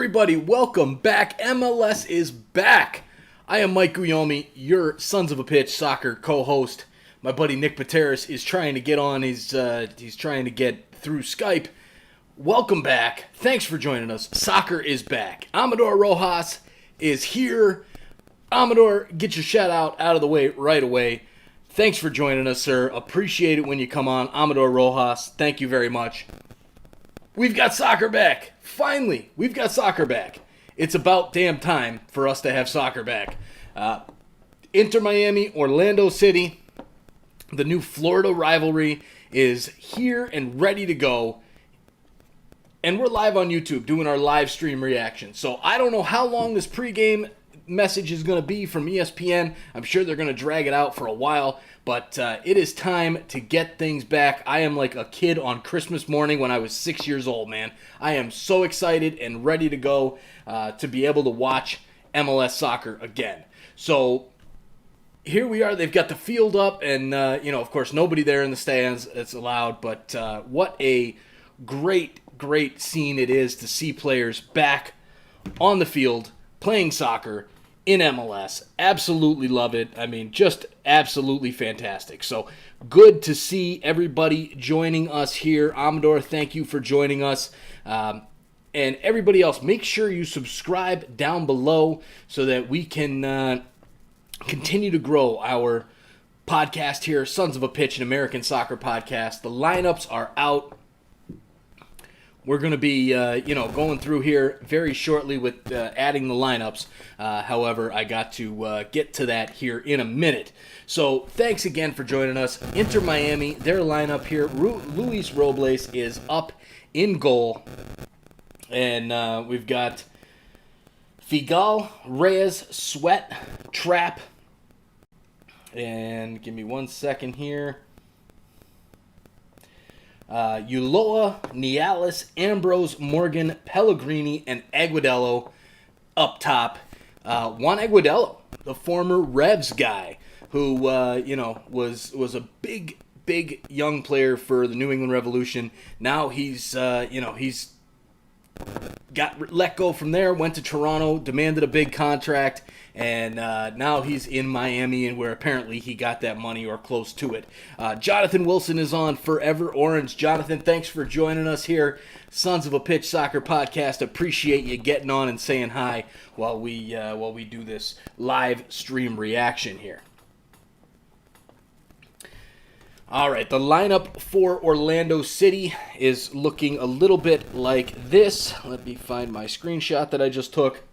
everybody? Welcome back. MLS is back. I am Mike Guillaume, your Sons of a Pitch soccer co-host. My buddy Nick Pateris is trying to get on. He's trying to get through Skype. Welcome back. Thanks for joining us. Soccer is back. Amador Rojas is here. Amador, get your shout out of the way right away. Thanks for joining us, sir. Appreciate it when you come on. Amador Rojas, thank you very much. We've got soccer back. Finally, we've got soccer back. It's about damn time for us to have soccer back. Inter Miami, Orlando City, the new Florida rivalry is here and ready to go. And we're live on YouTube doing our live stream reaction. So I don't know how long this pregame message is going to be from ESPN. I'm sure they're going to drag it out for a while, but it is time to get things back. I am like a kid on Christmas morning when I was 6 years old, man. I am so excited and ready to go to be able to watch MLS soccer again. So here we are. They've got the field up, and of course, nobody there in the stands. It's allowed, but what a great scene it is to see players back on the field playing soccer in MLS. Absolutely love it. I mean, just absolutely fantastic. So good to see everybody joining us here. Amador, thank you for joining us. And everybody else, make sure you subscribe down below so that we can continue to grow our podcast here, Sons of a Pitch, an American soccer podcast. The lineups are out. We're going to be, going through here very shortly with adding the lineups. However, I got to get to that here in a minute. So thanks again for joining us. Inter Miami, their lineup here. Luis Robles is up in goal. And we've got Figal, Reyes, Sweat, Trapp. And give me 1 second here. Ulloa, Nialis, Ambrose, Morgan, Pellegrini, and Aguadillo up top. Juan Aguadillo, the former Revs guy, who was a big young player for the New England Revolution. Now he's got let go from there, went to Toronto, demanded a big contract, and now he's in Miami, and where apparently he got that money or close to it. Jonathan Wilson is on Forever Orange. Jonathan, thanks for joining us here. Sons of a Pitch Soccer Podcast. Appreciate you getting on and saying hi while we do this live stream reaction here. All right, the lineup for Orlando City is looking a little bit like this. Let me find my screenshot that I just took.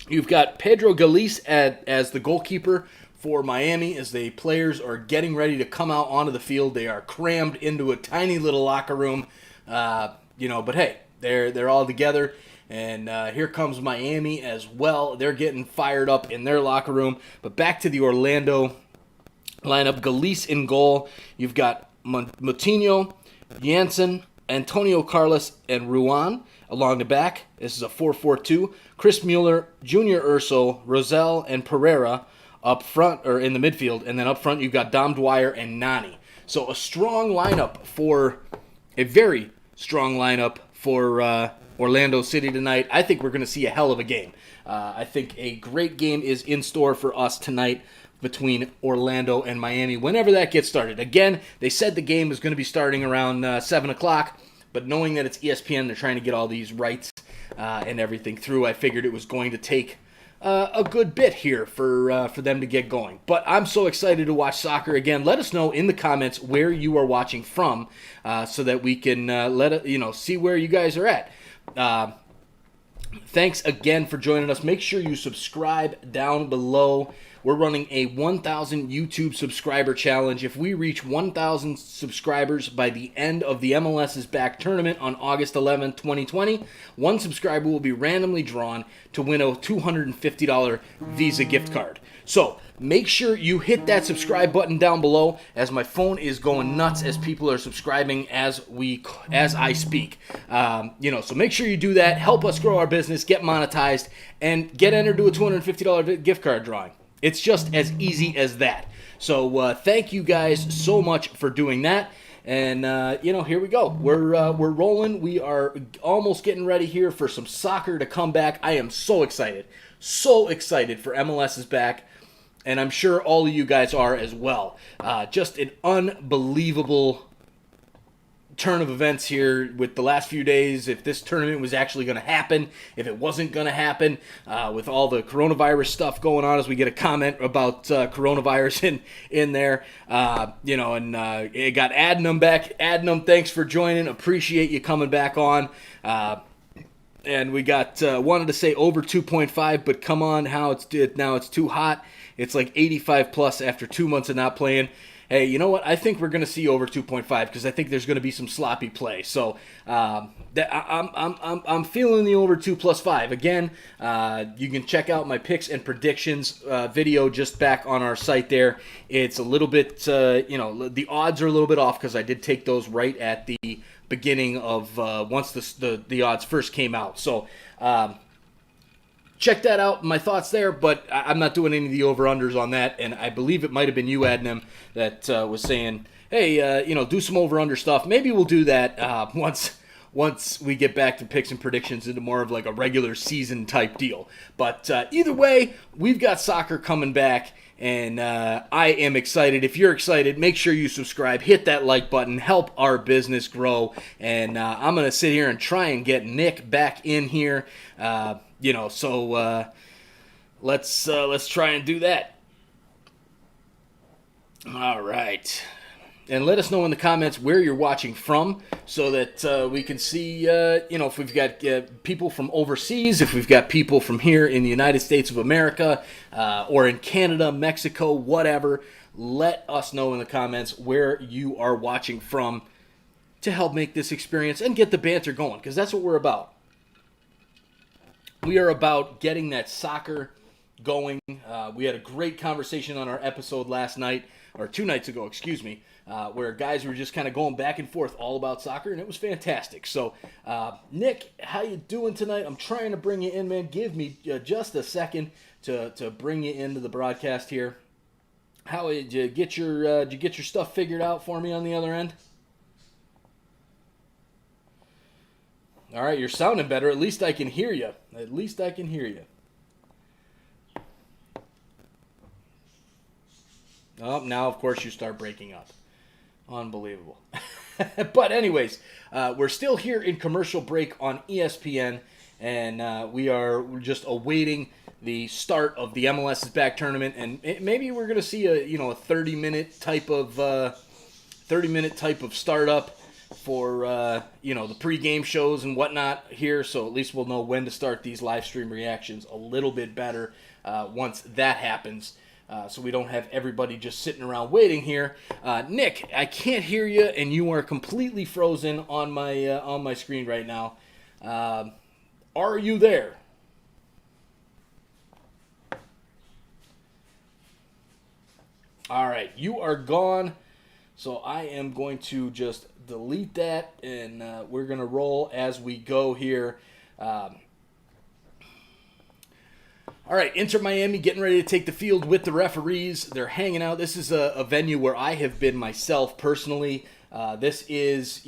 You've got Pedro Galiz as the goalkeeper for Miami as the players are getting ready to come out onto the field. They are crammed into a tiny little locker room, but hey, they're all together. And here comes Miami as well. They're getting fired up in their locker room. But back to the Orlando lineup. Galiz in goal. You've got Moutinho, Janssen, Antonio Carlos, and Ruan along the back. This is a 4-4-2. Chris Mueller, Junior Urso, Rosell, and Pereira up front, or in the midfield. And then up front, you've got Dom Dwyer and Nani. So a very strong lineup for Orlando City tonight. I think we're going to see a hell of a game. I think a great game is in store for us tonight between Orlando and Miami, whenever that gets started. Again, they said the game is going to be starting around 7 o'clock, but knowing that it's ESPN, they're trying to get all these rights and everything through. I figured it was going to take a good bit here for them to get going. But I'm so excited to watch soccer again. Let us know in the comments where you are watching from so that we can see where you guys are at. Thanks again for joining us. Make sure you subscribe down below. We're running a 1,000 YouTube subscriber challenge. If we reach 1,000 subscribers by the end of the MLS is Back tournament on August 11, 2020, one subscriber will be randomly drawn to win a $250 Visa gift card. So make sure you hit that subscribe button down below, as my phone is going nuts as people are subscribing as I speak. So make sure you do that. Help us grow our business, get monetized, and get entered to a $250 gift card drawing. It's just as easy as that. So thank you guys so much for doing that. And here we go. We're rolling. We are almost getting ready here for some soccer to come back. I am so excited for MLS is back, and I'm sure all of you guys are as well. Just an unbelievable turn of events here with the last few days. If this tournament was actually going to happen, if it wasn't going to happen, with all the coronavirus stuff going on, as we get a comment about coronavirus in there, it got Adnam back. Adnam, thanks for joining. Appreciate you coming back on. And we got wanted to say over 2.5, but come on, now it's too hot. It's like 85 plus after 2 months of not playing. Hey, you know what? I think we're going to see over 2.5 because I think there's going to be some sloppy play. So I'm feeling the over 2+5. Again, you can check out my picks and predictions video just back on our site there. It's a little bit, the odds are a little bit off because I did take those right at the beginning of once the odds first came out. So check that out, my thoughts there, but I'm not doing any of the over-unders on that, and I believe it might have been you, Adnam, that was saying, hey, do some over-under stuff. Maybe we'll do that once we get back to picks and predictions into more of like a regular season type deal. But either way, we've got soccer coming back, and I am excited. If you're excited, make sure you subscribe, hit that like button, help our business grow, and I'm going to sit here and try and get Nick back in here. So let's try and do that. All right. And let us know in the comments where you're watching from so that we can see, if we've got people from overseas, if we've got people from here in the United States of America, or in Canada, Mexico, whatever. Let us know in the comments where you are watching from to help make this experience and get the banter going, because that's what we're about. We are about getting that soccer going. We had a great conversation on our episode last night, or 2 nights ago, where guys were just kind of going back and forth all about soccer, and it was fantastic. So, Nick, how you doing tonight? I'm trying to bring you in, man. Give me just a second to bring you into the broadcast here. How did you get your stuff figured out for me on the other end? All right, you're sounding better. At least I can hear you. Oh, now, of course, you start breaking up. Unbelievable. But anyways, we're still here in commercial break on ESPN, and we're just awaiting the start of the MLS is Back tournament, and maybe we're going to see a 30-minute type of startup for the pre-game shows and whatnot here, so at least we'll know when to start these live stream reactions a little bit better once that happens, so we don't have everybody just sitting around waiting here. Nick, I can't hear you, and you are completely frozen on my screen right now. Are you there? All right, you are gone. So I am going to just delete that, and we're going to roll as we go here. All right, Inter Miami getting ready to take the field with the referees. They're hanging out. This is a venue where I have been myself personally. This is,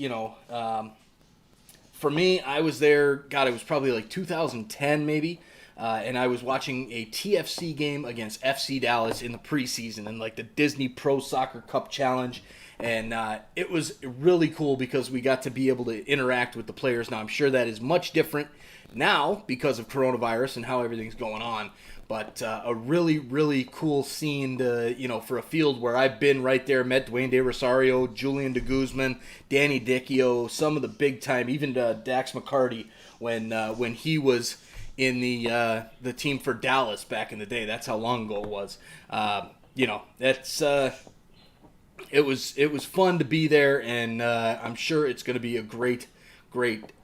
for me, I was there, God, it was probably like 2010 maybe. And I was watching a TFC game against FC Dallas in the preseason and like the Disney Pro Soccer Cup Challenge. And it was really cool because we got to be able to interact with the players. Now, I'm sure that is much different now because of coronavirus and how everything's going on. But a really, really cool scene to, for a field where I've been right there, met Dwayne De Rosario, Julian de Guzman, Danny Dicchio, some of the big time, even Dax McCarty when he was in the team for Dallas back in the day. That's how long ago it was. It was fun to be there, and I'm sure it's going to be a great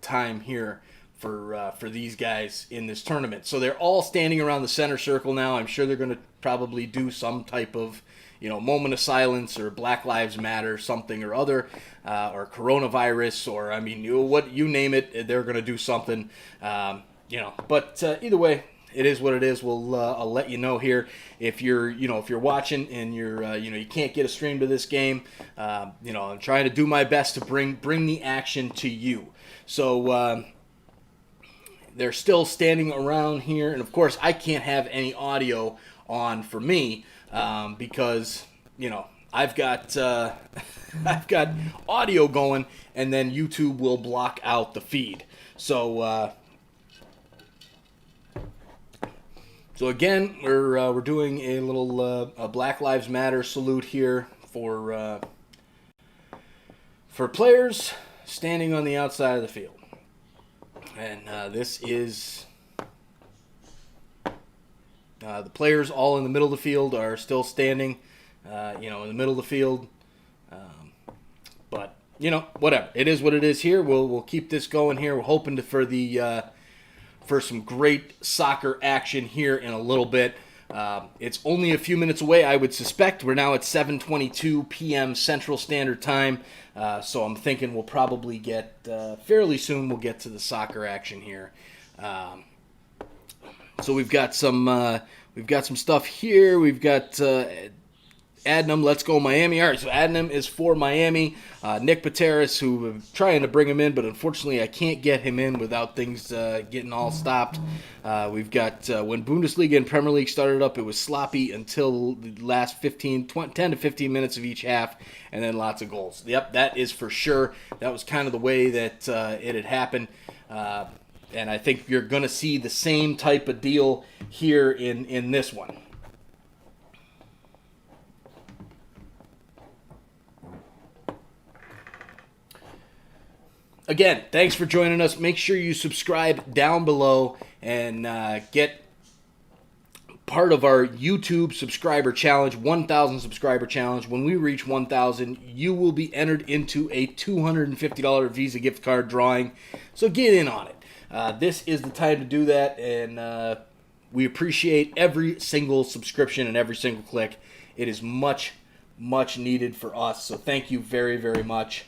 time here for these guys in this tournament. So they're all standing around the center circle now. I'm sure they're going to probably do some type of moment of silence or Black Lives Matter, something or other, or coronavirus, or you name it, they're going to do something. But either way, it is what it is. I'll let you know here if you're watching and you can't get a stream to this game. I'm trying to do my best to bring the action to you. So they're still standing around here, and of course I can't have any audio on for me because I've got I've got audio going, and then YouTube will block out the feed. So again, we're doing a little Black Lives Matter salute here for players standing on the outside of the field, and this is the players all in the middle of the field are still standing, in the middle of the field. But whatever, it is what it is. Here, we'll keep this going here. We're hoping for some great soccer action here in a little bit. It's only a few minutes away, I would suspect. We're now at 7:22 p.m. Central Standard Time, so I'm thinking we'll probably get fairly soon. We'll get to the soccer action here. So we've got some stuff here. We've got Adnam, let's go Miami. All right, so Adnam is for Miami. Nick Pateris, who I'm trying to bring him in, but unfortunately I can't get him in without things getting all stopped. We've got when Bundesliga and Premier League started up, it was sloppy until the last 10 to 15 minutes of each half, and then lots of goals. Yep, that is for sure. That was kind of the way that it had happened. And I think you're going to see the same type of deal here in this one. Again, thanks for joining us. Make sure you subscribe down below and get part of our YouTube subscriber challenge, 1,000 subscriber challenge. When we reach 1,000, you will be entered into a $250 Visa gift card drawing. So get in on it. This is the time to do that, and we appreciate every single subscription and every single click. It is much, much needed for us. So thank you very, very much.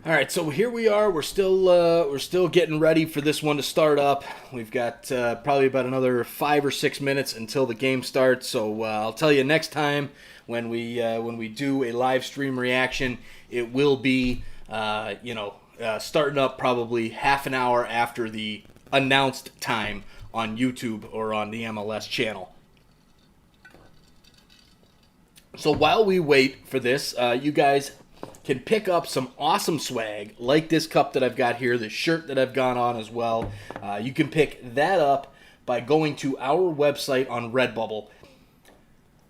All right, so here we are. We're still getting ready for this one to start up. We've got probably about another 5 or 6 minutes until the game starts. So I'll tell you next time when we do a live stream reaction, it will be starting up probably half an hour after the announced time on YouTube or on the MLS channel. So while we wait for this, you guys can pick up some awesome swag like this cup that I've got here, this shirt that I've got on as well. You can pick that up by going to our website on Redbubble,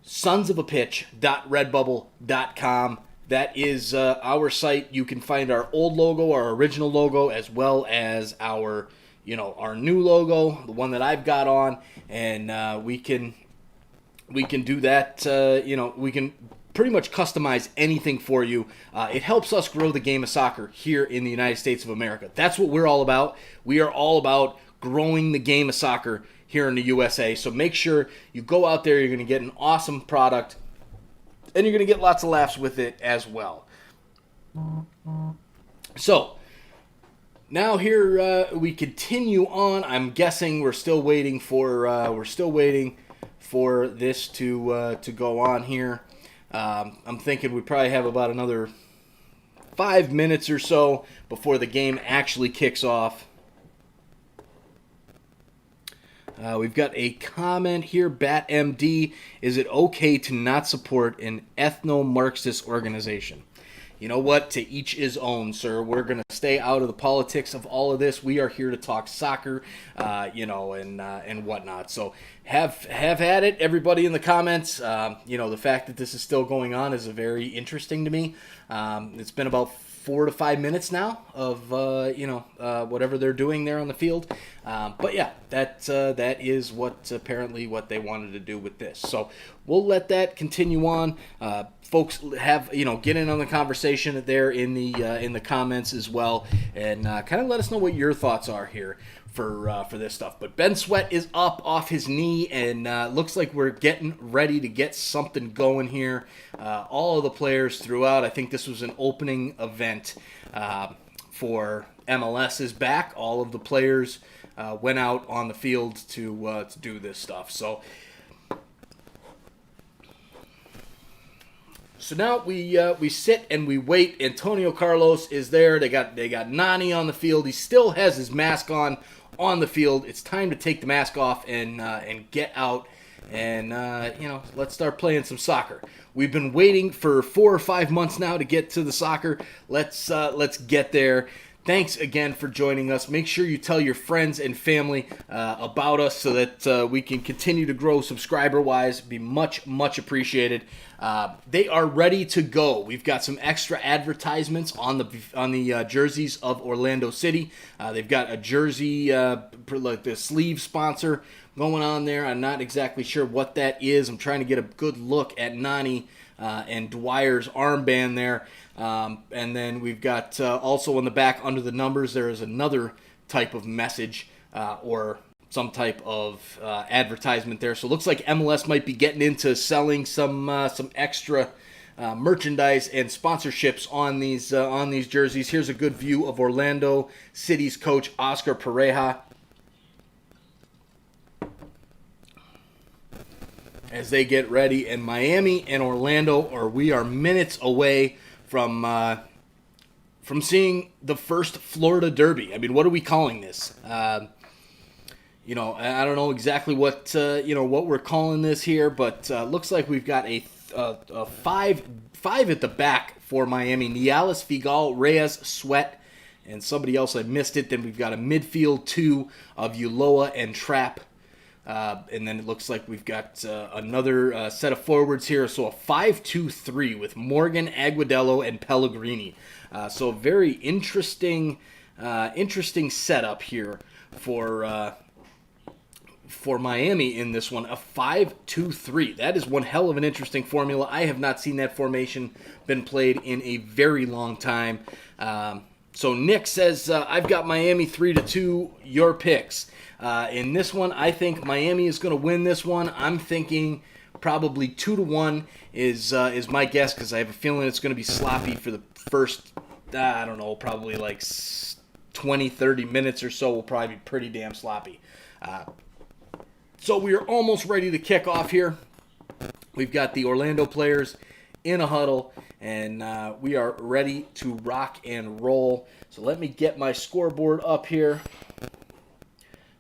sonsofapitch.redbubble.com. That is our site. You can find our old logo, our original logo, as well as our new logo, the one that I've got on, and we can do that. We can pretty much customize anything for you. It helps us grow the game of soccer here in the United States of America. That's what we're all about. We are all about growing the game of soccer here in the USA. So make sure you go out there. You're going to get an awesome product, and you're going to get lots of laughs with it as well. So now here we continue on. I'm guessing we're still waiting for this to go on here. I'm thinking we probably have about another 5 minutes or so before the game actually kicks off. We've got a comment here. BatMD, is it okay to not support an ethno-Marxist organization? You know what? To each his own, sir. We're going to stay out of the politics of all of this. We are here to talk soccer, and whatnot. So have at it, everybody in the comments. The fact that this is still going on is very interesting to me. It's been about 4 to 5 minutes now of whatever they're doing there on the field. But yeah, that is apparently what they wanted to do with this. So we'll let that continue on. Folks, get in on the conversation there in the comments as well, and kind of let us know what your thoughts are here for this stuff. But Ben Sweat is up off his knee, and looks like we're getting ready to get something going here. All of the players throughout. I think this was an opening event for MLS is back. All of the players went out on the field to do this stuff. So now we sit and we wait. Antonio Carlos is there. They got Nani on the field. He still has his mask on the field. It's time to take the mask off and get out and let's start playing some soccer. We've been waiting for 4 or 5 months now to get to the soccer. Let's get there. Thanks again for joining us. Make sure you tell your friends and family about us so that we can continue to grow subscriber-wise. Be much, much appreciated. They are ready to go. We've got some extra advertisements on the jerseys of Orlando City. They've got a jersey, like the sleeve sponsor going on there. I'm not exactly sure what that is. I'm trying to get a good look at Nani and Dwyer's armband there. And then we've got also on the back under the numbers, there is another type of message or some type of advertisement there. So it looks like MLS might be getting into selling some extra merchandise and sponsorships on these jerseys. Here's a good view of Orlando City's coach Oscar Pareja as they get ready. And Miami and Orlando we are minutes away from seeing the first Florida Derby. I mean, what are we calling this? I don't know exactly what we're calling this here, but looks like we've got a five at the back for Miami. Nialis, Figal, Reyes, Sweat, and somebody else I missed it. Then we've got a midfield 2 of Ulloa and Trapp. And then it looks like we've got another set of forwards here. So a 5-2-3 with Morgan, Aguadello, and Pellegrini. So a very interesting setup here for Miami in this one. A 5-2-3. That is one hell of an interesting formula. I have not seen that formation been played in a very long time. So Nick says, I've got Miami 3-2. Your picks. In this one, I think Miami is going to win this one. I'm thinking probably 2-1 is my guess, because I have a feeling it's going to be sloppy for the first, probably like 20, 30 minutes or so will probably be pretty damn sloppy. So we are almost ready to kick off here. We've got the Orlando players in a huddle, and we are ready to rock and roll. So let me get my scoreboard up here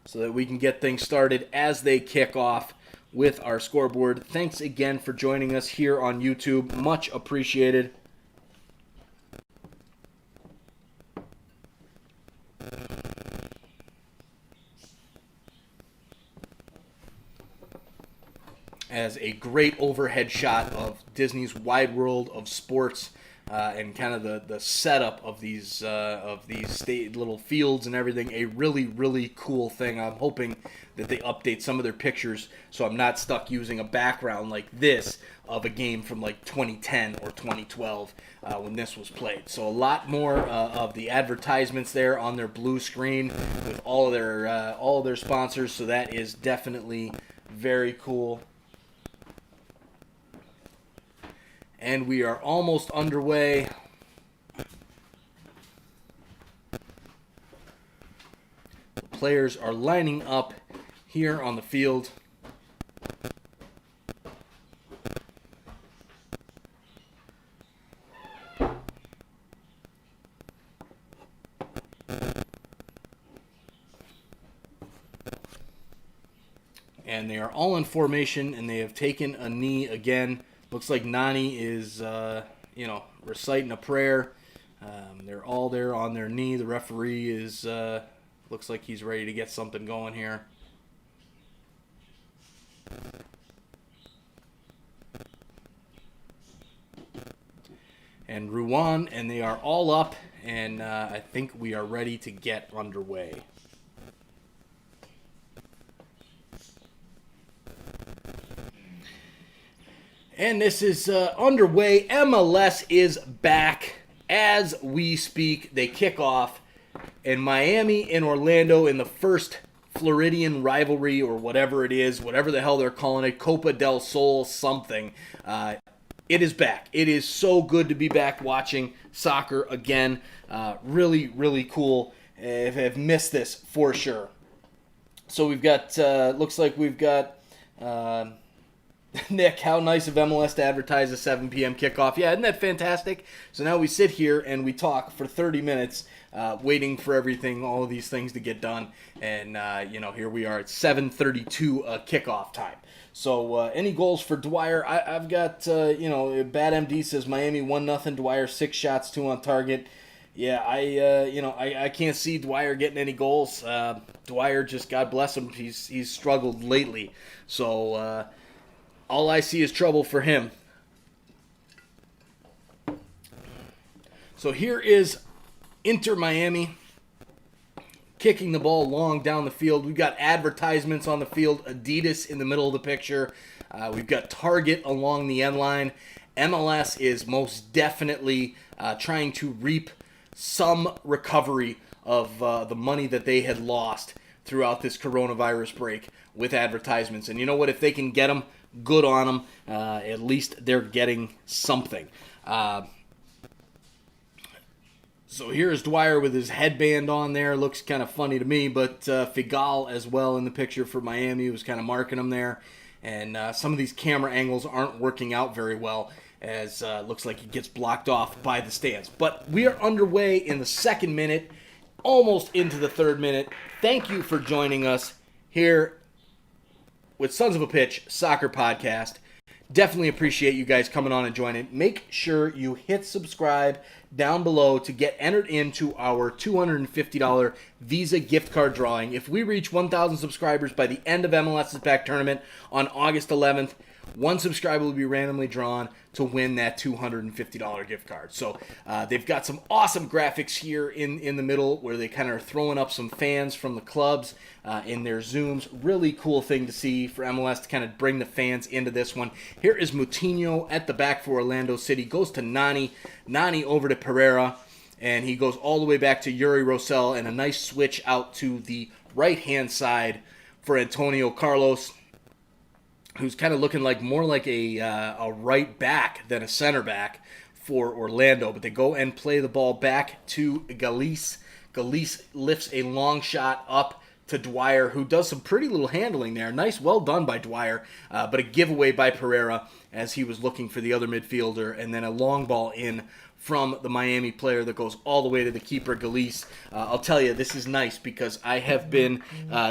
so that we can get things started as they kick off with our scoreboard. Thanks again for joining us here on YouTube. Much appreciated. As a great overhead shot of Disney's Wide World of Sports and kind of the setup of these state little fields and everything. A really, really cool thing. I'm hoping that they update some of their pictures so I'm not stuck using a background like this of a game from like 2010 or 2012 when this was played. So a lot more of the advertisements there on their blue screen with all of their sponsors. So that is definitely very cool. And we are almost underway. The players are lining up here on the field. And they are all in formation, and they have taken a knee again. Looks like Nani is, reciting a prayer. They're all there on their knee. The referee is, looks like he's ready to get something going here. And Ruan, and they are all up, and I think we are ready to get underway. And this is underway. MLS is back as we speak. They kick off, and Miami and Orlando in the first Floridian rivalry, or whatever it is, whatever the hell they're calling it, Copa del Sol something. It is back. It is so good to be back watching soccer again. Really, really cool. I've missed this for sure. So we've got, looks like we've got... Nick, how nice of MLS to advertise a 7 p.m. kickoff. Yeah, isn't that fantastic? So now we sit here and we talk for 30 minutes, waiting for everything, all of these things to get done. And, here we are at 7:32 kickoff time. So any goals for Dwyer? I've got, Bad MD says Miami 1-0, Dwyer 6 shots, 2 on target. Yeah, I can't see Dwyer getting any goals. Dwyer, just God bless him, he's struggled lately. So, all I see is trouble for him. So here is Inter Miami kicking the ball long down the field. We've got advertisements on the field. Adidas in the middle of the picture. We've got Target along the end line. MLS is most definitely trying to reap some recovery of the money that they had lost throughout this coronavirus break with advertisements. And you know what? If they can get them, good on them. At least they're getting something. So here's Dwyer with his headband on there. Looks kind of funny to me, but Figal as well in the picture for Miami was kind of marking him there. And some of these camera angles aren't working out very well, as looks like he gets blocked off by the stands. But we are underway in the second minute, almost into the third minute. Thank you for joining us here with Sons of a Pitch Soccer Podcast. Definitely appreciate you guys coming on and joining. Make sure you hit subscribe down below to get entered into our $250 Visa gift card drawing. If we reach 1,000 subscribers by the end of MLS's Back tournament on August 11th, one subscriber will be randomly drawn to win that $250 gift card. So they've got some awesome graphics here in the middle where they kind of are throwing up some fans from the clubs in their Zooms. Really cool thing to see for MLS to kind of bring the fans into this one. Here is Moutinho at the back for Orlando City. Goes to Nani. Nani over to Pereira. And he goes all the way back to Yuri Rosell. And a nice switch out to the right-hand side for Antonio Carlos, who's kind of looking more like a right back than a center back for Orlando. But they go and play the ball back to Galice. Galice lifts a long shot up to Dwyer, who does some pretty little handling there. Nice, well done by Dwyer, but a giveaway by Pereira as he was looking for the other midfielder, and then a long ball in from the Miami player that goes all the way to the keeper, Galice. I'll tell you, this is nice because I have been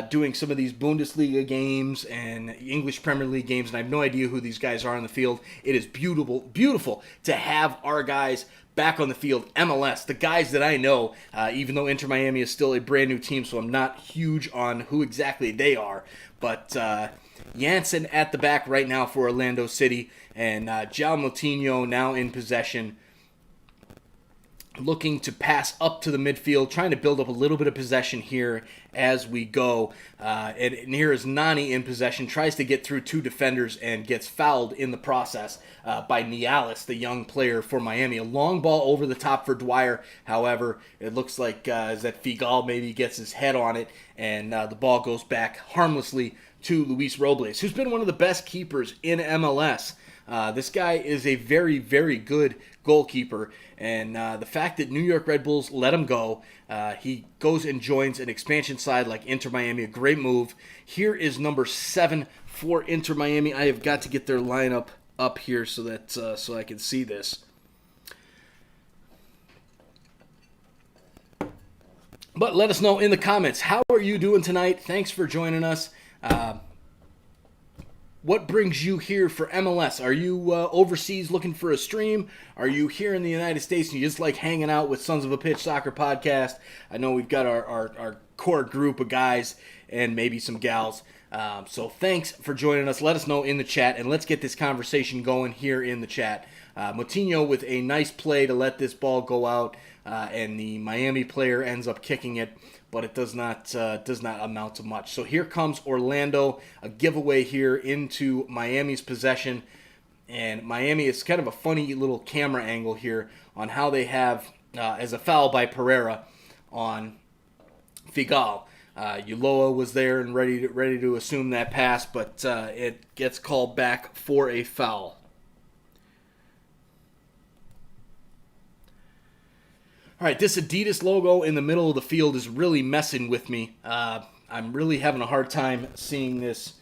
doing some of these Bundesliga games and English Premier League games, and I have no idea who these guys are on the field. It is beautiful, beautiful to have our guys back on the field. MLS, the guys that I know, even though Inter Miami is still a brand new team, so I'm not huge on who exactly they are. But Janssen at the back right now for Orlando City, and João Moutinho now in possession, looking to pass up to the midfield, trying to build up a little bit of possession here as we go. And here is Nani in possession, tries to get through two defenders and gets fouled in the process by Nialis, the young player for Miami. A long ball over the top for Dwyer. However, it looks like that Figal maybe gets his head on it, and the ball goes back harmlessly to Luis Robles, who's been one of the best keepers in MLS. This guy is a very, very good goalkeeper, and the fact that New York Red Bulls let him go, he goes and joins an expansion side like Inter Miami, a great move. Here is number 7 for Inter Miami. I have got to get their lineup up here so that so I can see this. But let us know in the comments, how are you doing tonight? Thanks for joining us. What brings you here for MLS? Are you overseas looking for a stream? Are you here in the United States and you just like hanging out with Sons of a Pitch Soccer Podcast? I know we've got our core group of guys and maybe some gals. So thanks for joining us. Let us know in the chat, and let's get this conversation going here in the chat. Moutinho with a nice play to let this ball go out, and the Miami player ends up kicking it, but it does not amount to much. So here comes Orlando, a giveaway here into Miami's possession. And Miami is kind of a funny little camera angle here on how they have, as a foul by Pereira on Figal. Ulloa was there and ready to assume that pass, but it gets called back for a foul. All right, this Adidas logo in the middle of the field is really messing with me. I'm really having a hard time seeing this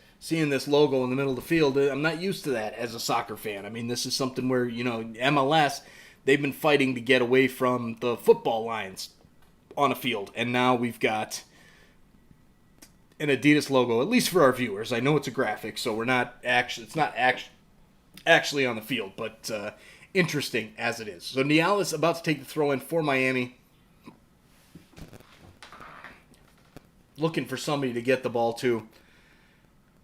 logo in the middle of the field. I'm not used to that as a soccer fan. I mean, this is something where, MLS, they've been fighting to get away from the football lines on a field, and now we've got an Adidas logo, at least for our viewers. I know it's a graphic, so it's not actually on the field, but interesting as it is. So Niall is about to take the throw in for Miami. Looking for somebody to get the ball to.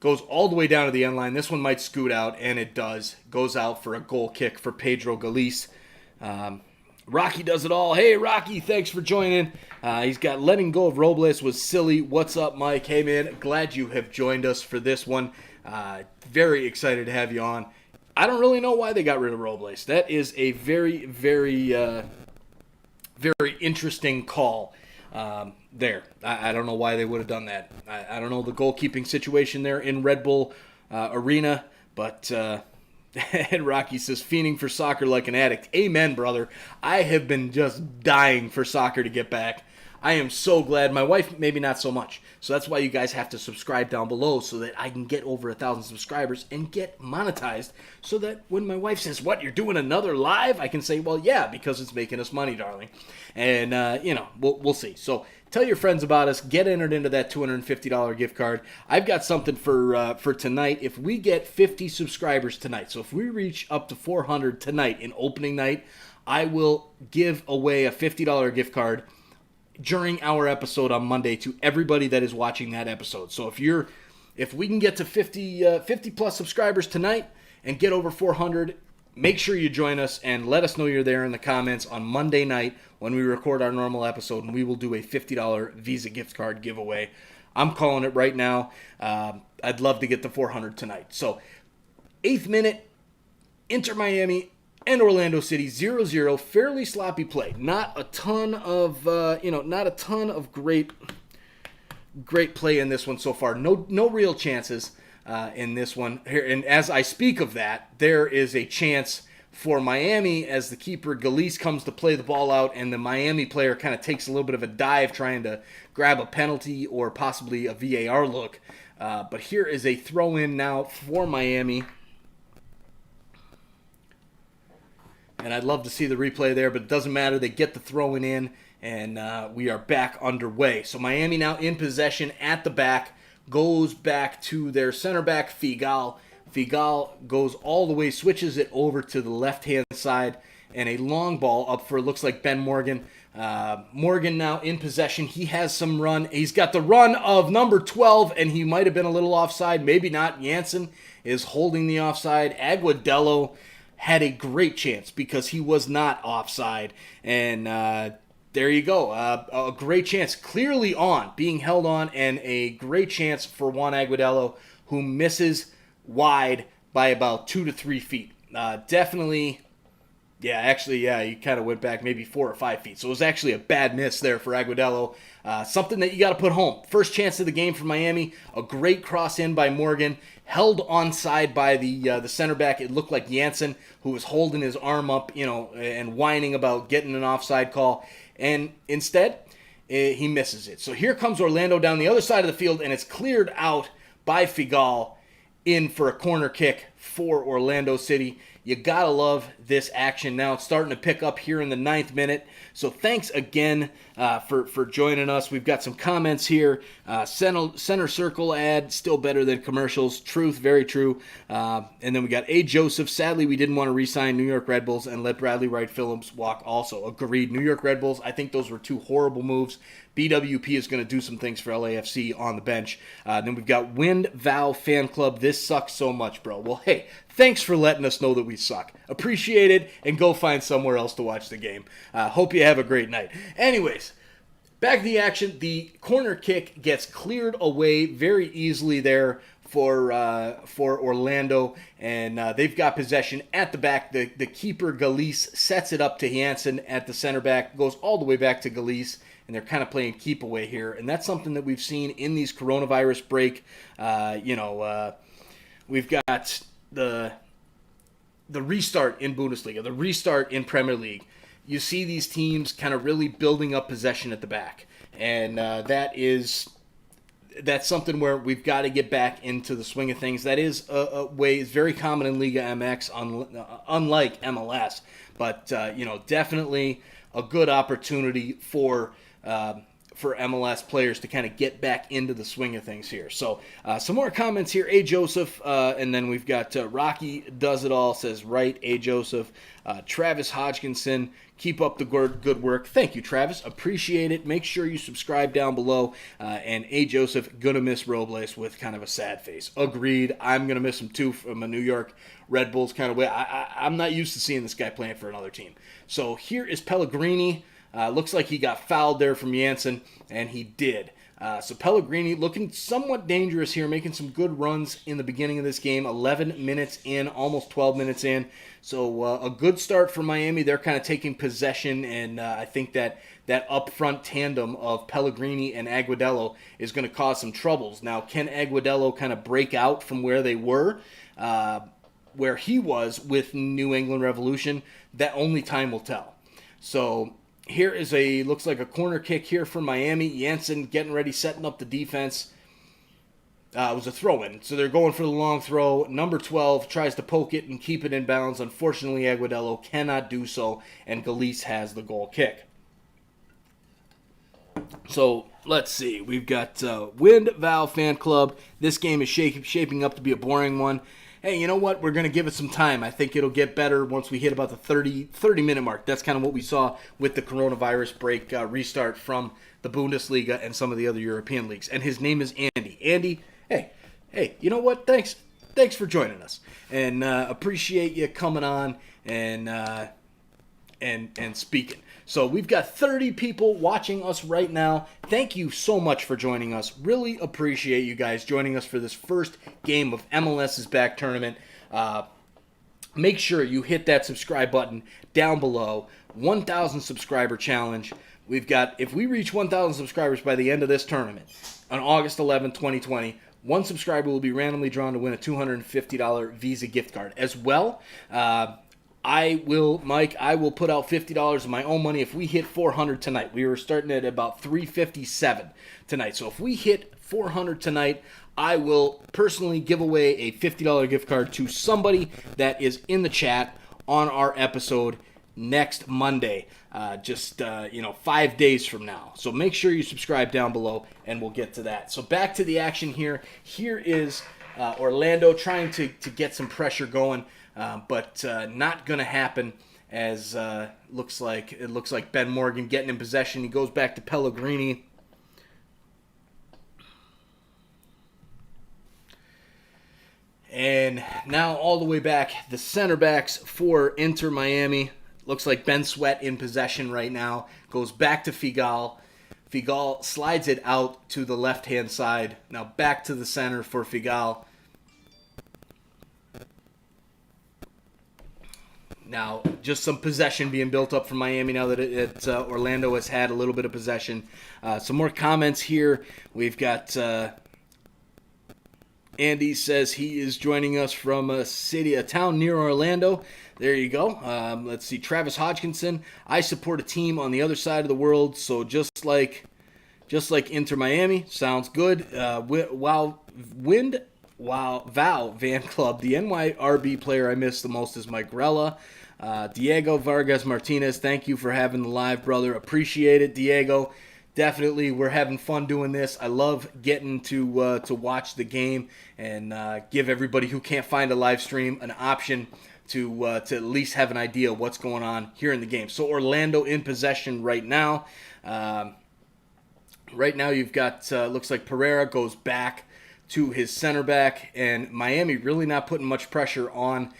Goes all the way down to the end line. This one might scoot out, and it does. Goes out for a goal kick for Pedro Galiz. Rocky does it all. Hey, Rocky, thanks for joining. He's got letting go of Robles was silly. What's up, Mike? Hey, man, glad you have joined us for this one. Very excited to have you on. I don't really know why they got rid of Robles. That is a very, very, very interesting call there. I don't know why they would have done that. I don't know the goalkeeping situation there in Red Bull Arena, but... And Rocky says, fiending for soccer like an addict. Amen, brother. I have been just dying for soccer to get back. I am so glad. My wife, maybe not so much. So that's why you guys have to subscribe down below so that I can get over 1,000 subscribers and get monetized so that when my wife says, what, you're doing another live? I can say, well, yeah, because it's making us money, darling. And, we'll see. So tell your friends about us. Get entered into that $250 gift card. I've got something for tonight. If we get 50 subscribers tonight, so if we reach up to 400 tonight in opening night, I will give away a $50 gift card during our episode on Monday to everybody that is watching that episode. So if we can get to 50 plus subscribers tonight and get over 400, make sure you join us and let us know you're there in the comments on Monday night when we record our normal episode, and we will do a $50 Visa gift card giveaway. I'm calling it right now. I'd love to get to 400 tonight. So 8th minute, Inter Miami and Orlando City 0-0, fairly sloppy play. Not a ton of great play in this one so far. No real chances in this one. Here, and as I speak of that, there is a chance for Miami as the keeper Galiz comes to play the ball out, and the Miami player kind of takes a little bit of a dive trying to grab a penalty or possibly a VAR look. But here is a throw in now for Miami. And I'd love to see the replay there, but it doesn't matter. They get the throw-in in, and we are back underway. So Miami now in possession at the back, goes back to their center back, Figal. Figal goes all the way, switches it over to the left-hand side, and a long ball up for, it looks like, Ben Morgan. Morgan now in possession. He has some run. He's got the run of number 12, and he might have been a little offside. Maybe not. Jansen is holding the offside. Agudelo had a great chance because he was not offside. And there you go. A great chance. Clearly on, being held on, and a great chance for Juan Agudelo, who misses wide by about 2 to 3 feet. Definitely, he kind of went back maybe 4 or 5 feet. So it was actually a bad miss there for Agudelo. Something that you got to put home. First chance of the game for Miami. A great cross in by Morgan. Held onside by the center back. It looked like Jansen, who was holding his arm up, and whining about getting an offside call. And instead, he misses it. So here comes Orlando down the other side of the field, and it's cleared out by Figal in for a corner kick for Orlando City. You gotta love this action now. It's starting to pick up here in the 9th minute. So thanks again for joining us. We've got some comments here. Center circle ad, still better than commercials. Truth, very true. And then we got A. Joseph. Sadly, we didn't want to re-sign New York Red Bulls and let Bradley Wright Phillips walk also. Agreed. New York Red Bulls, I think those were two horrible moves. BWP is going to do some things for LAFC on the bench. Then we've got Wind Vow Fan Club. This sucks so much, bro. Well, hey, thanks for letting us know that we suck. Appreciate it, and go find somewhere else to watch the game. Hope you have a great night. Anyways, back to the action. The corner kick gets cleared away very easily there for Orlando, and they've got possession at the back. The keeper Galice sets it up to Janssen at the center back, goes all the way back to Galice, and they're kind of playing keep away here, and that's something that we've seen in these coronavirus break. We've got the restart in Bundesliga, the restart in Premier League. You see these teams kind of really building up possession at the back, and that's something where we've got to get back into the swing of things. That is a way, it's very common in Liga MX, unlike MLS, but definitely a good opportunity for MLS players to kind of get back into the swing of things here. So some more comments here. A. Joseph, and then we've got Rocky Does It All says, right, A. Joseph. Travis Hodgkinson, keep up the good work. Thank you, Travis. Appreciate it. Make sure you subscribe down below. And A. Joseph, gonna miss Robles with kind of a sad face. Agreed. I'm gonna miss him too from a New York Red Bulls kind of way. I'm not used to seeing this guy playing for another team. So here is Pellegrini. Looks like he got fouled there from Janssen, and he did. So Pellegrini looking somewhat dangerous here, making some good runs in the beginning of this game. 11 minutes in, almost 12 minutes in. So a good start for Miami. They're kind of taking possession, and I think that up front tandem of Pellegrini and Agudelo is going to cause some troubles. Now, can Agudelo kind of break out from where they were, where he was with New England Revolution? That only time will tell. So here is looks like a corner kick here for Miami. Janssen getting ready, setting up the defense. It was a throw-in, so they're going for the long throw. Number 12 tries to poke it and keep it in bounds. Unfortunately, Agudelo cannot do so, and Galice has the goal kick. So let's see. We've got Wind Val Fan Club. This game is shaping up to be a boring one. Hey, you know what? We're going to give it some time. I think it'll get better once we hit about the 30-minute mark. That's kind of what we saw with the coronavirus break restart from the Bundesliga and some of the other European leagues. And his name is Andy. Andy, hey, you know what? Thanks for joining us. And appreciate you coming on and speaking. So we've got 30 people watching us right now. Thank you so much for joining us. Really appreciate you guys joining us for this first game of MLS's Back tournament. Make sure you hit that subscribe button down below. 1,000 subscriber challenge. We've got, if we reach 1,000 subscribers by the end of this tournament on August 11, 2020, one subscriber will be randomly drawn to win a $250 Visa gift card. As well, I will put out $50 of my own money if we hit 400 tonight. We were starting at about 357 tonight. So if we hit 400 tonight, I will personally give away a $50 gift card to somebody that is in the chat on our episode next Monday, 5 days from now. So make sure you subscribe down below, and we'll get to that. So back to the action here. Here is Orlando trying to get some pressure going. But not going to happen, as it looks like Ben Morgan getting in possession. He goes back to Pellegrini. And now all the way back, the center backs for Inter Miami. Looks like Ben Sweat in possession right now. Goes back to Figal. Figal slides it out to the left-hand side. Now back to the center for Figal. Now, just some possession being built up from Miami now that Orlando has had a little bit of possession. Some more comments here. We've got Andy says he is joining us from a town near Orlando. There you go. Let's see. Travis Hodgkinson. I support a team on the other side of the world, so just like Inter Miami. Sounds good. Val Van Club. The NYRB player I miss the most is Mike Rella. Diego Vargas Martinez, thank you for having the live, brother. Appreciate it, Diego. Definitely, we're having fun doing this. I love getting to watch the game and give everybody who can't find a live stream an option to at least have an idea of what's going on here in the game. So Orlando in possession right now. Right now you've got, looks like Pereira goes back to his center back, and Miami really not putting much pressure on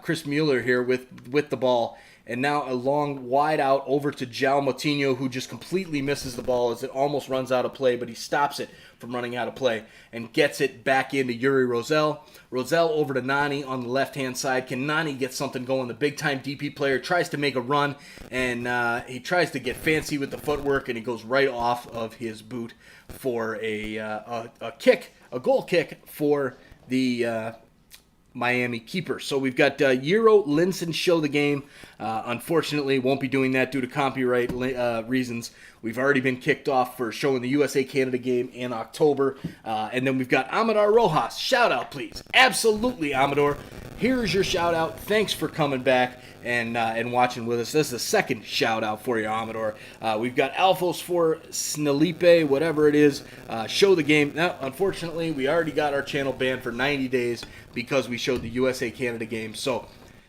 Chris Mueller here with the ball. And now a long wide out over to João Moutinho, who just completely misses the ball as it almost runs out of play, but he stops it from running out of play and gets it back into Yuri Rosell. Rosell over to Nani on the left-hand side. Can Nani get something going? The big-time DP player tries to make a run, and he tries to get fancy with the footwork, and he goes right off of his boot for a goal kick for the Miami keeper. So we've got Euro Linson show the game. Unfortunately, won't be doing that due to copyright reasons. We've already been kicked off for showing the USA-Canada game in October. And then we've got Amador Rojas. Shout out, please. Absolutely, Amador. Here's your shout out. Thanks for coming back and watching with us. This is the second shout out for you, Amador. We've got Alphos for Snalipe, whatever it is. Show the game. Now, unfortunately, we already got our channel banned for 90 days because we showed the USA-Canada game. So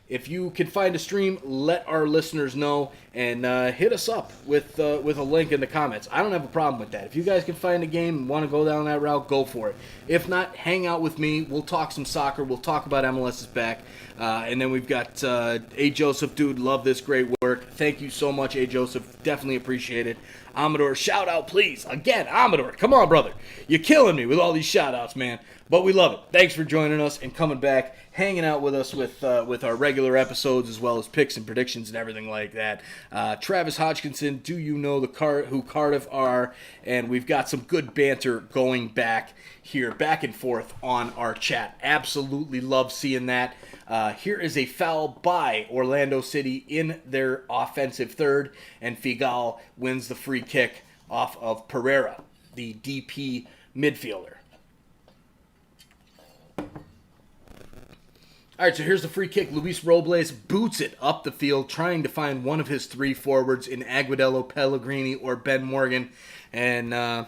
if you can find a stream, let our listeners know and hit us up with a link in the comments. I don't have a problem with that. If you guys can find a game and want to go down that route, go for it. If not, hang out with me. We'll talk some soccer. We'll talk about MLS is back. And then we've got A. Joseph. Dude, love this great work. Thank you so much, A. Joseph. Definitely appreciate it. Amador, shout out, please. Again, Amador, come on, brother. You're killing me with all these shout outs, man. But we love it. Thanks for joining us and coming back, hanging out with us with our regular episodes as well as picks and predictions and everything like that. Travis Hodgkinson, do you know who Cardiff are? And we've got some good banter going back and forth on our chat. Absolutely love seeing that. Here is a foul by Orlando City in their offensive third, and Figal wins the free kick off of Pereira, the DP midfielder. All right, so here's the free kick. Luis Robles boots it up the field, trying to find one of his three forwards in Aguadelo, Pellegrini, or Ben Morgan. And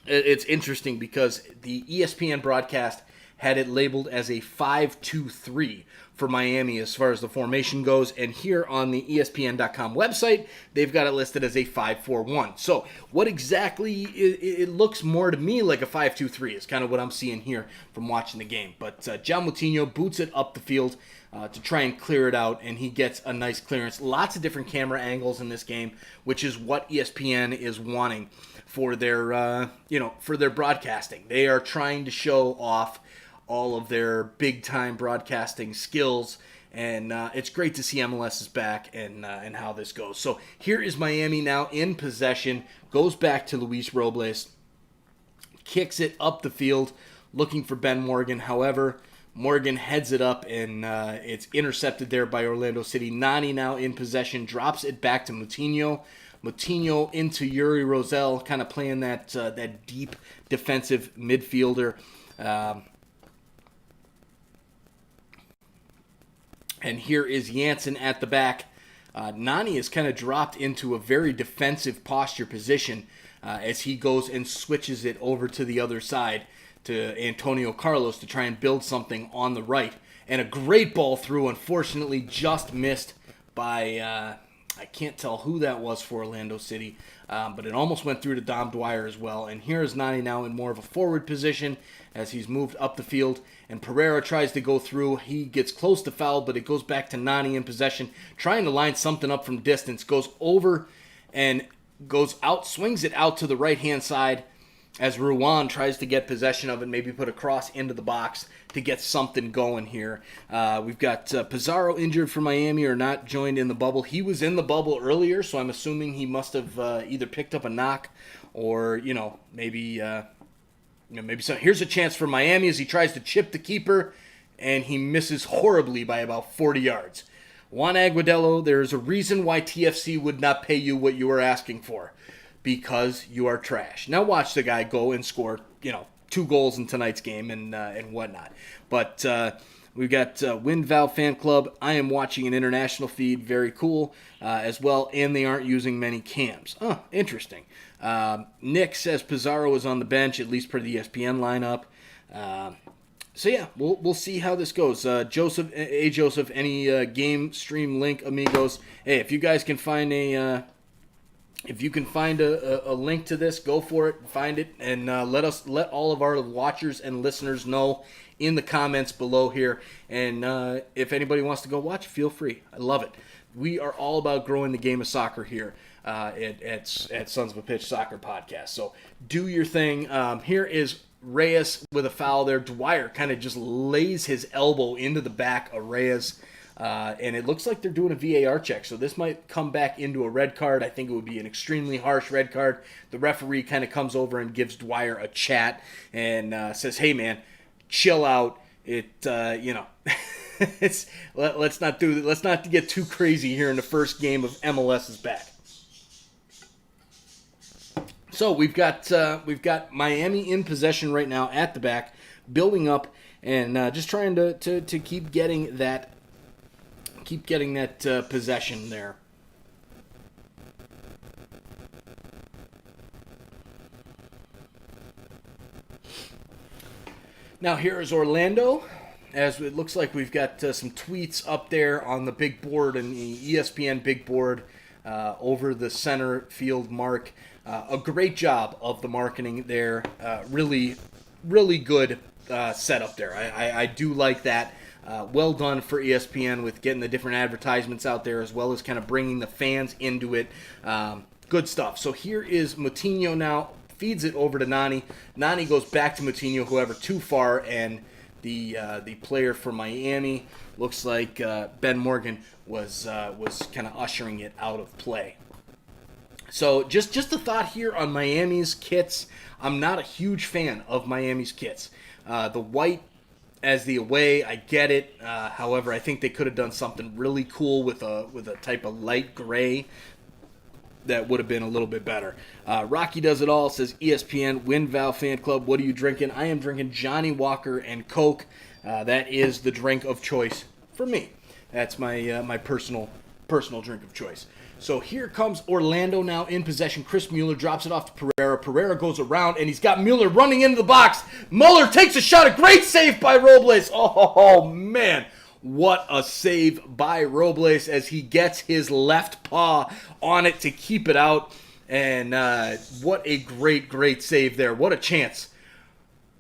it's interesting because the ESPN broadcast had it labeled as a 5-2-3 for Miami as far as the formation goes. And here on the ESPN.com website, they've got it listed as a 5-4-1. So what exactly, it looks more to me like a 5-2-3 is kind of what I'm seeing here from watching the game. But John Moutinho boots it up the field to try and clear it out, and he gets a nice clearance. Lots of different camera angles in this game, which is what ESPN is wanting for their, for their broadcasting. They are trying to show off all of their big-time broadcasting skills, and it's great to see MLS is back and how this goes. So here is Miami now in possession, goes back to Luis Robles, kicks it up the field, looking for Ben Morgan. However, Morgan heads it up, and it's intercepted there by Orlando City. Nani now in possession, drops it back to Moutinho. Moutinho into Yuri Rosell, kind of playing that deep defensive midfielder. And here is Janssen at the back. Nani is kind of dropped into a very defensive posture position as he goes and switches it over to the other side to Antonio Carlos to try and build something on the right. And a great ball through, unfortunately just missed by, I can't tell who that was for Orlando City, but it almost went through to Dom Dwyer as well. And here is Nani now in more of a forward position as he's moved up the field. And Pereira tries to go through. He gets close to foul, but it goes back to Nani in possession, trying to line something up from distance. Goes over and goes out, swings it out to the right-hand side as Ruan tries to get possession of it, maybe put a cross into the box to get something going here. We've got Pizarro injured for Miami or not joined in the bubble. He was in the bubble earlier, so I'm assuming he must have either picked up a knock or, maybe so. Here's a chance for Miami as he tries to chip the keeper, and he misses horribly by about 40 yards. Juan Aguadelo, there is a reason why TFC would not pay you what you are asking for. Because you are trash. Now watch the guy go and score, 2 goals in tonight's game and whatnot. But we've got Wind Valve Fan Club. I am watching an international feed. Very cool as well. And they aren't using many cams. Oh, interesting. Nick says Pizarro is on the bench, at least per the ESPN lineup. So yeah, we'll see how this goes. Joseph, any game stream link, amigos? Hey, if you guys can find a link to this, go for it, find it, and let all of our watchers and listeners know in the comments below here. And if anybody wants to go watch, feel free. I love it. we are all about growing the game of soccer here at Sons of a Pitch Soccer Podcast. So do your thing. Here is Reyes with a foul there. Dwyer kind of just lays his elbow into the back of Reyes. And it looks like they're doing a VAR check, so this might come back into a red card. I think it would be an extremely harsh red card. The referee kind of comes over and gives Dwyer a chat and says, "Hey, man, chill out. It's let's not get too crazy here in the first game of MLS is back." So we've got Miami in possession right now at the back, building up and just trying to keep getting that. Keep getting that possession there. Now here is Orlando, as it looks like we've got some tweets up there on the big board and the ESPN big board over the center field mark. A great job of the marketing there. Really, really good setup there. I do like that. Well done for ESPN with getting the different advertisements out there as well as kind of bringing the fans into it. Good stuff. So here is Moutinho now. Feeds it over to Nani. Nani goes back to Moutinho, however, too far, and the player for Miami looks like Ben Morgan was kind of ushering it out of play. So just a thought here on Miami's kits. I'm not a huge fan of Miami's kits. The white as the away, I get it. However, I think they could have done something really cool with a type of light gray that would have been a little bit better. Rocky Does It All says, ESPN, Win Val Fan Club, what are you drinking? I am drinking Johnny Walker and Coke. That is the drink of choice for me. That's my personal drink of choice. So here comes Orlando now in possession. Chris Mueller drops it off to Pereira. Pereira goes around, and he's got Mueller running into the box. Mueller takes a shot. A great save by Robles. Oh, man. What a save by Robles as he gets his left paw on it to keep it out. And what a great save there. What a chance.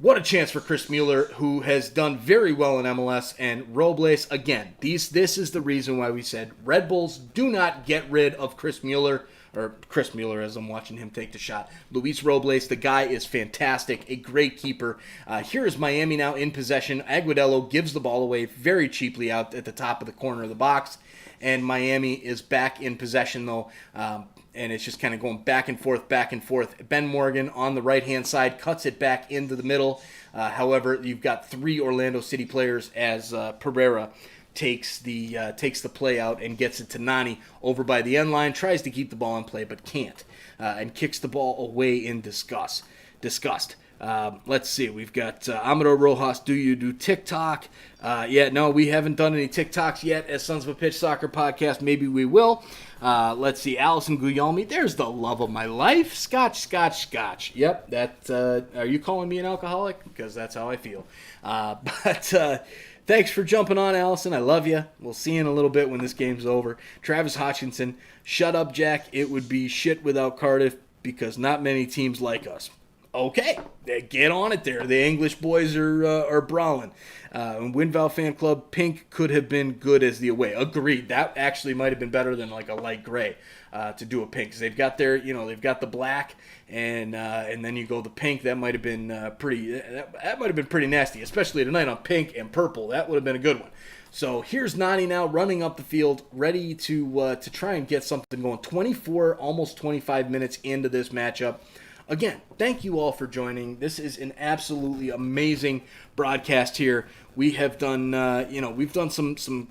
What a chance for Chris Mueller, who has done very well in MLS. And Robles, again, this is the reason why we said Red Bulls do not get rid of Chris Mueller, or Chris Mueller as I'm watching him take the shot. Luis Robles, the guy is fantastic, a great keeper. Here is Miami now in possession. Aguadillo gives the ball away very cheaply out at the top of the corner of the box. And Miami is back in possession, though. And it's just kind of going back and forth. Ben Morgan on the right-hand side cuts it back into the middle. However, you've got three Orlando City players as Pereira takes the play out and gets it to Nani over by the end line. Tries to keep the ball in play, but can't. And kicks the ball away in disgust. Let's see. We've got Amador Rojas. Do you do TikTok? No, we haven't done any TikToks yet as Sons of a Pitch Soccer Podcast. Maybe we will. Let's see. Allison Guglielmi. There's the love of my life. Scotch. Yep. That. Are you calling me an alcoholic? Because that's how I feel. But thanks for jumping on, Allison. I love you. We'll see you in a little bit when this game's over. Travis Hodgkinson. Shut up, Jack. It would be shit without Cardiff because not many teams like us. Okay, get on it there. The English boys are brawling. Winval Fan Club, pink could have been good as the away. Agreed. That actually might have been better than like a light gray to do a pink. Because they've got they've got the black and then you go the pink. That might have been that might have been pretty nasty, especially tonight on pink and purple. That would have been a good one. So here's Nani now running up the field, ready to try and get something going. 24, almost 25 minutes into this matchup. Again, thank you all for joining. This is an absolutely amazing broadcast here. We have done, we've done some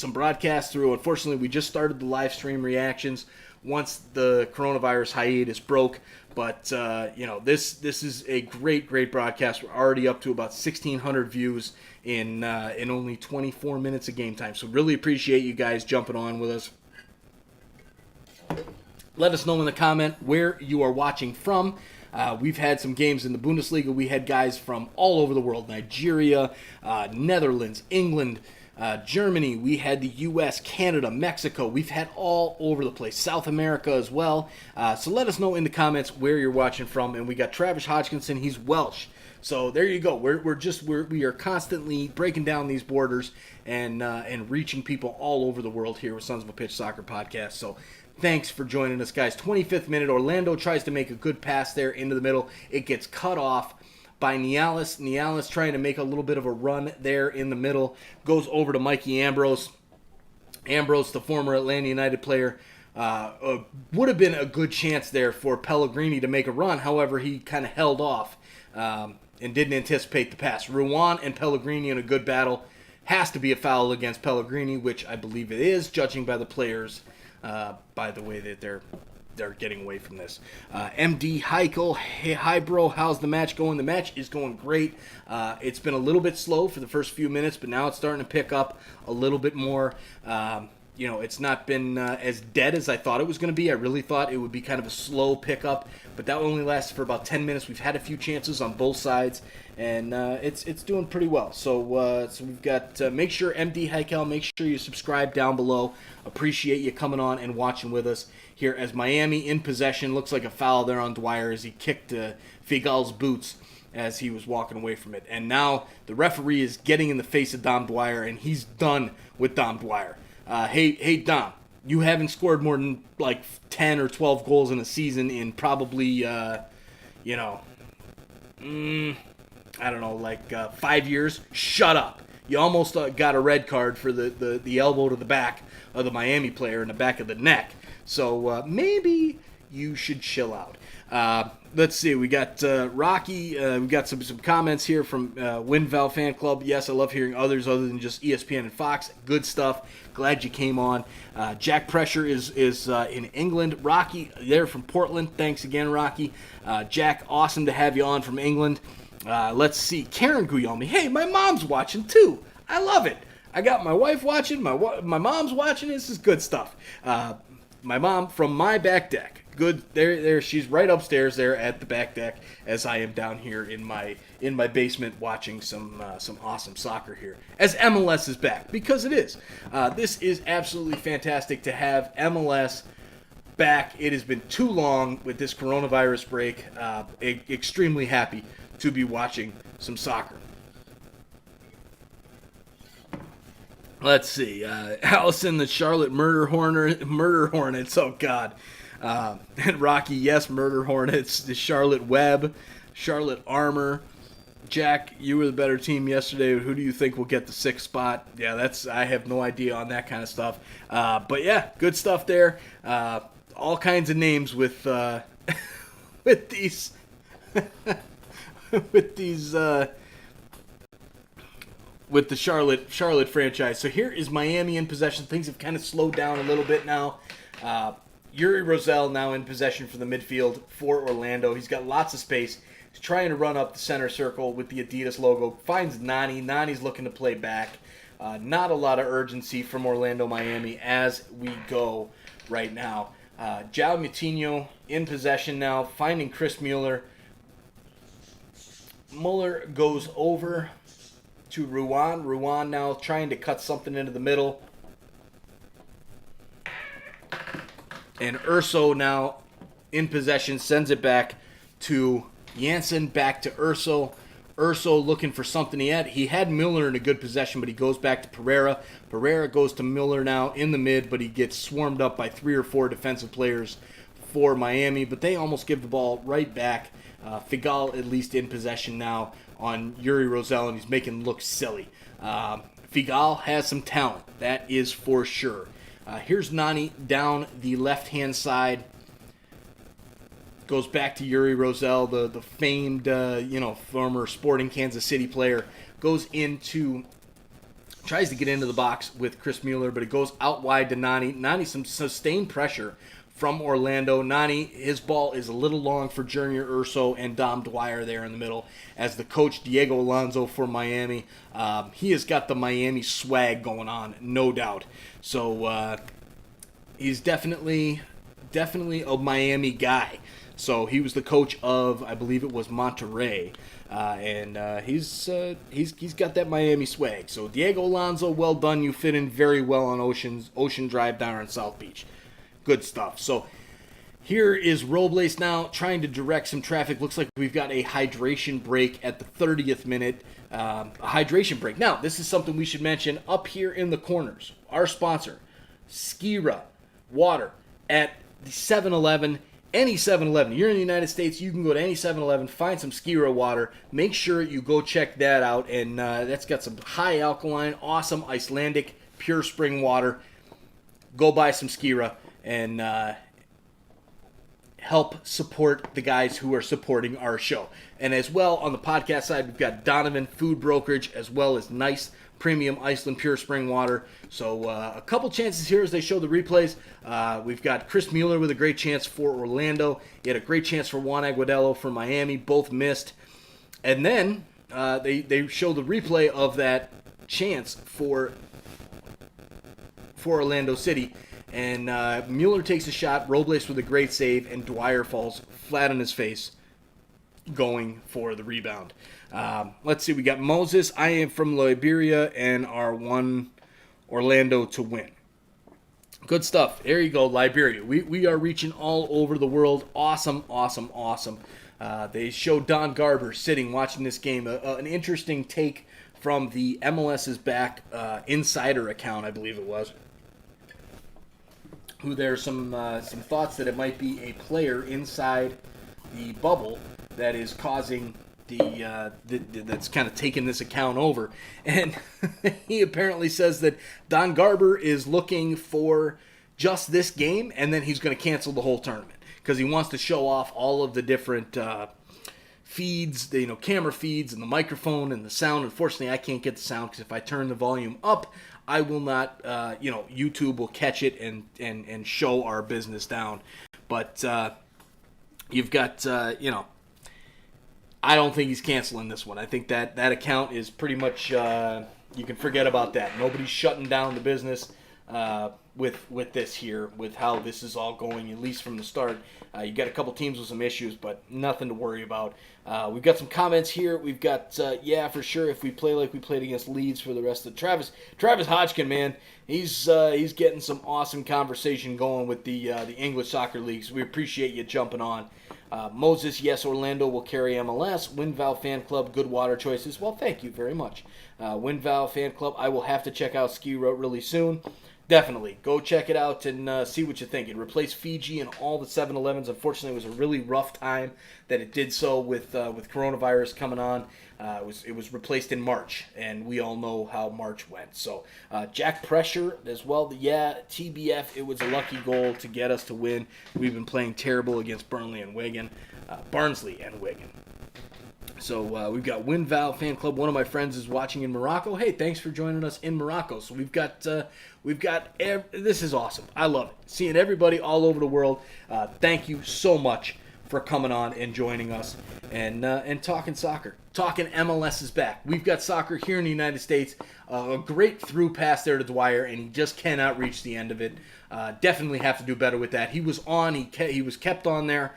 broadcasts through. Unfortunately, we just started the live stream reactions once the coronavirus hiatus broke. But this is a great broadcast. We're already up to about 1,600 views in only 24 minutes of game time. So really appreciate you guys jumping on with us. Let us know in the comment where you are watching from. We've had some games in the Bundesliga. We had guys from all over the world. Nigeria, Netherlands, England, Germany. We had the U.S., Canada, Mexico. We've had all over the place. South America as well. So let us know in the comments where you're watching from. And we got Travis Hodgkinson. He's Welsh. So there you go. We are constantly breaking down these borders and reaching people all over the world here with Sons of a Pitch Soccer Podcast. So thanks for joining us, guys. 25th minute, Orlando tries to make a good pass there into the middle. It gets cut off by Nialis. Nialis trying to make a little bit of a run there in the middle. Goes over to Mikey Ambrose. Ambrose, the former Atlanta United player, would have been a good chance there for Pellegrini to make a run. However, he kind of held off and didn't anticipate the pass. Ruan and Pellegrini in a good battle. Has to be a foul against Pellegrini, which I believe it is, judging by the players, by the way that they're getting away from this. MD Heichel, hey, hi bro, how's the match going? The match is going great. It's been a little bit slow for the first few minutes, but now it's starting to pick up a little bit more. It's not been as dead as I thought it was going to be. I really thought it would be kind of a slow pickup, but that only lasted for about 10 minutes. We've had a few chances on both sides, and it's doing pretty well. So we've got, make sure, MD Heikel, make sure you subscribe down below. Appreciate you coming on and watching with us here as Miami in possession. Looks like a foul there on Dwyer as he kicked Figal's boots as he was walking away from it. And now the referee is getting in the face of Dom Dwyer, and he's done with Dom Dwyer. Hey, Dom, you haven't scored more than like 10 or 12 goals in a season in probably, 5 years. Shut up. You almost got a red card for the elbow to the back of the Miami player in the back of the neck. So maybe you should chill out. Let's see. We got Rocky. We got some comments here from Winval Fan Club. Yes, I love hearing others other than just ESPN and Fox. Good stuff. Glad you came on. Jack Pressure is in England. Rocky, there from Portland. Thanks again, Rocky. Jack, awesome to have you on from England. Let's see. Karen Guillaume. Hey, my mom's watching too. I love it. I got my wife watching. My mom's watching. This is good stuff. My mom from my back deck. Good. There. She's right upstairs there at the back deck as I am down here in my basement watching some awesome soccer here. As MLS is back, because it is. This is absolutely fantastic to have MLS back. It has been too long with this coronavirus break. Extremely happy to be watching some soccer. Let's see. Allison, the Charlotte Murder Hornets. Oh, God. And Rocky, yes, Murder Hornets. The Charlotte Web, Charlotte Armor. Jack, you were the better team yesterday. Who do you think will get the 6th spot? Yeah, I have no idea on that kind of stuff. But, yeah, good stuff there. All kinds of names with with these... with the Charlotte franchise. So here is Miami in possession. Things have kind of slowed down a little bit now. Yuri Rosell now in possession for the midfield for Orlando. He's got lots of space. He's trying to run up the center circle with the Adidas logo. Finds Nani. Nani's looking to play back. Not a lot of urgency from Orlando, Miami as we go right now. João Moutinho in possession now, finding Chris Mueller. Mueller goes over to Ruan. Ruan now trying to cut something into the middle. And Urso now in possession, sends it back to Janssen, back to Urso. Urso looking for something he had Mueller in a good possession, but he goes back to Pereira. Pereira goes to Mueller now in the mid, but he gets swarmed up by 3 or 4 defensive players for Miami, but they almost give the ball right back. Figal at least in possession now on Yuri Rosell, and he's making look silly. Figal has some talent, that is for sure. Here's Nani down the left-hand side. Goes back to Yuri Rosell, the famed, former Sporting Kansas City player. Tries to get into the box with Chris Mueller, but it goes out wide to Nani. Nani, some sustained pressure from Orlando. Nani, his ball is a little long for Junior Urso and Dom Dwyer there in the middle. As the coach, Diego Alonso for Miami, he has got the Miami swag going on, no doubt. So he's definitely a Miami guy. So he was the coach of, I believe it was Monterrey, and he's got that Miami swag. So Diego Alonso, well done. You fit in very well on Ocean Drive down on South Beach. Good stuff. So Here is Robles now trying to direct some traffic. Looks like we've got a hydration break at the 30th minute. A hydration break. Now, this is something we should mention up here in the corners. Our sponsor, Skira Water at the 7-Eleven. Any 7-Eleven. You're in the United States, you can go to any 7-Eleven, find some Skira water. Make sure you go check that out. And that's got some high alkaline, awesome Icelandic pure spring water. Go buy some Skira and help support the guys who are supporting our show. And as well, on the podcast side, we've got Donovan Food Brokerage, as well as nice premium Iceland Pure Spring Water. So a couple chances here as they show the replays. We've got Chris Mueller with a great chance for Orlando. He had a great chance for Juan Aguadelo for Miami. Both missed. And then they show the replay of that chance for Orlando City. And Mueller takes a shot, Robles with a great save, and Dwyer falls flat on his face going for the rebound. Let's see, we got Moses. I am from Liberia and are one Orlando to win. Good stuff. There you go, Liberia. We are reaching all over the world. Awesome, awesome, awesome. They show Don Garber sitting, watching this game. An interesting take from the MLS's back insider account, I believe it was. Who there's some thoughts that it might be a player inside the bubble that is causing that's kind of taking this account over. And he apparently says that Don Garber is looking for just this game, and then he's going to cancel the whole tournament because he wants to show off all of the different feeds, camera feeds and the microphone and the sound. Unfortunately, I can't get the sound because if I turn the volume up, I will not, YouTube will catch it and show our business down. But you've got, I don't think he's canceling this one. I think that account is pretty much, you can forget about that. Nobody's shutting down the business with this here, with how this is all going, at least from the start. You got a couple teams with some issues, but nothing to worry about. We've got some comments here. We've got, yeah, for sure, if we play like we played against Leeds for the rest of Travis Hodgkin, man, he's getting some awesome conversation going with the English soccer leagues. We appreciate you jumping on. Moses, yes, Orlando will carry MLS. WinVal Fan Club, good water choices. Well, thank you very much. WinVal Fan Club, I will have to check out Ski Road really soon. Definitely. Go check it out and see what you think. It replaced Fiji and all the 7-Elevens. Unfortunately, it was a really rough time that it did so with coronavirus coming on. It was replaced in March, and we all know how March went. So Jack Pressure as well. Yeah, TBF, it was a lucky goal to get us to win. We've been playing terrible against Barnsley and Wigan. So we've got WinVal Fan Club. One of my friends is watching in Morocco. Hey, thanks for joining us in Morocco. So we've got this is awesome. I love it. Seeing everybody all over the world. Thank you so much for coming on and joining us and talking soccer. Talking MLS is back. We've got soccer here in the United States. A great through pass there to Dwyer, and he just cannot reach the end of it. Definitely have to do better with that. He was on. He was kept on there.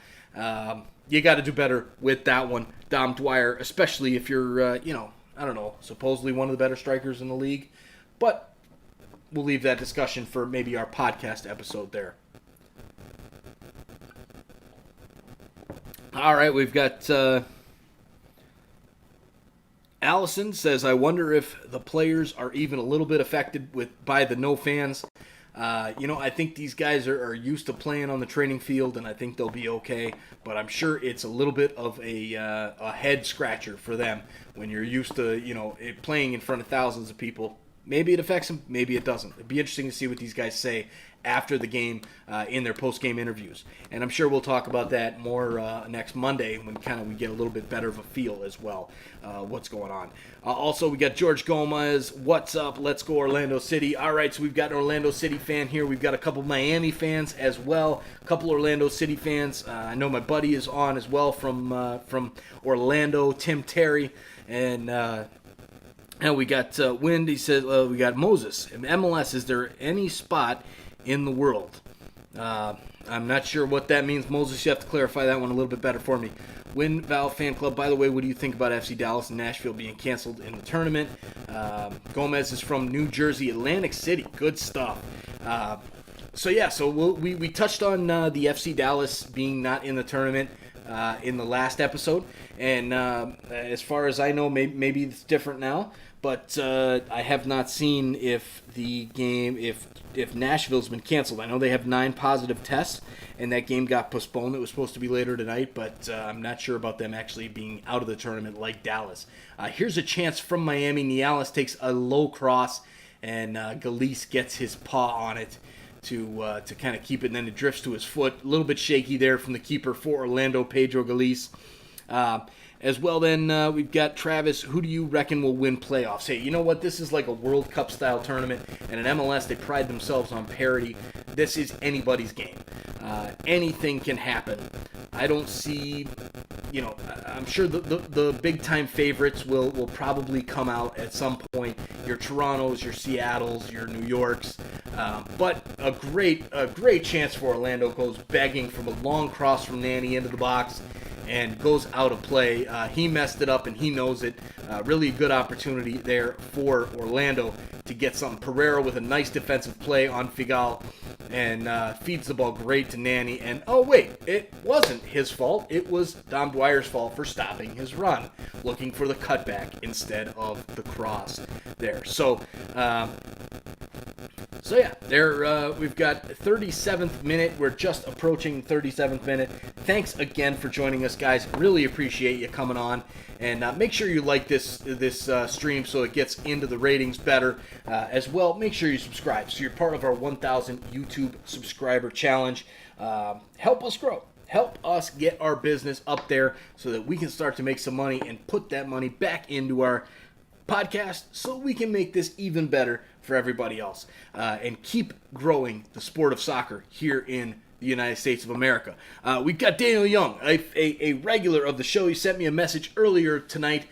You got to do better with that one, Dom Dwyer, especially if you're, I don't know, supposedly one of the better strikers in the league. But we'll leave that discussion for maybe our podcast episode there. All right, we've got Allison says, I wonder if the players are even a little bit affected by the no fans. I think these guys are used to playing on the training field, and I think they'll be okay. But I'm sure it's a little bit of a head scratcher for them when you're used to, playing in front of thousands of people. Maybe it affects them, maybe it doesn't. It'd be interesting to see what these guys say after the game in their post-game interviews. And I'm sure we'll talk about that more next Monday when we get a little bit better of a feel as well, what's going on. Also, we got George Gomez. What's up? Let's go Orlando City. All right, so we've got an Orlando City fan here. We've got a couple Miami fans as well, a couple Orlando City fans. I know my buddy is on as well from Orlando, Tim Terry. And we got Wind. He says, we got Moses. In MLS, is there any spot in the world? I'm not sure what that means. Moses, you have to clarify that one a little bit better for me. WinVal Fan Club, by the way, what do you think about FC Dallas and Nashville being canceled in the tournament? Gomez is from New Jersey, Atlantic City. Good stuff. we touched on the FC Dallas being not in the tournament in the last episode, and as far as I know, maybe it's different now. But I have not seen if the game, if Nashville's been canceled. I know they have 9 positive tests, and that game got postponed. It was supposed to be later tonight, but I'm not sure about them actually being out of the tournament like Dallas. Here's a chance from Miami. Nialis takes a low cross, and Galise gets his paw on it to kind of keep it, and then it drifts to his foot. A little bit shaky there from the keeper for Orlando, Pedro Galise. As well, then, we've got Travis. Who do you reckon will win playoffs? Hey, you know what? This is like a World Cup-style tournament, and in MLS, they pride themselves on parity. This is anybody's game. Anything can happen. I don't see, I'm sure the big-time favorites will probably come out at some point. Your Torontos, your Seattles, your New Yorks. But a great chance for Orlando. Goes begging from a long cross from Nani into the box and goes out of play. He messed it up, and he knows it. Really good opportunity there for Orlando to get something. Pereira with a nice defensive play on Figal, and feeds the ball great to Nani. And, oh, wait, it wasn't his fault. It was Dom Dwyer's fault for stopping his run, looking for the cutback instead of the cross there. We've got 37th minute. We're just approaching 37th minute. Thanks again for joining us, guys. Really appreciate you coming on. And make sure you like this stream so it gets into the ratings better. As well, make sure you subscribe so you're part of our 1,000 YouTube subscriber challenge. Help us grow. Help us get our business up there so that we can start to make some money and put that money back into our podcast so we can make this even better for everybody else and keep growing the sport of soccer here in the United States of America. We've got Daniel Young, a regular of the show. He sent me a message earlier tonight.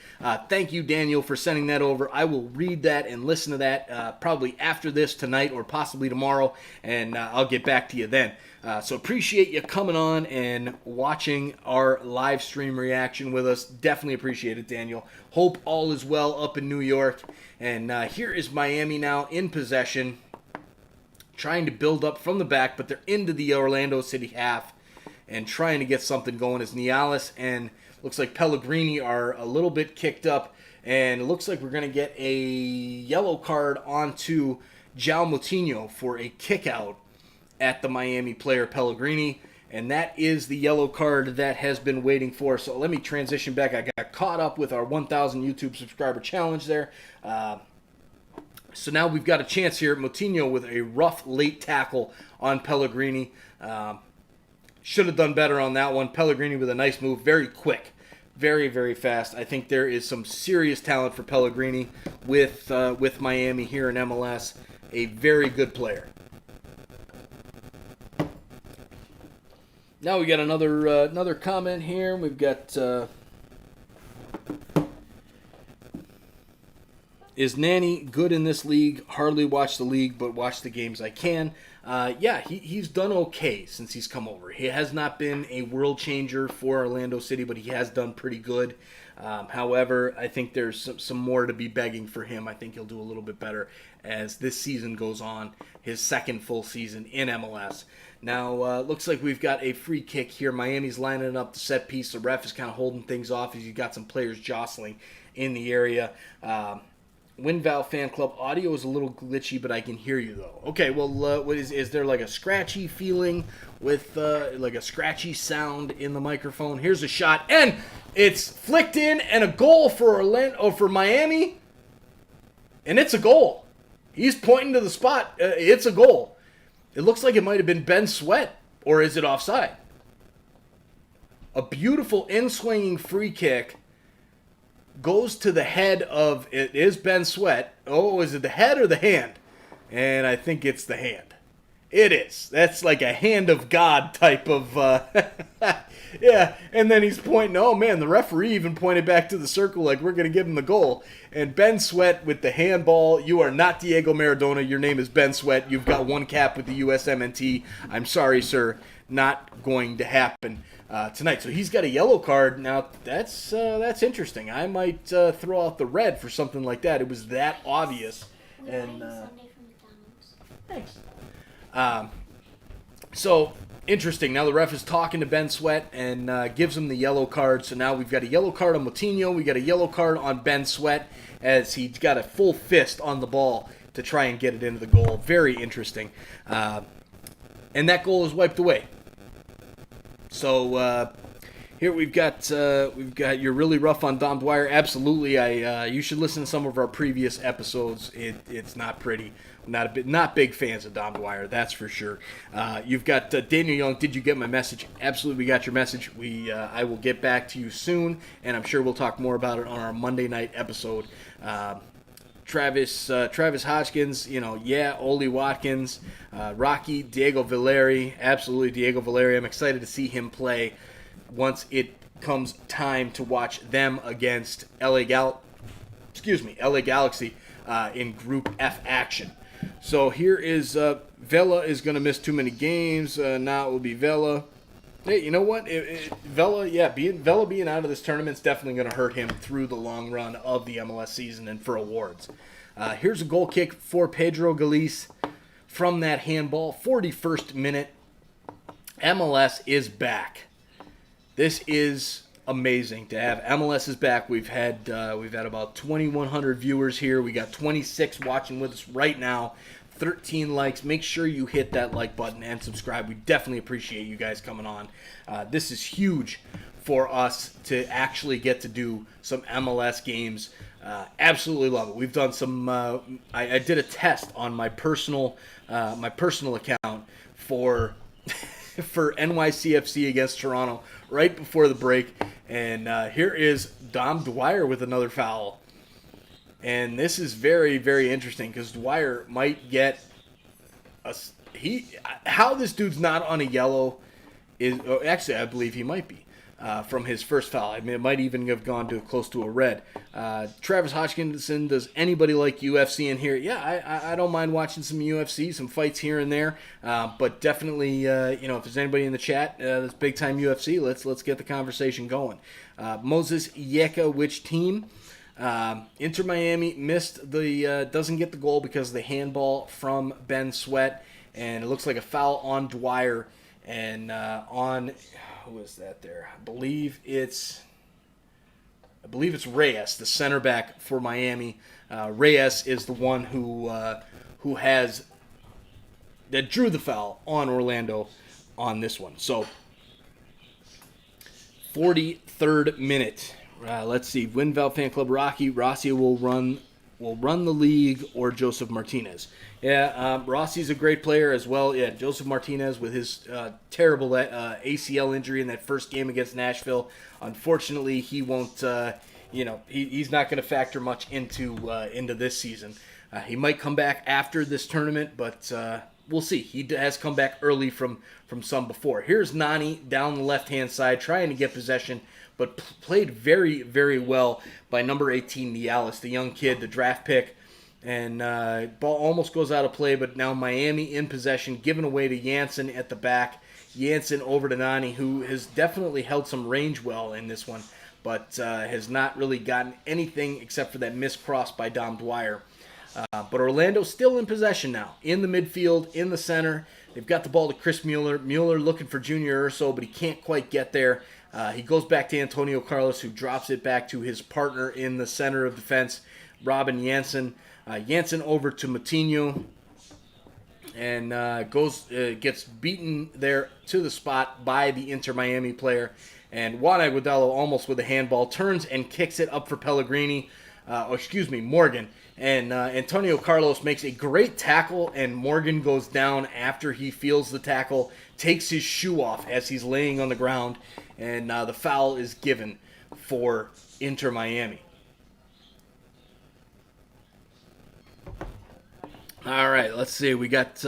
Thank you, Daniel, for sending that over. I will read that and listen to that probably after this tonight or possibly tomorrow, and I'll get back to you then. So appreciate you coming on and watching our live stream reaction with us. Definitely appreciate it, Daniel. Hope all is well up in New York. And here is Miami now in possession, trying to build up from the back, but they're into the Orlando City half and trying to get something going as Nialis and looks like Pellegrini are a little bit kicked up, and it looks like we're going to get a yellow card onto João Moutinho for a kick out at the Miami player Pellegrini, and that is the yellow card that has been waiting for. So let me transition back. I got caught up with our 1,000 YouTube subscriber challenge there. So now we've got a chance here. Moutinho with a rough late tackle on Pellegrini. Should have done better on that one. Pellegrini with a nice move. Very quick. Very, very fast. I think there is some serious talent for Pellegrini with Miami here in MLS. A very good player. Now we got another comment here. We've got... Is Nani good in this league? Hardly watch the league, but watch the games I can. He's done okay since he's come over. He has not been a world changer for Orlando City, but he has done pretty good. However, I think there's some more to be begging for him. I think he'll do a little bit better as this season goes on, his second full season in MLS. Now, looks like we've got a free kick here. Miami's lining up the set piece. The ref is kind of holding things off as you've got some players jostling in the area. WinVal Fan Club audio is a little glitchy, but I can hear you though. Okay, well, what is there like a scratchy feeling with like a scratchy sound in the microphone? Here's a shot, and it's flicked in, and a goal for Miami, and it's a goal. He's pointing to the spot. It's a goal. It looks like it might have been Ben Sweat, or is it offside? A beautiful in-swinging free kick. Goes to the head of, it is Ben Sweat. Oh, is it the head or the hand? And I think it's the hand. It is. That's like a hand of God type of, yeah. And then he's pointing, oh man, the referee even pointed back to the circle like we're going to give him the goal. And Ben Sweat with the handball. You are not Diego Maradona. Your name is Ben Sweat. You've got one cap with the USMNT. I'm sorry, sir. Not going to happen tonight. So he's got a yellow card. Now, that's interesting. I might throw out the red for something like that. It was that obvious. And thanks. So, interesting. Now the ref is talking to Ben Sweat and gives him the yellow card. So now we've got a yellow card on Moutinho. We got a yellow card on Ben Sweat as he's got a full fist on the ball to try and get it into the goal. Very interesting. And that goal is wiped away. So here we've got you're really rough on Dom Dwyer. Absolutely, you should listen to some of our previous episodes. It's not pretty. Not big fans of Dom Dwyer, that's for sure. You've got Daniel Young. Did you get my message? Absolutely, we got your message. I will get back to you soon, and I'm sure we'll talk more about it on our Monday night episode. Travis Hodgkins, Oli Watkins, Rocky, Diego Valeri, absolutely Diego Valeri. I'm excited to see him play once it comes time to watch them against LA Galaxy in Group F action. So here is Vela is going to miss too many games. Now it will be Vela. Hey, you know what? Vela being out of this tournament is definitely going to hurt him through the long run of the MLS season and for awards. Here's a goal kick for Pedro Galiz from that handball. 41st minute. MLS is back. This is amazing to have. MLS is back. We've had about 2,100 viewers here. We got 26 watching with us right now. 13 likes. Make sure you hit that like button and subscribe. We definitely appreciate you guys coming on. This is huge for us to actually get to do some MLS games. Absolutely love it. We've done some. I did a test on my personal account for for NYCFC against Toronto right before the break, and here is Dom Dwyer with another foul. And this is very, very interesting because Dwyer might get how this dude's not on a yellow is actually I believe he might be from his first foul. I mean, it might even have gone to close to a red. Travis Hodgkinson, does anybody like UFC in here? Yeah, I don't mind watching some UFC, some fights here and there. But definitely, if there's anybody in the chat that's big time UFC, let's get the conversation going. Moses Yeka, which team? Inter Miami missed doesn't get the goal because of the handball from Ben Sweat, and it looks like a foul on Dwyer and on who is that there? I believe it's Reyes, the center back for Miami. Reyes is the one who drew the foul on Orlando on this one. So 43rd minute. Let's see. Winval Fan Club Rossi will run the league, or Joseph Martinez. Yeah, Rossi's a great player as well. Yeah, Joseph Martinez with his terrible ACL injury in that first game against Nashville. Unfortunately, he won't. He's not going to factor much into this season. He might come back after this tournament, but we'll see. He has come back early from some before. Here's Nani down the left-hand side trying to get possession, but played very, very well by number 18, Nialis, the young kid, the draft pick. And ball almost goes out of play, but now Miami in possession, given away to Janssen at the back. Janssen over to Nani, who has definitely held some range well in this one, but has not really gotten anything except for that missed cross by Dom Dwyer. But Orlando's still in possession now, in the midfield, in the center. They've got the ball to Chris Mueller. Mueller looking for Junior Urso, but he can't quite get there. He goes back to Antonio Carlos, who drops it back to his partner in the center of defense, Robin Janssen. Janssen over to Moutinho, and gets beaten there to the spot by the Inter Miami player. And Juan Aguadalo, almost with a handball, turns and kicks it up for Morgan. And Antonio Carlos makes a great tackle, and Morgan goes down after he feels the tackle, takes his shoe off as he's laying on the ground, and the foul is given for Inter Miami. All right, let's see. We got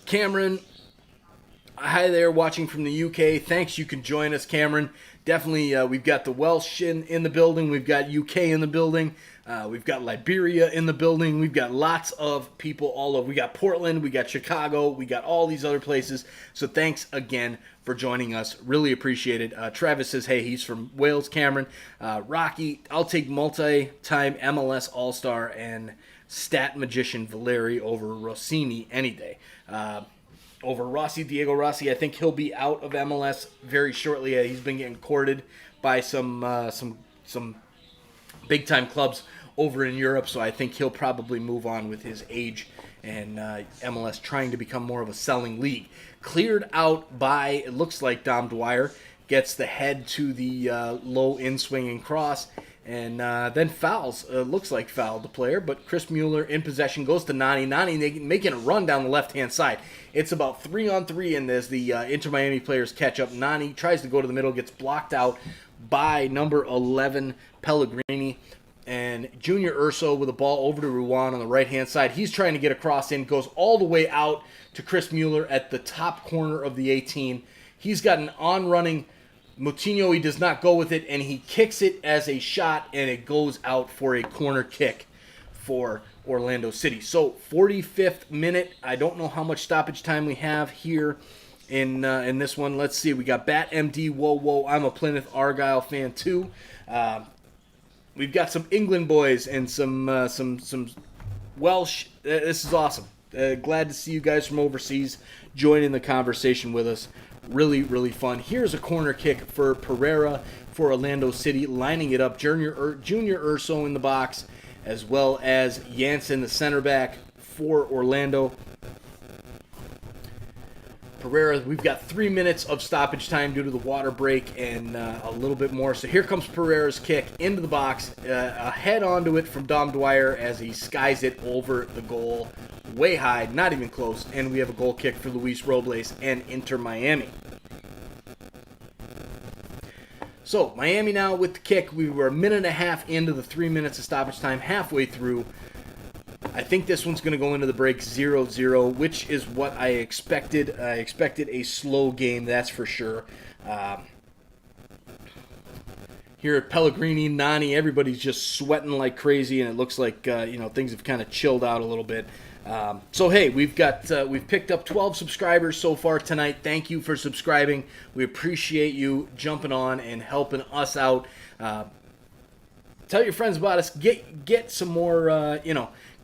Cameron. Hi there, watching from the UK. Thanks, you can join us, Cameron. Definitely, we've got the Welsh in the building. We've got UK in the building. We've got Liberia in the building. We've got lots of people all over. We got Portland. We got Chicago. We got all these other places. So thanks again for joining us. Really appreciate it. Travis says, hey, he's from Wales, Cameron. Rocky, I'll take multi-time MLS All-Star and stat magician Valeri over Rossini any day. over Rossi, Diego Rossi. I think he'll be out of MLS very shortly. He's been getting courted by some big time clubs over in Europe, so I think he'll probably move on with his age and MLS trying to become more of a selling league. Cleared out by, it looks like Dom Dwyer, gets the head to the low in-swinging cross, and then fouls. Looks like fouled the player, but Chris Mueller in possession goes to Nani. Nani making a run down the left-hand side. It's about 3-on-3 in this. The Inter Miami players catch up. Nani tries to go to the middle, gets blocked out by number 11, Pellegrini. And Junior Urso with the ball over to Ruan on the right-hand side. He's trying to get a cross in, goes all the way out to Chris Mueller at the top corner of the 18. He's got an on-running Moutinho. He does not go with it, and he kicks it as a shot, and it goes out for a corner kick for Orlando City. So 45th minute. I don't know how much stoppage time we have here in this one. Let's see. We got Bat MD. Whoa. I'm a Plymouth Argyle fan too. We've got some England boys and some Welsh. This is awesome. Glad to see you guys from overseas joining the conversation with us. Really, really fun. Here's a corner kick for Pereira for Orlando City, lining it up. Junior Urso in the box, as well as Janssen, the center back for Orlando. Pereira, we've got 3 minutes of stoppage time due to the water break and a little bit more. So here comes Pereira's kick into the box, a head onto it from Dom Dwyer as he skies it over the goal, way high, not even close. And we have a goal kick for Luis Robles and Inter Miami. So Miami now with the kick. We were a minute and a half into the 3 minutes of stoppage time, halfway through. I think this one's going to go into the break 0-0, which is what I expected. I expected a slow game, that's for sure. Here at Pellegrini, Nani, everybody's just sweating like crazy, and it looks like things have kind of chilled out a little bit. So hey, we've picked up 12 subscribers so far tonight. Thank you for subscribing. We appreciate you jumping on and helping us out. Tell your friends about us. Get some more.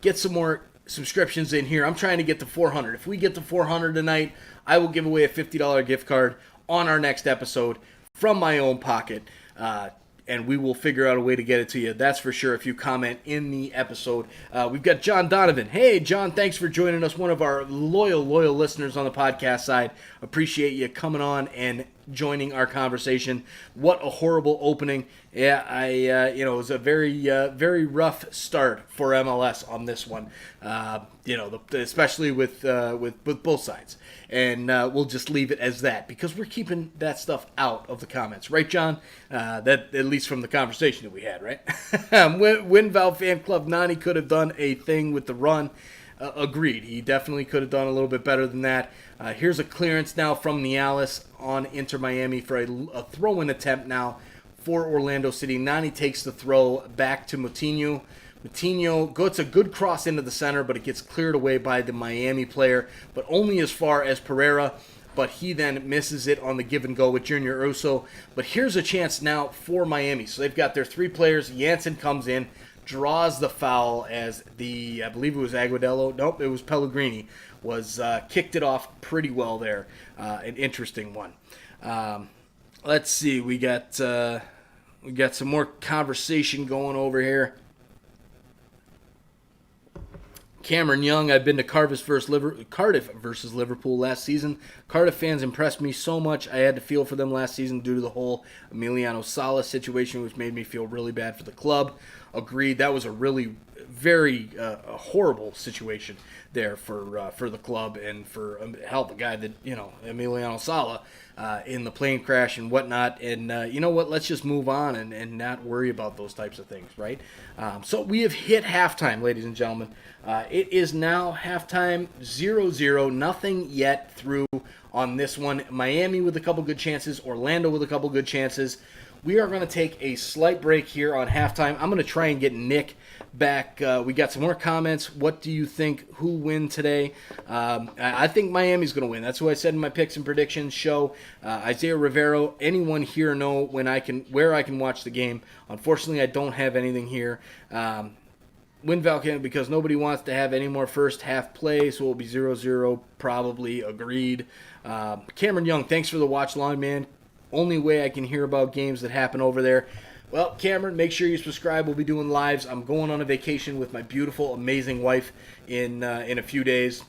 Get some more subscriptions in here. I'm trying to get to 400. If we get to 400 tonight, I will give away a $50 gift card on our next episode from my own pocket. And we will figure out a way to get it to you. That's for sure if you comment in the episode. We've got John Donovan. Hey, John, thanks for joining us. One of our loyal listeners on the podcast side. Appreciate you coming on and joining our conversation. What a horrible opening. Yeah, it was a very rough start for MLS on this one. Especially with both sides. And we'll just leave it as that because we're keeping that stuff out of the comments, right, John? That at least from the conversation that we had, right? Winval Fan Club Nani could have done a thing with the run. Agreed. He definitely could have done a little bit better than that. Here's a clearance now from Nialis on Inter Miami for a throw-in attempt now for Orlando City. Nani takes the throw back to Moutinho. Moutinho gets a good cross into the center, but it gets cleared away by the Miami player, but only as far as Pereira. But he then misses it on the give and go with Junior Urso. But here's a chance now for Miami. So they've got their three players. Janssen comes in, draws the foul as I believe it was Aguadello. Nope, it was Pellegrini. Kicked it off pretty well there. An interesting one. Let's see. We got some more conversation going over here. Cameron Young, I've been to Cardiff versus Liverpool last season. Cardiff fans impressed me so much. I had to feel for them last season due to the whole Emiliano Sala situation, which made me feel really bad for the club. Agreed. That was a really very horrible situation there for the club and for the guy that Emiliano Sala in the plane crash and whatnot. And you know what? Let's just move on and not worry about those types of things, right? So we have hit halftime, ladies and gentlemen. It is now halftime, 0-0, nothing yet through on this one. Miami with a couple good chances, Orlando with a couple good chances. We are going to take a slight break here on halftime. I'm going to try and get Nick back. We got some more comments. What do you think? Who win today? I think Miami's going to win. That's what I said in my picks and predictions show. Isaiah Rivero. Anyone here know where I can watch the game? Unfortunately, I don't have anything here. win Valcano because nobody wants to have any more first half play, so it'll be 0-0, probably. Agreed. Cameron Young, thanks for the watch long, man. Only way I can hear about games that happen over there. Well, Cameron, make sure you subscribe. We'll be doing lives. I'm going on a vacation with my beautiful, amazing wife in a few days,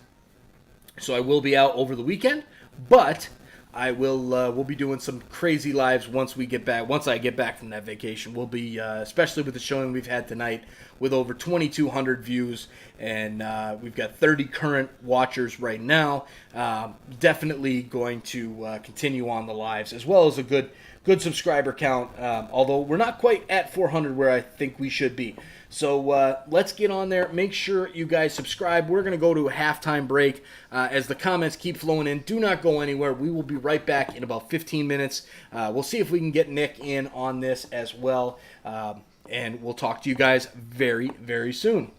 so I will be out over the weekend. But I will. We'll be doing some crazy lives once we get back. Once I get back from that vacation, we'll be, especially with the showing we've had tonight, with over 2,200 views, and we've got 30 current watchers right now. Definitely going to continue on the lives, as well as a good subscriber count. Although we're not quite at 400 where I think we should be. So let's get on there. Make sure you guys subscribe. We're going to go to a halftime break as the comments keep flowing in. Do not go anywhere. We will be right back in about 15 minutes. We'll see if we can get Nick in on this as well. And we'll talk to you guys very, very soon.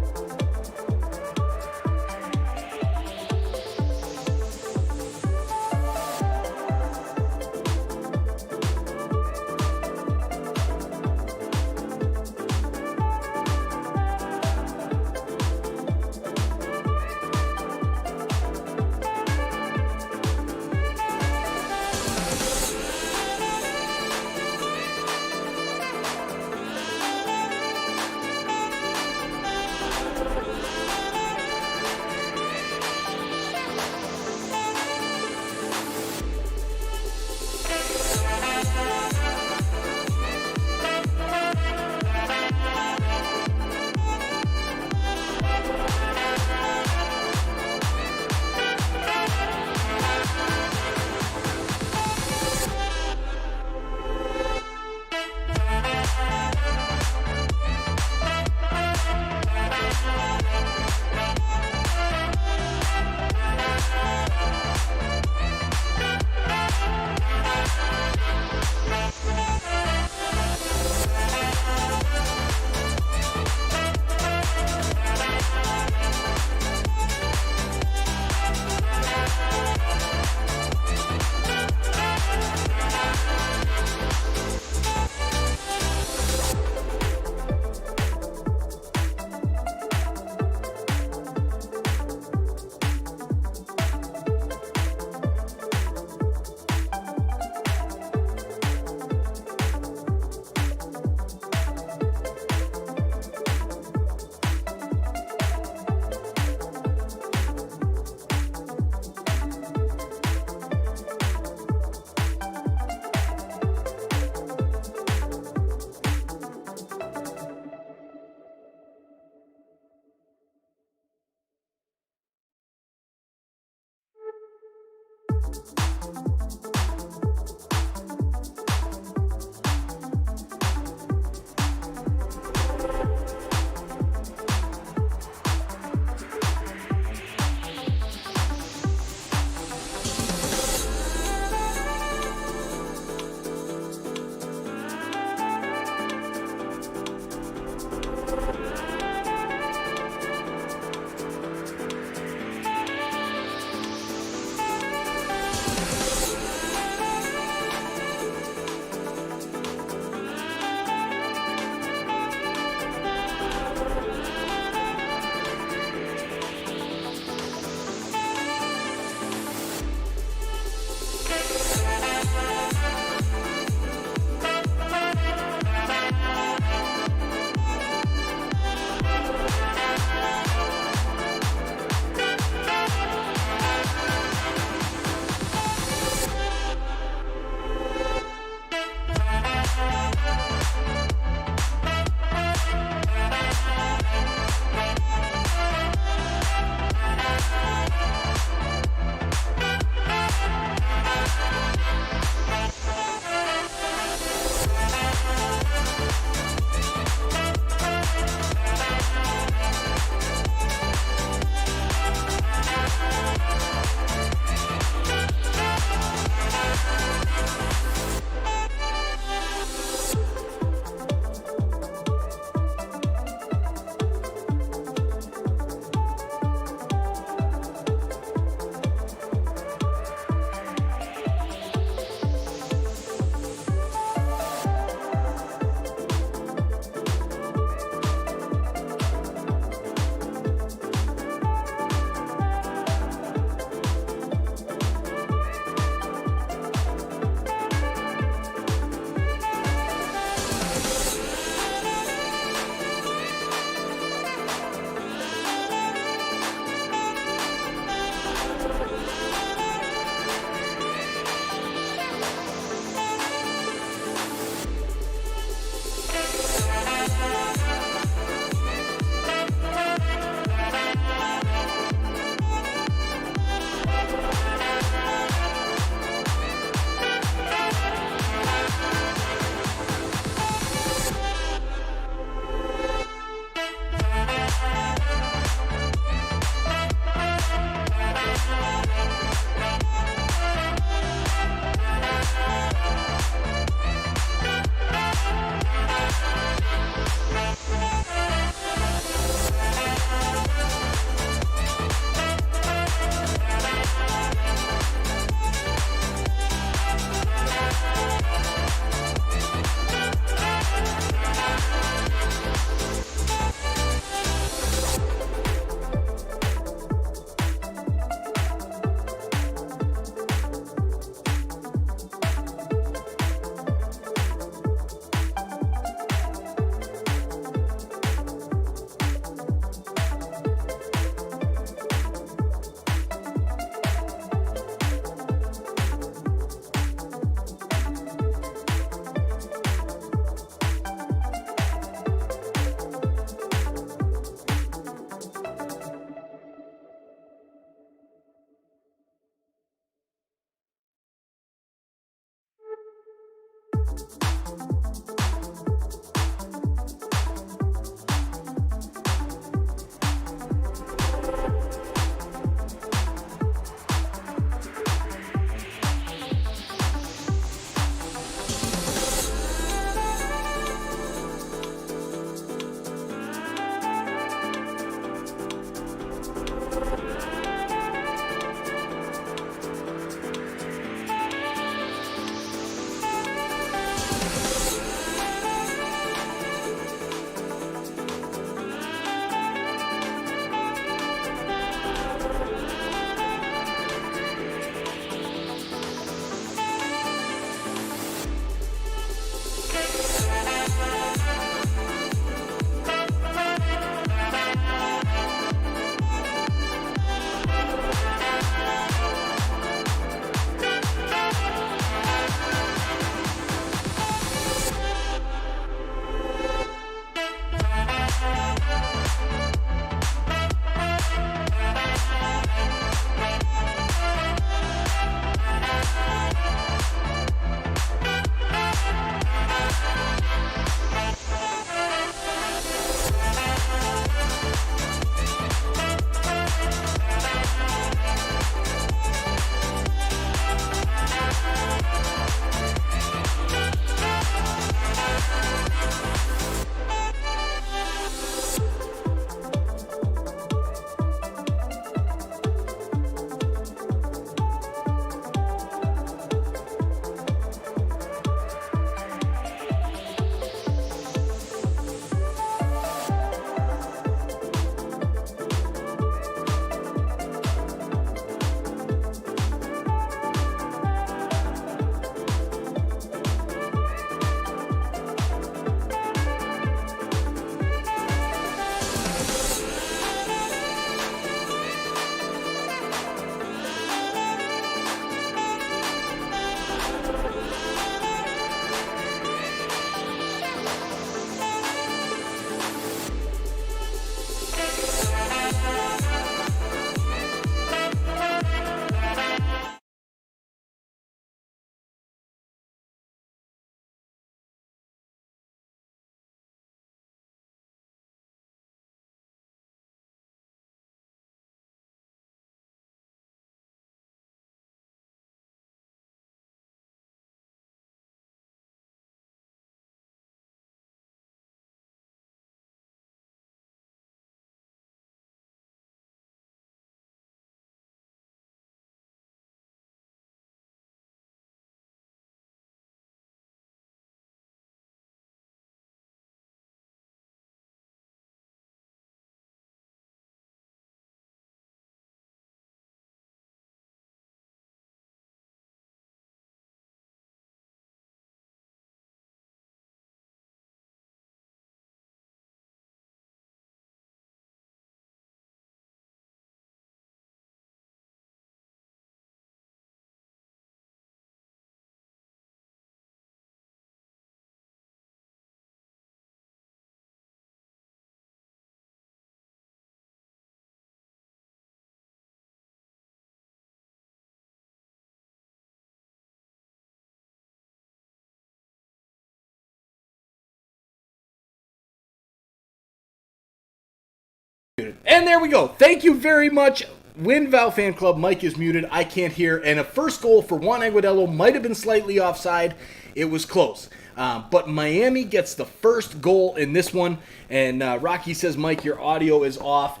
And there we go. Thank you very much. Win Val Fan Club. Mike is muted. I can't hear. And a first goal for Juan Aguadelo might have been slightly offside. It was close. But Miami gets the first goal in this one. And Rocky says, Mike, your audio is off.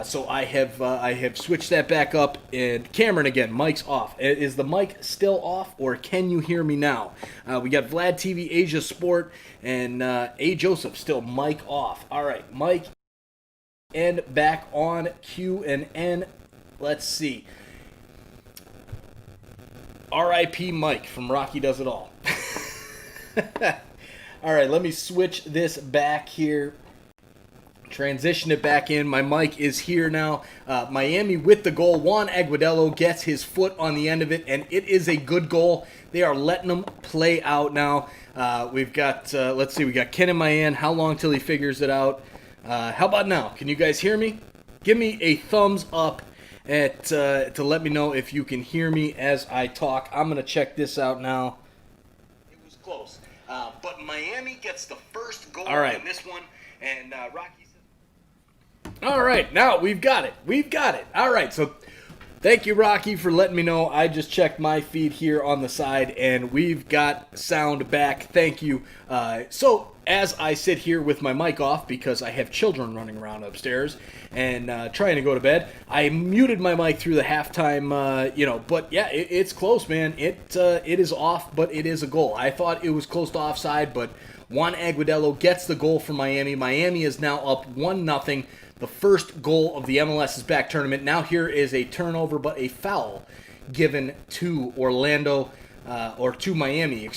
So I have switched that back up. And Cameron again, mic's off. Is the mic still off, or can you hear me now? We got Vlad TV, Asia Sport, and A Joseph still mic off. All right, Mike and back on Q and N. Let's see. R.I.P. Mike from Rocky Does It All. All right, let me switch this back here. Transition it back in. My mic is here now. Miami with the goal. Juan Aguadelo gets his foot on the end of it, and it is a good goal. They are letting them play out now. We've got, let's see, we got Ken and Mayan. How long till he figures it out? How about now? Can you guys hear me? Give me a thumbs up to let me know if you can hear me as I talk. I'm going to check this out now. It was close. but Miami gets the first goal in this one, and Rocky says... All right, now we've got it. All right, so thank you, Rocky, for letting me know. I just checked my feed here on the side, and we've got sound back. Thank you. So as I sit here with my mic off because I have children running around upstairs and trying to go to bed, I muted my mic through the halftime, but yeah, it's close, man. It is off, but it is a goal. I thought it was close to offside, but Juan Agudelo gets the goal for Miami. Miami is now up 1-0. The first goal of the MLS is back tournament. Now here is a turnover, but a foul given to Miami,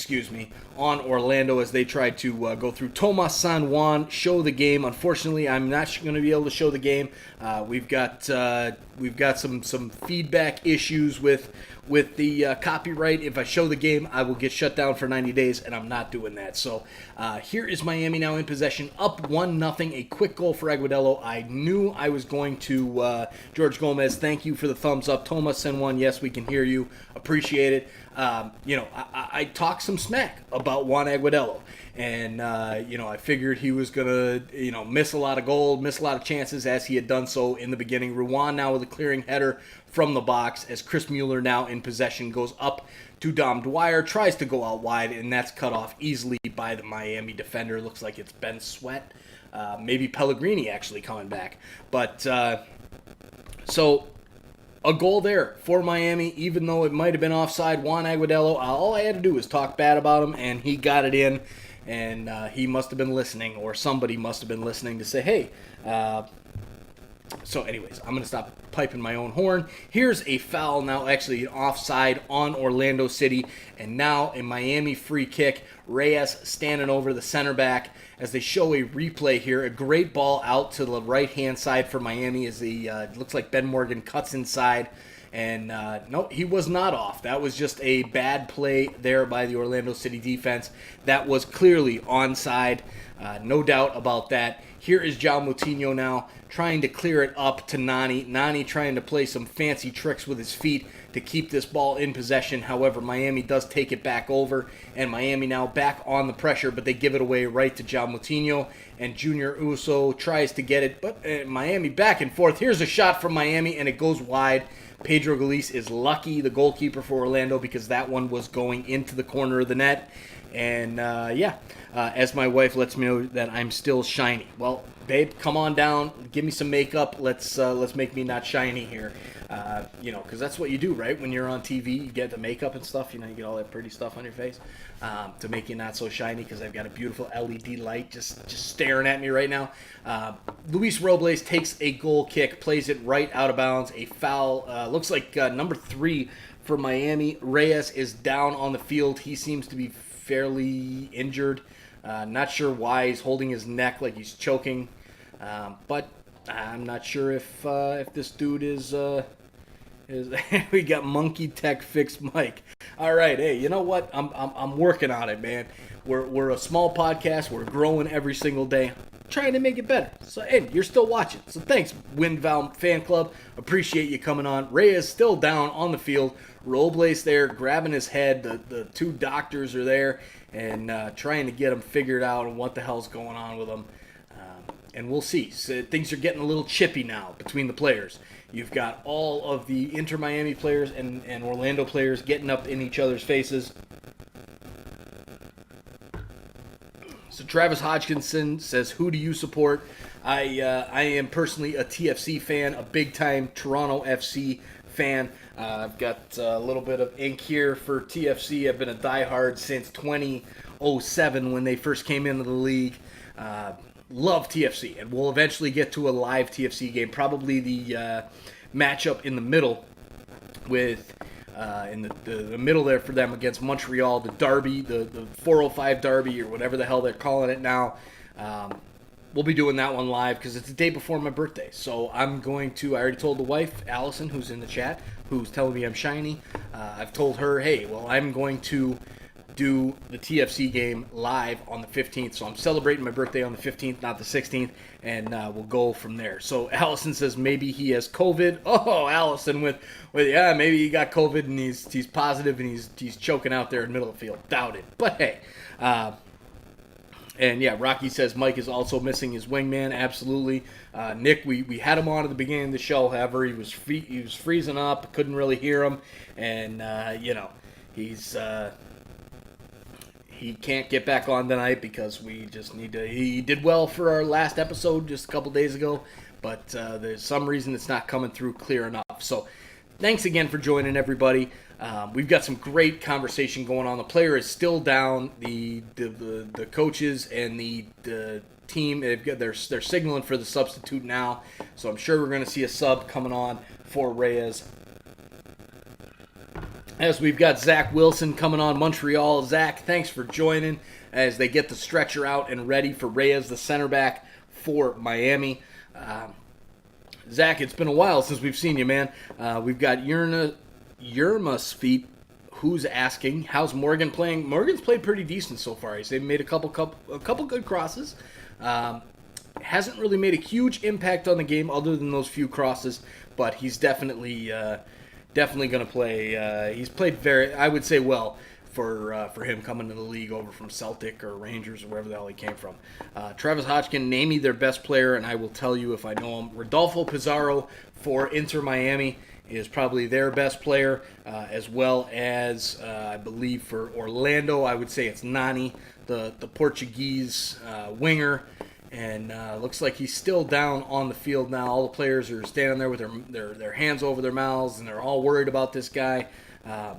on Orlando as they tried to go through. Tomas San Juan show the game. Unfortunately, I'm not going to be able to show the game. We've got some feedback issues with the copyright. If I show the game, I will get shut down for 90 days, and I'm not doing that. So here is Miami now in possession, up 1-0. A quick goal for Agudelo. I knew I was going to. George Gomez, thank you for the thumbs up. Tomas San Juan, yes, we can hear you. Appreciate it. I talked some smack about Juan Agudelo, and I figured he was gonna miss a lot of goals, miss a lot of chances as he had done so in the beginning. Ruan now with a clearing header from the box as Chris Mueller now in possession goes up to Dom Dwyer, tries to go out wide, and that's cut off easily by the Miami defender. Looks like it's Ben Sweat, maybe Pellegrini actually coming back, but so. A goal there for Miami, even though it might have been offside. Juan Agudelo, all I had to do was talk bad about him, and he got it in. And he must have been listening, or somebody must have been listening to say, hey. So anyways, I'm going to stop piping my own horn. Here's a foul now, actually an offside on Orlando City. And now a Miami free kick. Reyes standing over the center back as they show a replay here. A great ball out to the right-hand side for Miami as looks like Ben Morgan cuts inside. And no, he was not off. That was just a bad play there by the Orlando City defense. That was clearly onside. No doubt about that. Here is João Moutinho now trying to clear it up to Nani. Nani trying to play some fancy tricks with his feet to keep this ball in possession. However, Miami does take it back over, and Miami now back on the pressure, but they give it away right to João Moutinho, and Junior Uso tries to get it, but Miami back and forth. Here's a shot from Miami, and it goes wide. Pedro Galiz is lucky, the goalkeeper for Orlando, because that one was going into the corner of the net. And as my wife lets me know that I'm still shiny. Well, babe, come on down, give me some makeup. Let's make me not shiny here. Because that's what you do, right? When you're on TV, you get the makeup and stuff. You get all that pretty stuff on your face to make you not so shiny. Because I've got a beautiful LED light just staring at me right now. Luis Robles takes a goal kick, plays it right out of bounds. A foul. Looks like number 3 for Miami. Reyes is down on the field. He seems to be fairly injured. Not sure why. He's holding his neck like he's choking. But I'm not sure if this dude is we got Monkey Tech Fix Mike. All right, hey, you know what? I'm working on it, man. We're a small podcast. We're growing every single day, trying to make it better. So, hey, you're still watching. So thanks, Windval Fan Club. Appreciate you coming on. Reyes still down on the field. Robles there grabbing his head. The 2 doctors are there and trying to get him figured out and what the hell's going on with him. And we'll see. So things are getting a little chippy now between the players. You've got all of the Inter Miami players and Orlando players getting up in each other's faces. So Travis Hodgkinson says, who do you support? I am personally a TFC fan, a big-time Toronto FC fan. I've got a little bit of ink here for TFC. I've been a diehard since 2007 when they first came into the league. Love TFC, and we'll eventually get to a live TFC game. Probably the matchup in the middle with in the middle there for them against Montreal, the derby, the 405 derby or whatever the hell they're calling it now. We'll be doing that one live because it's the day before my birthday. So I'm going to, I already told the wife, Allison, who's in the chat, who's telling me I'm shiny. I've told her, hey, well, I'm going to do the TFC game live on the 15th. So I'm celebrating my birthday on the 15th, not the 16th, and we'll go from there. So Allison says maybe he has COVID. Oh, Allison with yeah, maybe he got COVID and he's positive and he's choking out there in the middle of the field. Doubt it. But hey, And yeah, Rocky says Mike is also missing his wingman. Absolutely, Nick. We had him on at the beginning of the show. However, he was freezing up. Couldn't really hear him, and he can't get back on tonight because we just need to. He did well for our last episode just a couple days ago, but there's some reason it's not coming through clear enough. So thanks again for joining, everybody. We've got some great conversation going on. The player is still down. The coaches and the team, they're signaling for the substitute now. So I'm sure we're going to see a sub coming on for Reyes. As we've got Zach Wilson coming on Montreal. Zach, thanks for joining as they get the stretcher out and ready for Reyes, the center back for Miami. Zach, it's been a while since we've seen you, man. We've got Yerma's feet. Who's asking, how's Morgan playing? Morgan's played pretty decent so far. He's made a couple good crosses. Hasn't really made a huge impact on the game other than those few crosses, but he's definitely going to play. He's played I would say, well for him coming to the league over from Celtic or Rangers or wherever the hell he came from. Travis Hodgkin, name me their best player, and I will tell you if I know him. Rodolfo Pizarro for Inter Miami is probably their best player, as well as, I believe, for Orlando, I would say it's Nani, the Portuguese winger, and looks like he's still down on the field now. All the players are standing there with their hands over their mouths, and they're all worried about this guy.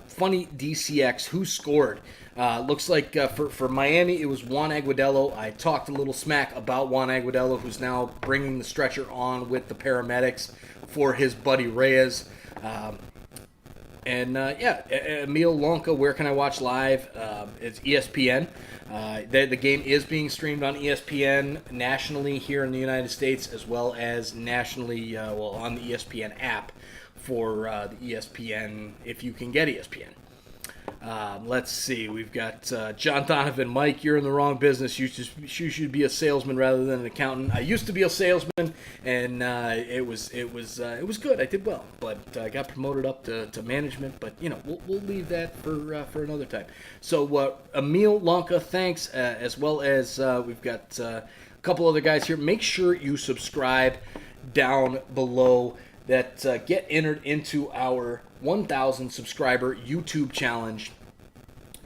Funny DCX, who scored? Looks like for Miami, it was Juan Agudelo. I talked a little smack about Juan Agudelo, who's now bringing the stretcher on with the paramedics for his buddy Reyes. Emil Lonka, where can I watch live? It's ESPN. The game is being streamed on ESPN nationally here in the United States, as well as nationally, on the ESPN app for the ESPN, if you can get ESPN. Let's see. We've got John Donovan. Mike, you're in the wrong business. You should be a salesman rather than an accountant. I used to be a salesman, and it was good. I did well, but I got promoted up to management. But we'll leave that for another time. So Emil Lonka, thanks, as well as we've got a couple other guys here. Make sure you subscribe down below. That get entered into our 1,000 subscriber YouTube challenge,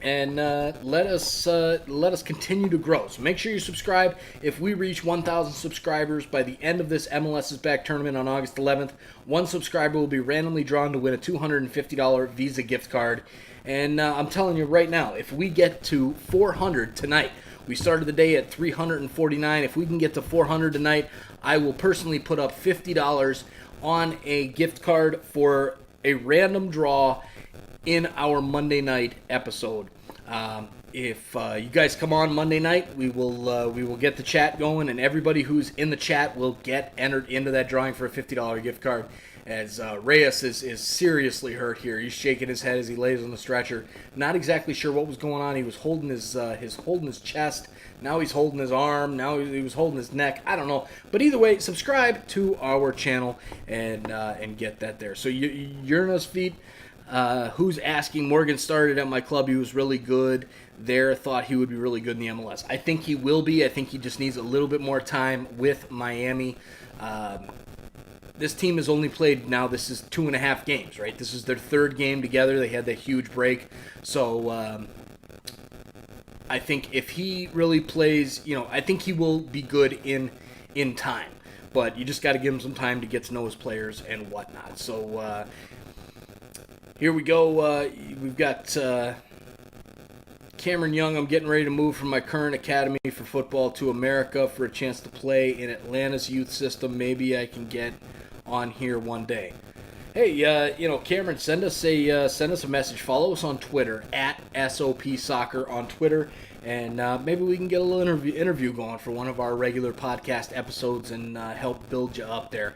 and let us continue to grow. So make sure you subscribe. If we reach 1,000 subscribers by the end of this MLS is Back tournament on August 11th, one subscriber will be randomly drawn to win a $250 Visa gift card. And I'm telling you right now, if we get to 400 tonight, we started the day at 349. If we can get to 400 tonight, I will personally put up $50 on a gift card for a random draw in our Monday night episode. If you guys come on Monday night, we will get the chat going, and everybody who's in the chat will get entered into that drawing for a $50 gift card. As Reyes is seriously hurt here. He's shaking his head as he lays on the stretcher. Not exactly sure what was going on. He was holding his chest. Now he's holding his arm. Now he was holding his neck. I don't know. But either way, subscribe to our channel and get that there. So Uranus feet. Who's asking? Morgan started at my club. He was really good there. Thought he would be really good in the MLS. I think he will be. I think he just needs a little bit more time with Miami. This team has only played now, this is 2.5 games, right? This is their third game together. They had that huge break. So I think if he really plays, I think he will be good in time. But you just got to give him some time to get to know his players and whatnot. So here we go. We've got Cameron Young. I'm getting ready to move from my current academy for football to America for a chance to play in Atlanta's youth system. Maybe I can get on here one day. Hey, Cameron, send us a message. Follow us on Twitter at SOP Soccer on Twitter, and maybe we can get a little interview going for one of our regular podcast episodes and help build you up there.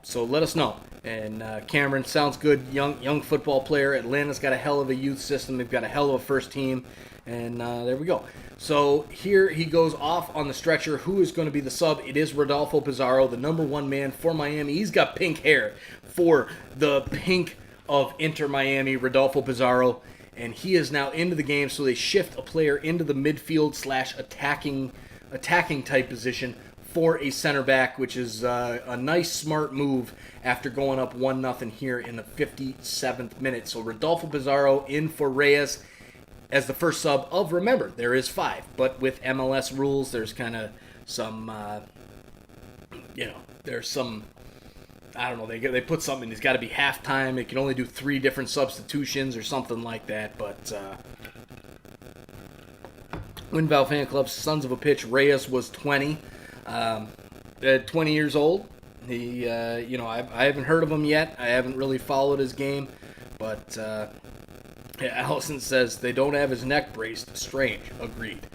So let us know. And Cameron, sounds good. Young football player. Atlanta's got a hell of a youth system. They've got a hell of a first team. And there we go. So here he goes off on the stretcher. Who is going to be the sub? It is Rodolfo Pizarro, the number one man for Miami. He's got pink hair for the pink of Inter Miami, Rodolfo Pizarro. and he is now into the game, so they shift a player into the midfield / attacking type position for a center back, which is a nice, smart move after going up 1-0 here in the 57th minute. So Rodolfo Pizarro in for Reyes as the first sub of, remember, there is 5, but with MLS rules, there's kind of some, there's some, I don't know, they put something, it's got to be halftime, it can only do 3 different substitutions or something like that, but Windval Fan Club, Sons of a Pitch, Reyes was 20 years old. He, I haven't heard of him yet, I haven't really followed his game, but Allison says they don't have his neck braced. Strange. Agreed.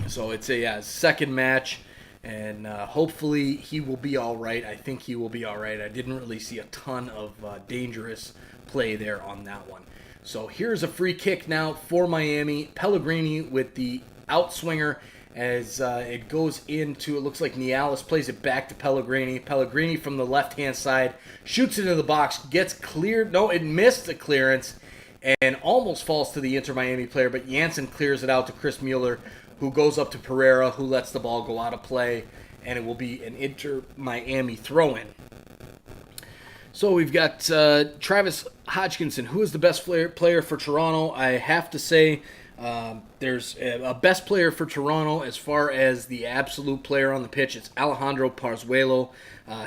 So it's a second match, and hopefully he will be all right. I think he will be all right. I didn't really see a ton of dangerous play there on that one. So here's a free kick now for Miami. Pellegrini with the outswinger as it goes into, it looks like Nialis plays it back to Pellegrini. Pellegrini from the left-hand side shoots it into the box, gets cleared. No, it missed the clearance and almost falls to the Inter Miami player, but Janssen clears it out to Chris Mueller, who goes up to Pereira, who lets the ball go out of play, and it will be an Inter Miami throw-in. So we've got Travis Hodgkinson, who is the best player for Toronto. I have to say, there's a best player for Toronto as far as the absolute player on the pitch. It's Alejandro Parzuelo.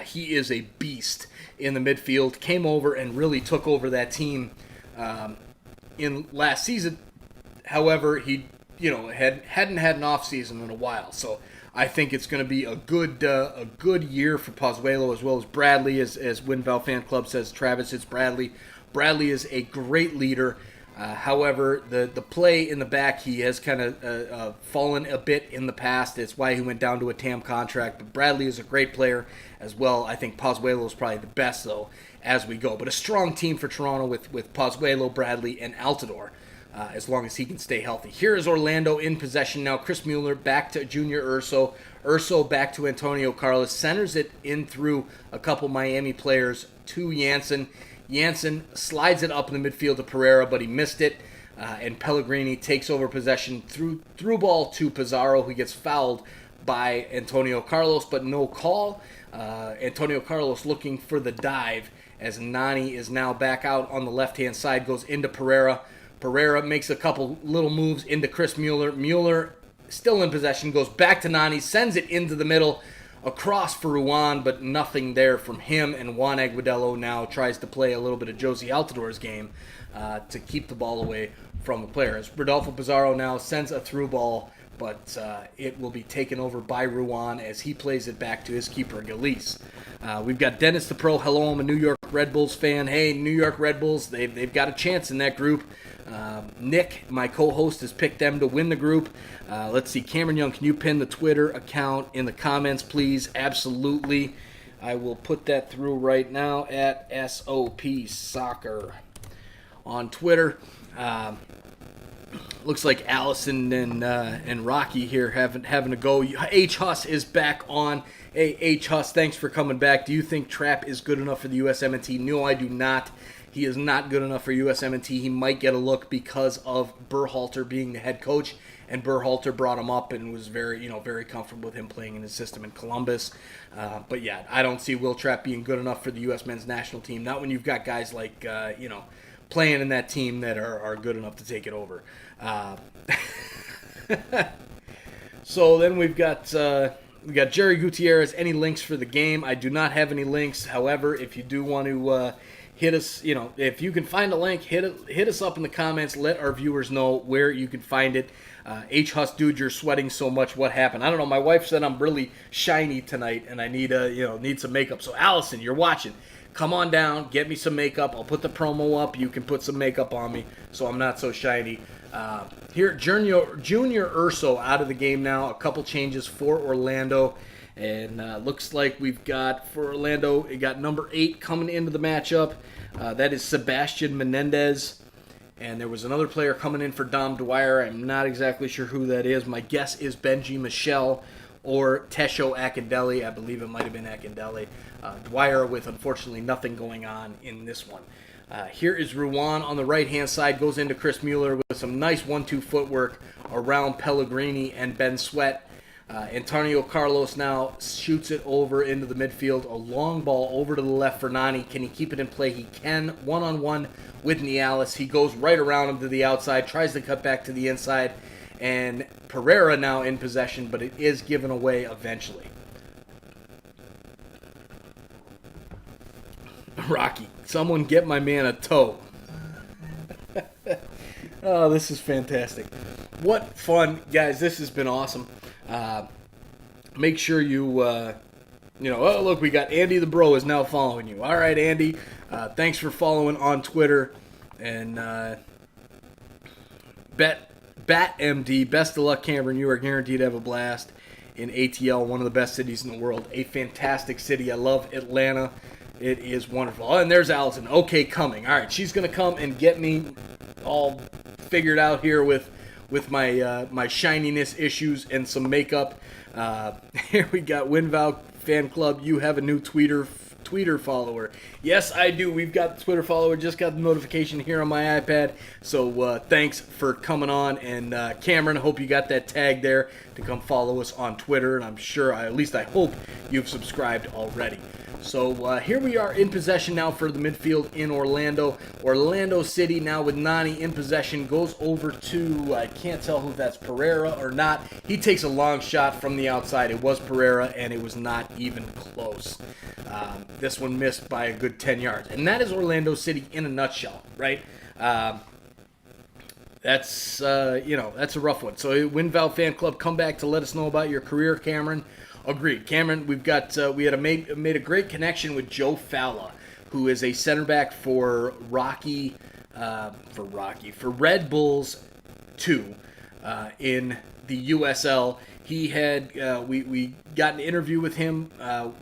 He is a beast in the midfield. Came over and really took over that team in last season. However, he hadn't had an off season in a while. So I think it's going to be a good year for Parzuelo, as well as Bradley, as Windval Fan Club says. Travis, it's Bradley. Bradley is a great leader. However, the play in the back, he has kind of fallen a bit in the past. It's why he went down to a TAM contract. But Bradley is a great player as well. I think Pozuelo is probably the best, though, as we go. But a strong team for Toronto with Pozuelo, Bradley, and Altidore, as long as he can stay healthy. Here is Orlando in possession now. Chris Mueller back to Junior Urso. Urso back to Antonio Carlos. Centers it in through a couple Miami players to Janssen. Janssen slides it up in the midfield to Pereira, but he missed it. And Pellegrini takes over possession through ball to Pizarro, who gets fouled by Antonio Carlos, but no call. Antonio Carlos looking for the dive as Nani is now back out on the left-hand side, goes into Pereira. Pereira makes a couple little moves into Chris Mueller. Mueller still in possession, goes back to Nani, sends it into the middle, across for Ruan, but nothing there from him, and Juan Aguadello now tries to play a little bit of Josie Altidore's game to keep the ball away from the players. Rodolfo Pizarro now sends a through ball, but it will be taken over by Ruan as he plays it back to his keeper, Galice. We've got Dennis the Pro. Hello, I'm a New York Red Bulls fan. Hey, New York Red Bulls, they've got a chance in that group. Nick, my co-host, has picked them to win the group. Let's see, Cameron Young, can you pin the Twitter account in the comments, please? Absolutely. I will put that through right now at SOP Soccer on Twitter. Looks like Allison and Rocky here having a go. H. Huss is back on. Hey, H. Huss, thanks for coming back. Do you think Trapp is good enough for the USMNT? No, I do not. He is not good enough for USMNT. He might get a look because of Berhalter being the head coach, and Berhalter brought him up and was very comfortable with him playing in his system in Columbus. But yeah, I don't see Will Trapp being good enough for the U.S. men's national team. Not when you've got guys like playing in that team that are good enough to take it over. So then we've got Jerry Gutierrez. Any links for the game? I do not have any links. However, if you do want to hit us, if you can find a link, hit us up in the comments. Let our viewers know where you can find it. H. Huss, dude, you're sweating so much. What happened? I don't know. My wife said I'm really shiny tonight, and I need some makeup. So Allison, you're watching. Come on down, get me some makeup. I'll put the promo up. You can put some makeup on me so I'm not so shiny. Here, Junior Urso out of the game now. A couple changes for Orlando. And looks like we've got, for Orlando, we got number 8 coming into the matchup. That is Sebastian Menendez. And there was another player coming in for Dom Dwyer. I'm not exactly sure who that is. My guess is Benji Michel or Tesho Akindele. I believe it might have been Akindele. Dwyer with, unfortunately, nothing going on in this one. Here is Ruan on the right-hand side, goes into Chris Mueller with some nice 1-2 footwork around Pellegrini and Ben Sweat. Antonio Carlos now shoots it over into the midfield. A long ball over to the left for Nani. Can he keep it in play? He can. One-on-one with Nialis. He goes right around him to the outside, tries to cut back to the inside, and Pereira now in possession, but it is given away eventually. Rocky, someone get my man a toe. Oh, this is fantastic. What fun, guys. This has been awesome. Make sure you, oh, look, we got Andy the Bro is now following you. All right, Andy, thanks for following on Twitter. And BatMD, best of luck, Cameron. You are guaranteed to have a blast in ATL, one of the best cities in the world. A fantastic city. I love Atlanta. It is wonderful. Oh, and there's Allison. Okay, coming. All right, she's going to come and get me all figured out here with my my shininess issues and some makeup. Here we got WinVal Fan Club. You have a new Twitter follower. Yes, I do. We've got the Twitter follower. Just got the notification here on my iPad. So thanks for coming on. And Cameron, I hope you got that tag there to come follow us on Twitter. And I'm sure, at least I hope, you've subscribed already. So here we are in possession now for the midfield in Orlando. Orlando City now with Nani in possession. Goes over to, I can't tell who that's, Pereira or not. He takes a long shot from the outside. It was Pereira, and it was not even close. This one missed by a good 10 yards. And that is Orlando City in a nutshell, right? That's, that's a rough one. So WinVal Fan Club, come back to let us know about your career, Cameron. Agreed. Cameron, we had made a great connection with Joe Falla, who is a center back for Red Bulls 2 in the USL. He had we got an interview with him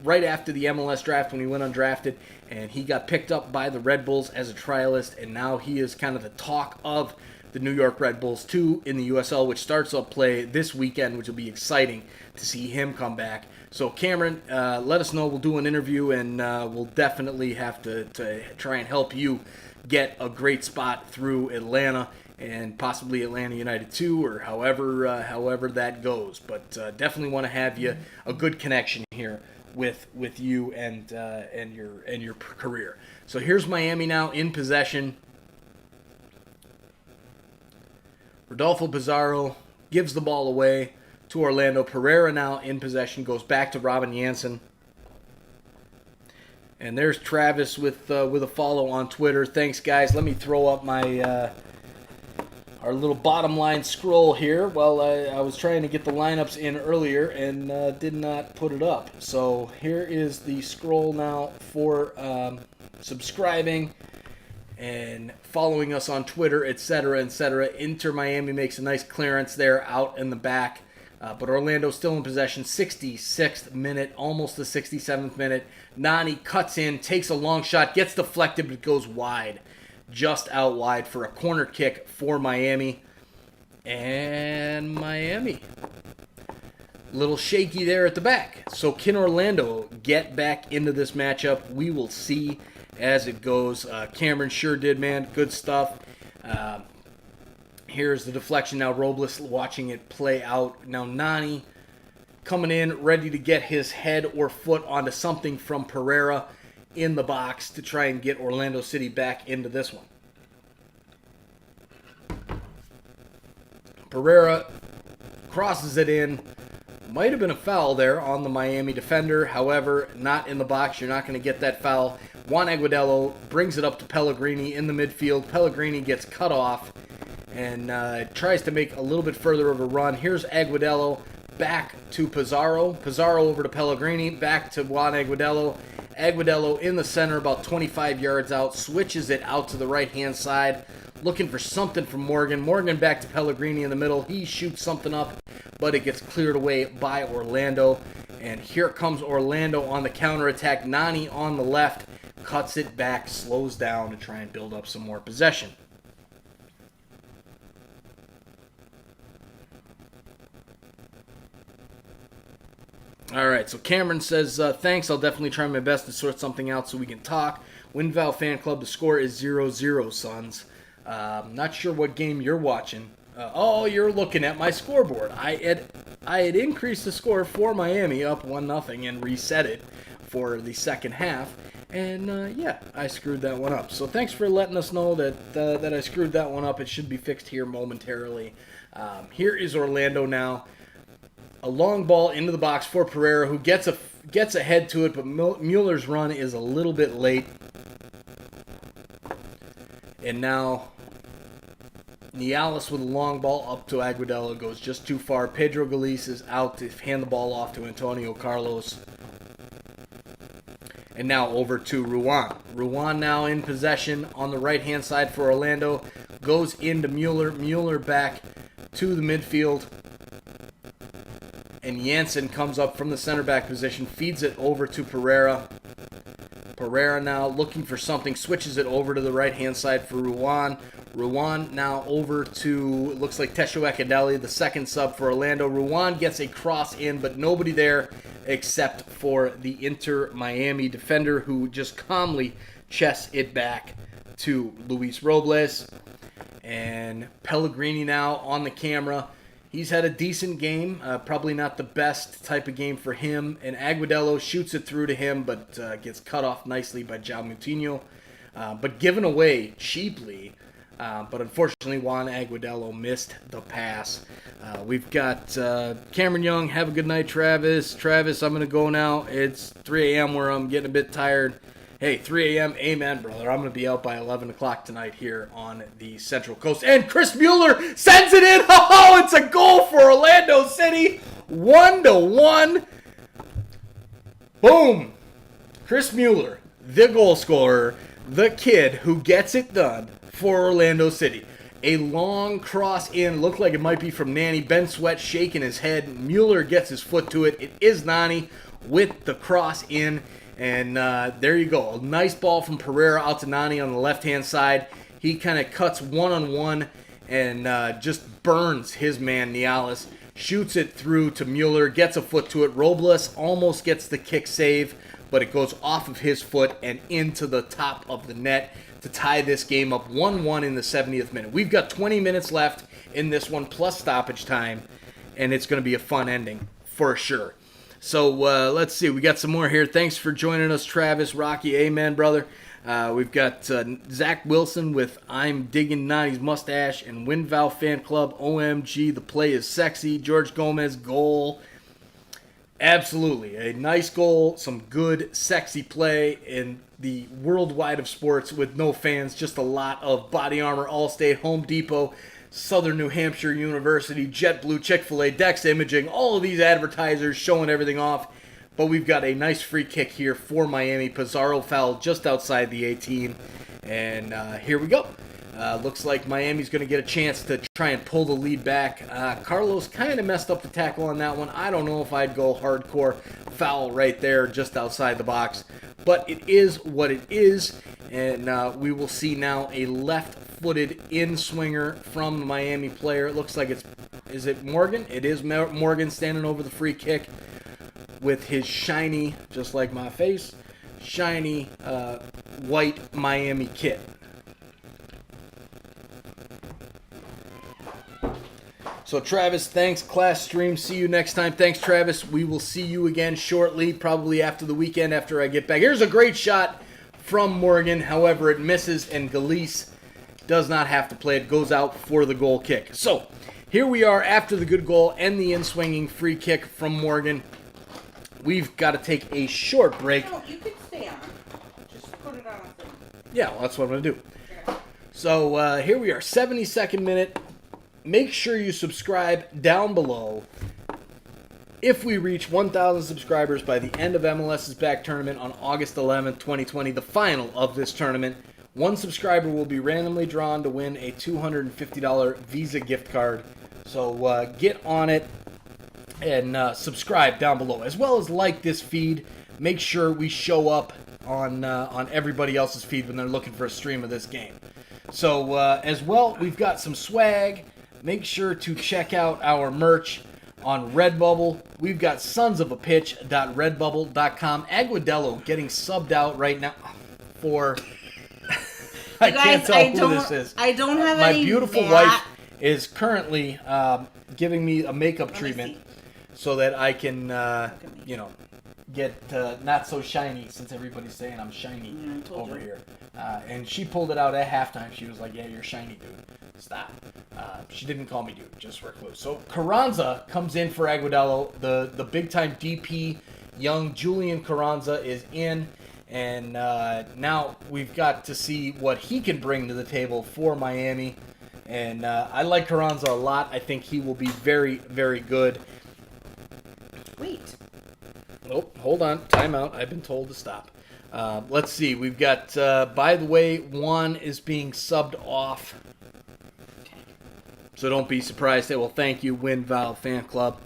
right after the MLS draft when he went undrafted, and he got picked up by the Red Bulls as a trialist, and now he is kind of the talk of the New York Red Bulls 2 in the USL, which starts up play this weekend, which will be exciting to see him come back. So Cameron, let us know. We'll do an interview, and we'll definitely have to try and help you get a great spot through Atlanta and possibly Atlanta United 2, or however that goes. But definitely want to have you a good connection here with you and your career. So here's Miami now in possession. Rodolfo Pizarro gives the ball away to Orlando. Pereira now in possession, goes back to Robin Jansen. And there's Travis with a follow on Twitter. Thanks, guys. Let me throw up my our little bottom line scroll here. Well, I was trying to get the lineups in earlier and did not put it up. So here is the scroll now for subscribing and following us on Twitter, etc., etc. Inter Miami makes a nice clearance there out in the back. But Orlando still in possession. 66th minute, almost the 67th minute. Nani cuts in, takes a long shot, gets deflected, but goes wide. Just out wide for a corner kick for Miami. And Miami. Little shaky there at the back. So can Orlando get back into this matchup? We will see as it goes. Cameron sure did, man. Good stuff. Here's the deflection now. Robles watching it play out. Now Nani coming in, ready to get his head or foot onto something from Pereira in the box to try and get Orlando City back into this one. Pereira crosses it in. Might have been a foul there on the Miami defender. However, not in the box. You're not going to get that foul. Juan Aguadello brings it up to Pellegrini in the midfield. Pellegrini gets cut off and tries to make a little bit further of a run. Here's Aguadello back to Pizarro. Pizarro over to Pellegrini. Back to Juan Aguadello. Aguadello in the center, about 25 yards out. Switches it out to the right-hand side. Looking for something from Morgan. Morgan back to Pellegrini in the middle. He shoots something up, but it gets cleared away by Orlando. And here comes Orlando on the counterattack. Nani on the left. Cuts it back, slows down to try and build up some more possession. All right, so Cameron says, thanks. I'll definitely try my best to sort something out so we can talk. Winval Fan Club, the score is 0-0, sons. Not sure what game you're watching. You're looking at my scoreboard. I had increased the score for Miami up 1-0 and reset it for the second half. And, I screwed that one up. So thanks for letting us know that I screwed that one up. It should be fixed here momentarily. Here is Orlando now. A long ball into the box for Pereira, who gets ahead to it, but Mueller's run is a little bit late. And now Nialis with a long ball up to Aguadelo goes just too far. Pedro Galiz is out to hand the ball off to Antonio Carlos. And now over to Ruan. Ruan now in possession on the right-hand side for Orlando. Goes into Mueller. Mueller back to the midfield. And Janssen comes up from the center back position. Feeds it over to Pereira. Pereira now looking for something. Switches it over to the right-hand side for Ruan. Ruan now over to, looks like Tesho Ekadeli, the second sub for Orlando. Ruan gets a cross in, but nobody there except for the Inter Miami defender, who just calmly chests it back to Luis Robles. And Pellegrini now on the camera. He's had a decent game, probably not the best type of game for him. And Aguadelo shoots it through to him, but gets cut off nicely by João Moutinho. But given away cheaply. But unfortunately, Juan Aguadelo missed the pass. We've got Cameron Young. Have a good night, Travis. Travis, I'm going to go now. It's 3 a.m. where I'm getting a bit tired. Hey, 3 a.m. Amen, brother. I'm going to be out by 11 o'clock tonight here on the Central Coast. And Chris Mueller sends it in. Oh, it's a goal for Orlando City. 1-1. Boom. Chris Mueller, the goal scorer, the kid who gets it done for Orlando City. A long cross in, looked like it might be from Nani. Ben Sweat shaking his head. Mueller gets his foot to it. It is Nani with the cross in. And there you go. A nice ball from Pereira out to Nani on the left-hand side. He kind of cuts one-on-one and just burns his man, Nialis. Shoots it through to Mueller, gets a foot to it. Robles almost gets the kick save, but it goes off of his foot and into the top of the net to tie this game up 1-1 in the 70th minute. We've got 20 minutes left in this one, plus stoppage time, and it's going to be a fun ending for sure. So let's see. We got some more here. Thanks for joining us, Travis, Rocky. Amen, brother. We've got Zach Wilson with I'm Digging Nani's Mustache and Winval Fan Club. OMG, the play is sexy. George Gomez, goal. Absolutely. A nice goal. Some good, sexy play in the worldwide of sports with no fans. Just a lot of Body Armor, Allstate, Home Depot, Southern New Hampshire University, JetBlue, Chick-fil-A, Dex Imaging, all of these advertisers showing everything off. But we've got a nice free kick here for Miami. Pizarro foul just outside the 18. And here we go. Looks like Miami's going to get a chance to try and pull the lead back. Carlos kind of messed up the tackle on that one. I don't know if I'd go hardcore foul right there just outside the box. But it is what it is. And we will see now a left-footed in-swinger from the Miami player. It looks like is it Morgan? It is Morgan standing over the free kick with his shiny, just like my face, shiny white Miami kit. So Travis, thanks. Class stream. See you next time. Thanks, Travis. We will see you again shortly, probably after the weekend after I get back. Here's a great shot from Morgan. However, it misses, and Galiz does not have to play it. Goes out for the goal kick. So here we are after the good goal and the in-swinging free kick from Morgan. We've got to take a short break. No, you can stay on. Just put it on a thing. Yeah, well, that's what I'm going to do. Okay. So here we are, 72nd minute. Make sure you subscribe down below. If we reach 1,000 subscribers by the end of MLS's Back tournament on August 11th, 2020, the final of this tournament, one subscriber will be randomly drawn to win a $250 Visa gift card. So get on it and subscribe down below, as well as like this feed. Make sure we show up on everybody else's feed when they're looking for a stream of this game. So as well, we've got some swag. Make sure to check out our merch. on Redbubble. We've got sonsofapitch.redbubble.com. Aguadello getting subbed out right now for... I can't tell who this is. I don't have My any beautiful wife is currently giving me a makeup treatment so that I can, get not so shiny, since everybody's saying I'm shiny over here. And she pulled it out at halftime. She was like, yeah, you're shiny, dude. Stop. She didn't call me dude, just for a clue. So Carranza comes in for Aguadello. The big-time DP, young Julian Carranza, is in. And now we've got to see what he can bring to the table for Miami. And I like Carranza a lot. I think he will be very, very good. Wait. Oh, hold on. Timeout. I've been told to stop. Let's see. We've got, by the way, Juan is being subbed off. Okay. So don't be surprised. They will thank you, Win Val Fan Club.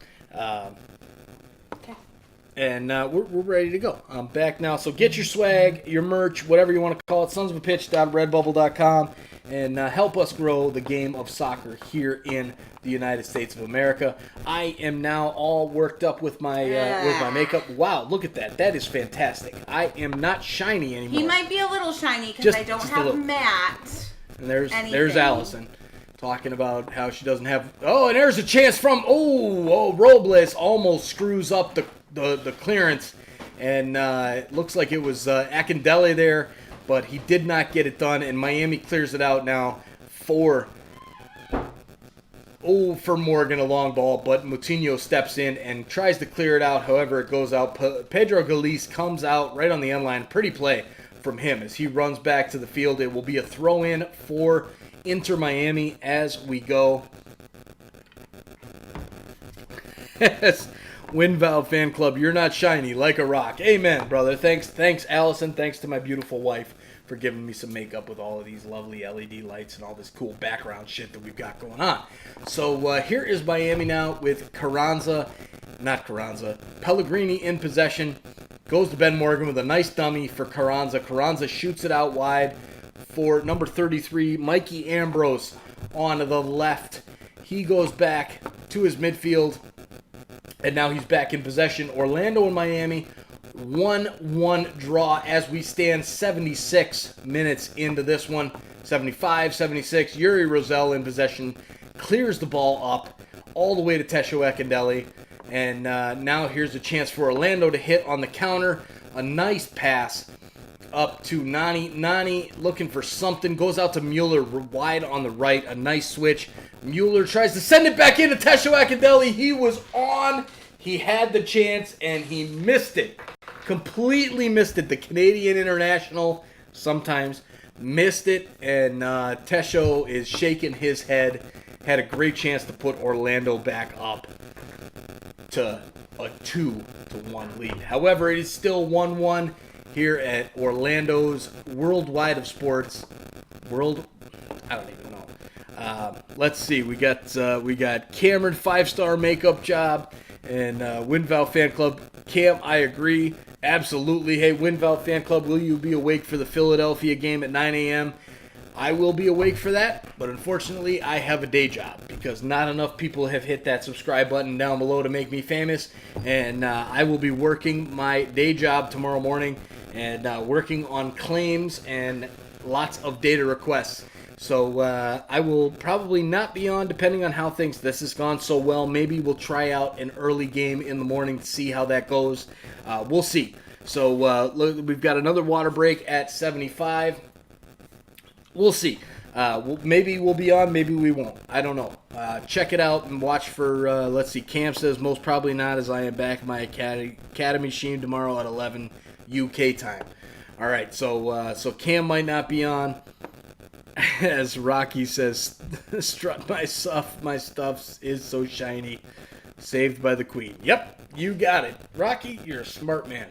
And we're ready to go. I'm back now. So get your swag, your merch, whatever you want to call it, sonsofapitch.redbubble.com, and help us grow the game of soccer here in the United States of America. I am now all worked up with my makeup. Wow, look at that. That is fantastic. I am not shiny anymore. He might be a little shiny because I don't have matte. And there's Allison talking about how she doesn't have... Oh, and there's a chance from... Oh, Robles almost screws up the clearance, and it looks like it was Akindele there, but he did not get it done, and Miami clears it out now for Morgan, a long ball, but Moutinho steps in and tries to clear it out. However, it goes out. Pedro Galice comes out right on the end line. Pretty play from him as he runs back to the field. It will be a throw-in for Inter Miami as we go. WinValve Fan Club, you're not shiny like a rock. Amen, brother. Thanks, Allison. Thanks to my beautiful wife for giving me some makeup with all of these lovely LED lights and all this cool background shit that we've got going on. So here is Miami now with Pellegrini in possession. Goes to Ben Morgan with a nice dummy for Carranza. Carranza shoots it out wide for number 33, Mikey Ambrose on the left. He goes back to his midfield. And now he's back in possession. Orlando and Miami, 1-1 draw as we stand 76 minutes into this one. 75, 76. Yuri Rosell in possession. Clears the ball up all the way to Tesho Akindele. And now here's a chance for Orlando to hit on the counter. A nice pass up to Nani. Nani looking for something. Goes out to Mueller wide on the right. A nice switch. Mueller tries to send it back into Tesho Akindele. He was on. He had the chance, and he missed it. Completely missed it. The Canadian international sometimes missed it, and Tesho is shaking his head. Had a great chance to put Orlando back up to a 2-1 lead. However, it is still 1-1 here at Orlando's Worldwide of Sports. I don't even know. Let's see. We got Cameron, 5-star makeup job, and WinVal Fan Club. Cam, I agree. Absolutely. Hey, WinVal Fan Club, will you be awake for the Philadelphia game at 9 a.m.? I will be awake for that, but unfortunately, I have a day job because not enough people have hit that subscribe button down below to make me famous, and I will be working my day job tomorrow morning and working on claims and lots of data requests. So I will probably not be on depending on how this has gone so well. Maybe we'll try out an early game in the morning to see how that goes. We'll see. So we've got another water break at 75. We'll see. Maybe we'll be on, maybe we won't. I don't know. Check it out and watch for, let's see, Cam says most probably not, as I am back in my academy stream tomorrow at 11 UK time. All right, so Cam might not be on. As Rocky says, strut my stuff is so shiny. Saved by the Queen. Yep, you got it. Rocky, you're a smart man.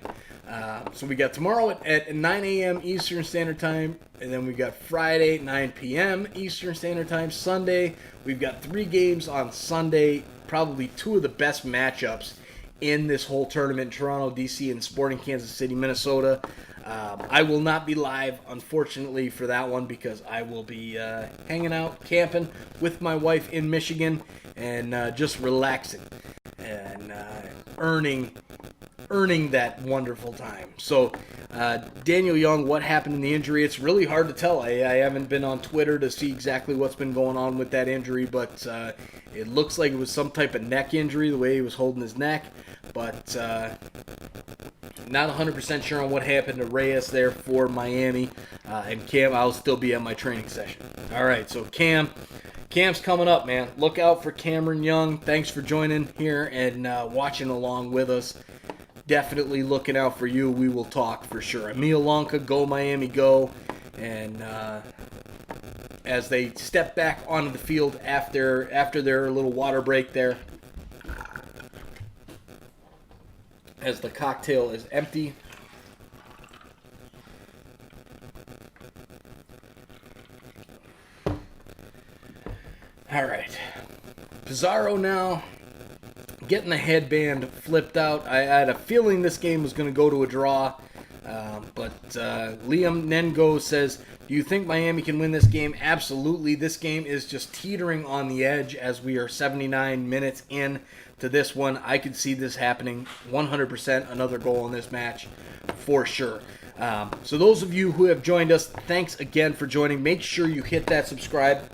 So we got tomorrow at 9 a.m. Eastern Standard Time, and then we got Friday, 9 p.m. Eastern Standard Time. Sunday, we've got 3 games on Sunday, probably 2 of the best matchups in this whole tournament, Toronto, D.C., and Sporting Kansas City, Minnesota. I will not be live, unfortunately, for that one because I will be hanging out, camping with my wife in Michigan and just relaxing. and earning that wonderful time. So, Daniel Young, what happened in the injury? It's really hard to tell. I haven't been on Twitter to see exactly what's been going on with that injury, but it looks like it was some type of neck injury, the way he was holding his neck. But not 100% sure on what happened to Reyes there for Miami. And Cam, I'll still be at my training session. All right, so Cam's coming up, man. Look out for Cameron Young. Thanks for joining here and watching along with us. Definitely looking out for you. We will talk for sure. Emil Lonka, go Miami, go. And as they step back onto the field after their little water break there, as the cocktail is empty. All right. Pizarro now getting the headband flipped out. I had a feeling this game was going to go to a draw, but Liam Nengo says, do you think Miami can win this game? Absolutely. This game is just teetering on the edge as we are 79 minutes in to this one. I could see this happening 100%, another goal in this match for sure. So those of you who have joined us, thanks again for joining. Make sure you hit that subscribe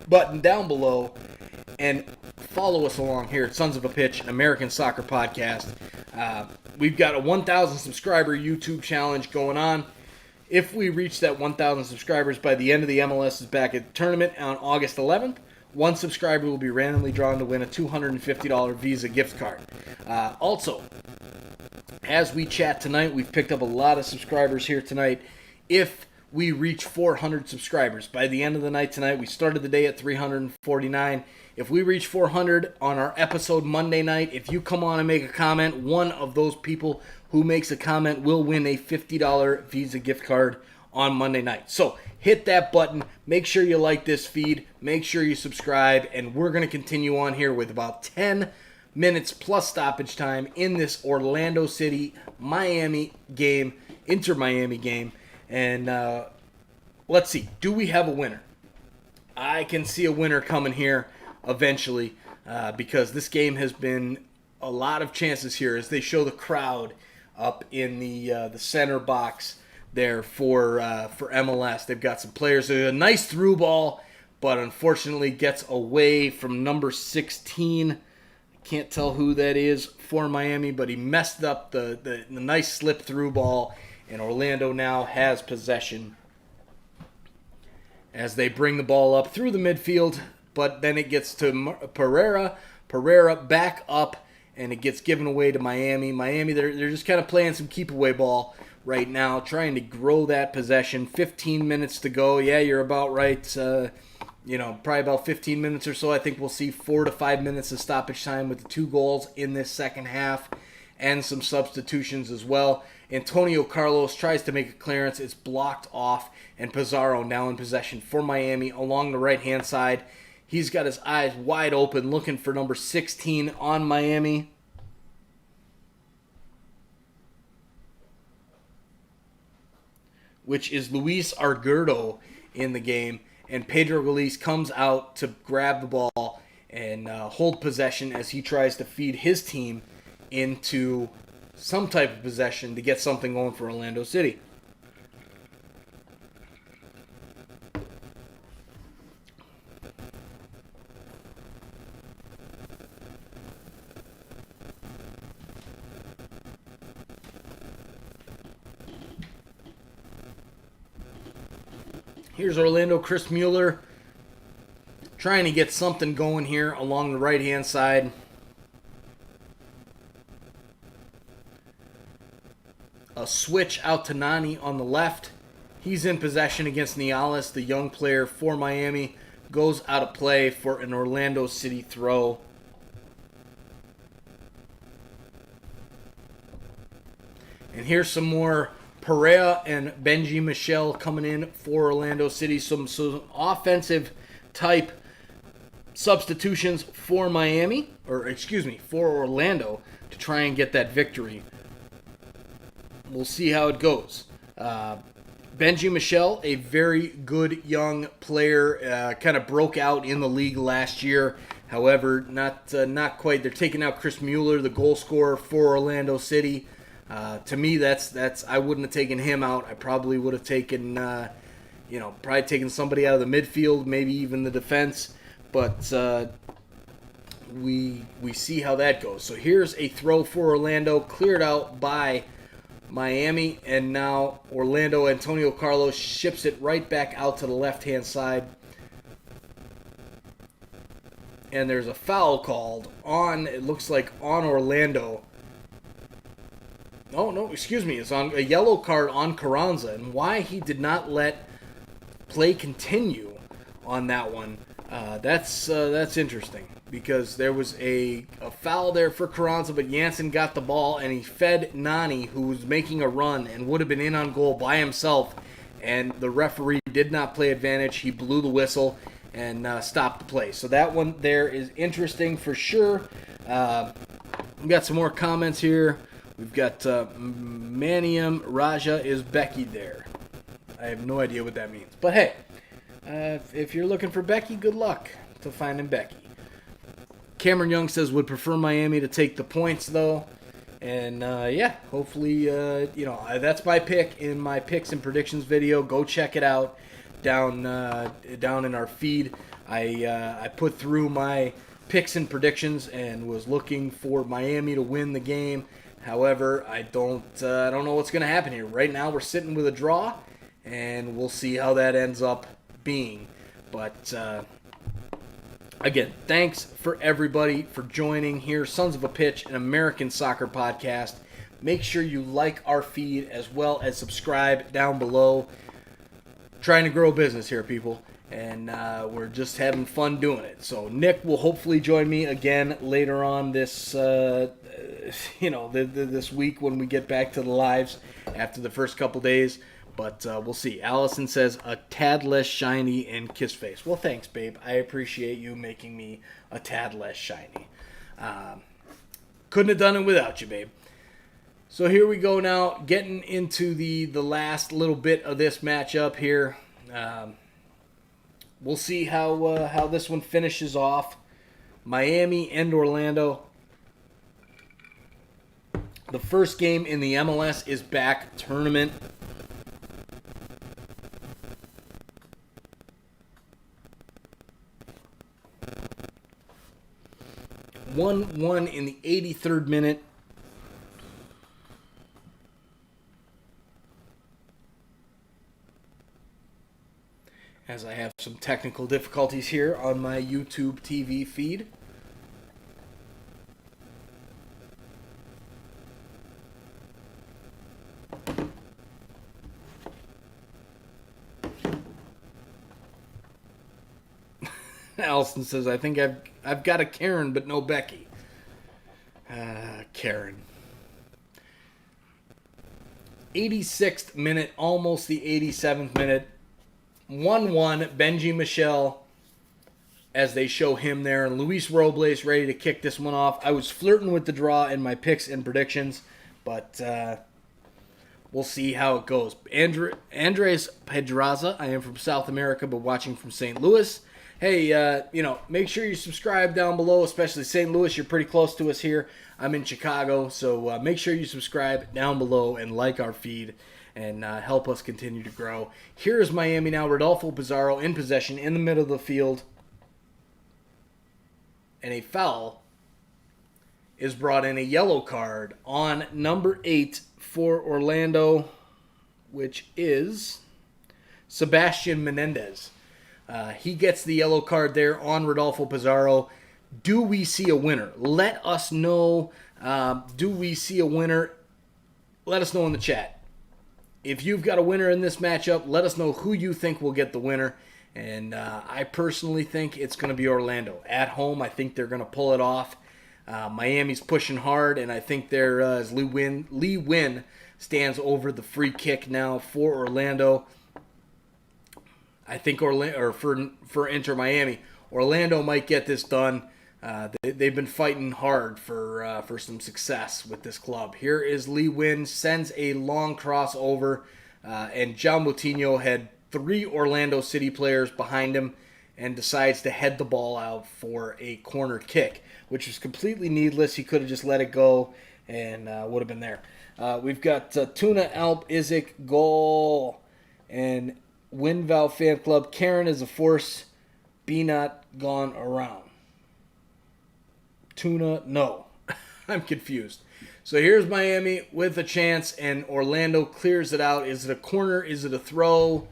button down below and follow us along here at Sons of a Pitch, an American soccer podcast. We've got a 1,000 subscriber YouTube challenge going on. If we reach that 1,000 subscribers by the end of the MLS is back at the tournament on August 11th, one subscriber will be randomly drawn to win a $250 Visa gift card. Also, as we chat tonight, we've picked up a lot of subscribers here tonight. If we reach 400 subscribers by the end of the night tonight, we started the day at 349. If we reach 400 on our episode Monday night, if you come on and make a comment, one of those people who makes a comment will win a $50 Visa gift card on Monday night. So hit that button. Make sure you like this feed. Make sure you subscribe. And we're going to continue on here with about 10 minutes plus stoppage time in this Orlando City Miami game, Inter Miami game. And let's see. Do we have a winner? I can see a winner coming here eventually because this game has been a lot of chances here as they show the crowd up in the center box there for MLS. They've got some players. There's a nice through ball, but unfortunately gets away from number 16. Can't tell who that is for Miami, but he messed up the nice slip through ball, and Orlando now has possession as they bring the ball up through the midfield, but then it gets to Pereira. Pereira back up, and it gets given away to Miami. Miami, they're just kind of playing some keep-away ball right now, trying to grow that possession. 15 minutes to go. Yeah, you're about right. Probably about 15 minutes or so. I think we'll see 4 to 5 minutes of stoppage time with the 2 goals in this second half and some substitutions as well. Antonio Carlos tries to make a clearance. It's blocked off, and Pizarro now in possession for Miami along the right-hand side. He's got his eyes wide open looking for number 16 on Miami. Which is Luis Arguerdo in the game. And Pedro Galiz comes out to grab the ball and hold possession as he tries to feed his team into some type of possession to get something going for Orlando City. Here's Orlando, Chris Mueller, trying to get something going here along the right-hand side. A switch out to Nani on the left. He's in possession against Nialis, the young player for Miami. Goes out of play for an Orlando City throw. And here's some more Pereira and Benji Michel coming in for Orlando City. Some offensive type substitutions for Miami, for Orlando to try and get that victory. We'll see how it goes. Benji Michel, a very good young player, kind of broke out in the league last year. However, not quite. They're taking out Chris Mueller, the goal scorer for Orlando City. To me, that's I wouldn't have taken him out. I probably would have taken probably taken somebody out of the midfield, maybe even the defense. But we see how that goes. So here's a throw for Orlando, cleared out by Miami, and now Orlando, Antonio Carlos ships it right back out to the left-hand side. And there's a foul called on, it looks like on Orlando. No, excuse me. It's on a yellow card on Carranza. And why he did not let play continue on that one, that's interesting. Because there was a foul there for Carranza, but Janssen got the ball and he fed Nani, who was making a run and would have been in on goal by himself. And the referee did not play advantage. He blew the whistle and stopped the play. So that one there is interesting for sure. We've got some more comments here. We've got Maniam Raja is Becky there. I have no idea what that means. But hey, if you're looking for Becky, good luck to finding Becky. Cameron Young says would prefer Miami to take the points though. And hopefully, that's my pick in my picks and predictions video. Go check it out. Down in our feed, I put through my picks and predictions and was looking for Miami to win the game. However, I don't know what's going to happen here. Right now, we're sitting with a draw, and we'll see how that ends up being. But again, thanks for everybody for joining here. Sons of a Pitch, an American soccer podcast. Make sure you like our feed as well as subscribe down below. Trying to grow a business here, people, and we're just having fun doing it. So Nick will hopefully join me again later on this, this week when we get back to the lives after the first couple days. But we'll see. Allison says a tad less shiny and kiss face. Well, thanks, babe. I appreciate you making me a tad less shiny. Couldn't have done it without you, babe. So here we go now, getting into the last little bit of this matchup here. We'll see how this one finishes off. Miami and Orlando. The first game in the MLS is back tournament. One in the 83rd minute. As I have some technical difficulties here on my YouTube TV feed. Allison says, I think I've got a Karen, but no Becky. Karen. 86th minute, almost the 87th minute. 1-1, Benji Michel, as they show him there, and Luis Robles ready to kick this one off. I was flirting with the draw in my picks and predictions, but we'll see how it goes. Andres Pedraza, I am from South America, but watching from St. Louis. Hey, make sure you subscribe down below, especially St. Louis. You're pretty close to us here. I'm in Chicago, so make sure you subscribe down below and like our feed and help us continue to grow. Here's Miami now. Rodolfo Pizarro in possession in the middle of the field. And a foul is brought in, a yellow card on number 8 for Orlando, which is Sebastian Menendez. He gets the yellow card there on Rodolfo Pizarro. Do we see a winner? Let us know. Do we see a winner? Let us know in the chat. If you've got a winner in this matchup, let us know who you think will get the winner. And I personally think it's going to be Orlando. At home, I think they're going to pull it off. Miami's pushing hard, and I think there as Lee Wynn stands over the free kick now for Orlando. I think for Inter Miami, Orlando might get this done. They've been fighting hard for some success with this club. Here is Lee Wynn, sends a long crossover, and John Moutinho had 3 Orlando City players behind him, and decides to head the ball out for a corner kick, which was completely needless. He could have just let it go and would have been there. We've got Tuna Alp Izik goal, and Winval Fan Club. Karen is a force, be not gone around. Tuna, no. I'm confused. So here's Miami with a chance, and Orlando clears it out. Is it a corner? Is it a throw?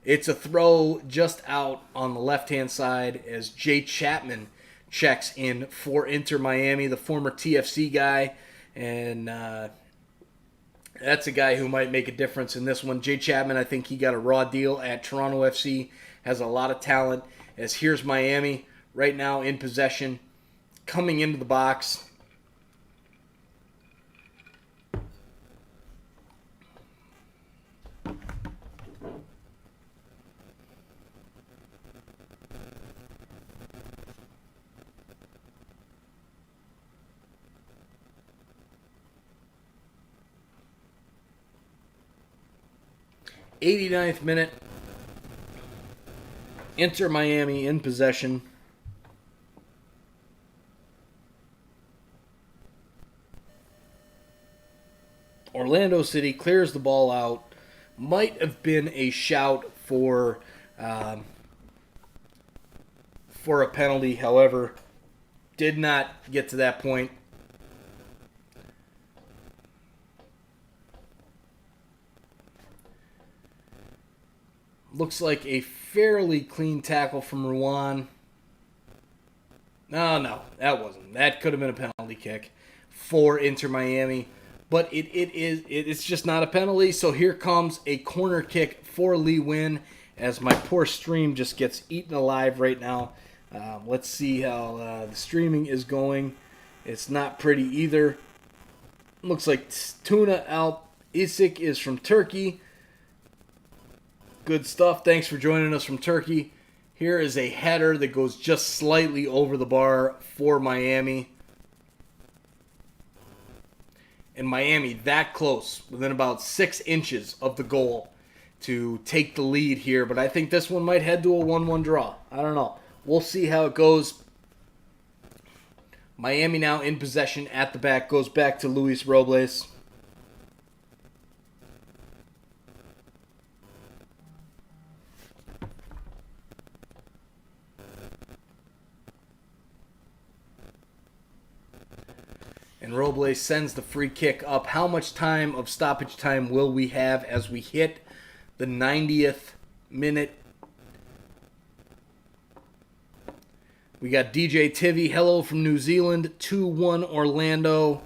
It's a throw just out on the left-hand side as Jay Chapman checks in for Inter Miami, the former TFC guy. And that's a guy who might make a difference in this one. Jay Chapman, I think he got a raw deal at Toronto FC, has a lot of talent. As here's Miami right now in possession, coming into the box. '89th minute. Inter Miami in possession. Orlando City clears the ball out. Might have been a shout for a penalty. However, did not get to that point. Looks like a fairly clean tackle from Ruan. No, that wasn't. That could have been a penalty kick for Inter Miami. But it's just not a penalty. So here comes a corner kick for Lee Win as my poor stream just gets eaten alive right now. Let's see how the streaming is going. It's not pretty either. Looks like Tuna Alp Isik is from Turkey. Good stuff. Thanks for joining us from Turkey. Here is a header that goes just slightly over the bar for Miami. And Miami that close, within about 6 inches of the goal to take the lead here. But I think this one might head to a 1-1 draw. I don't know. We'll see how it goes. Miami now in possession at the back. Goes back to Luis Robles. And Robles sends the free kick up. How much time of stoppage time will we have as we hit the 90th minute? We got DJ Tivy, hello from New Zealand, 2-1 Orlando.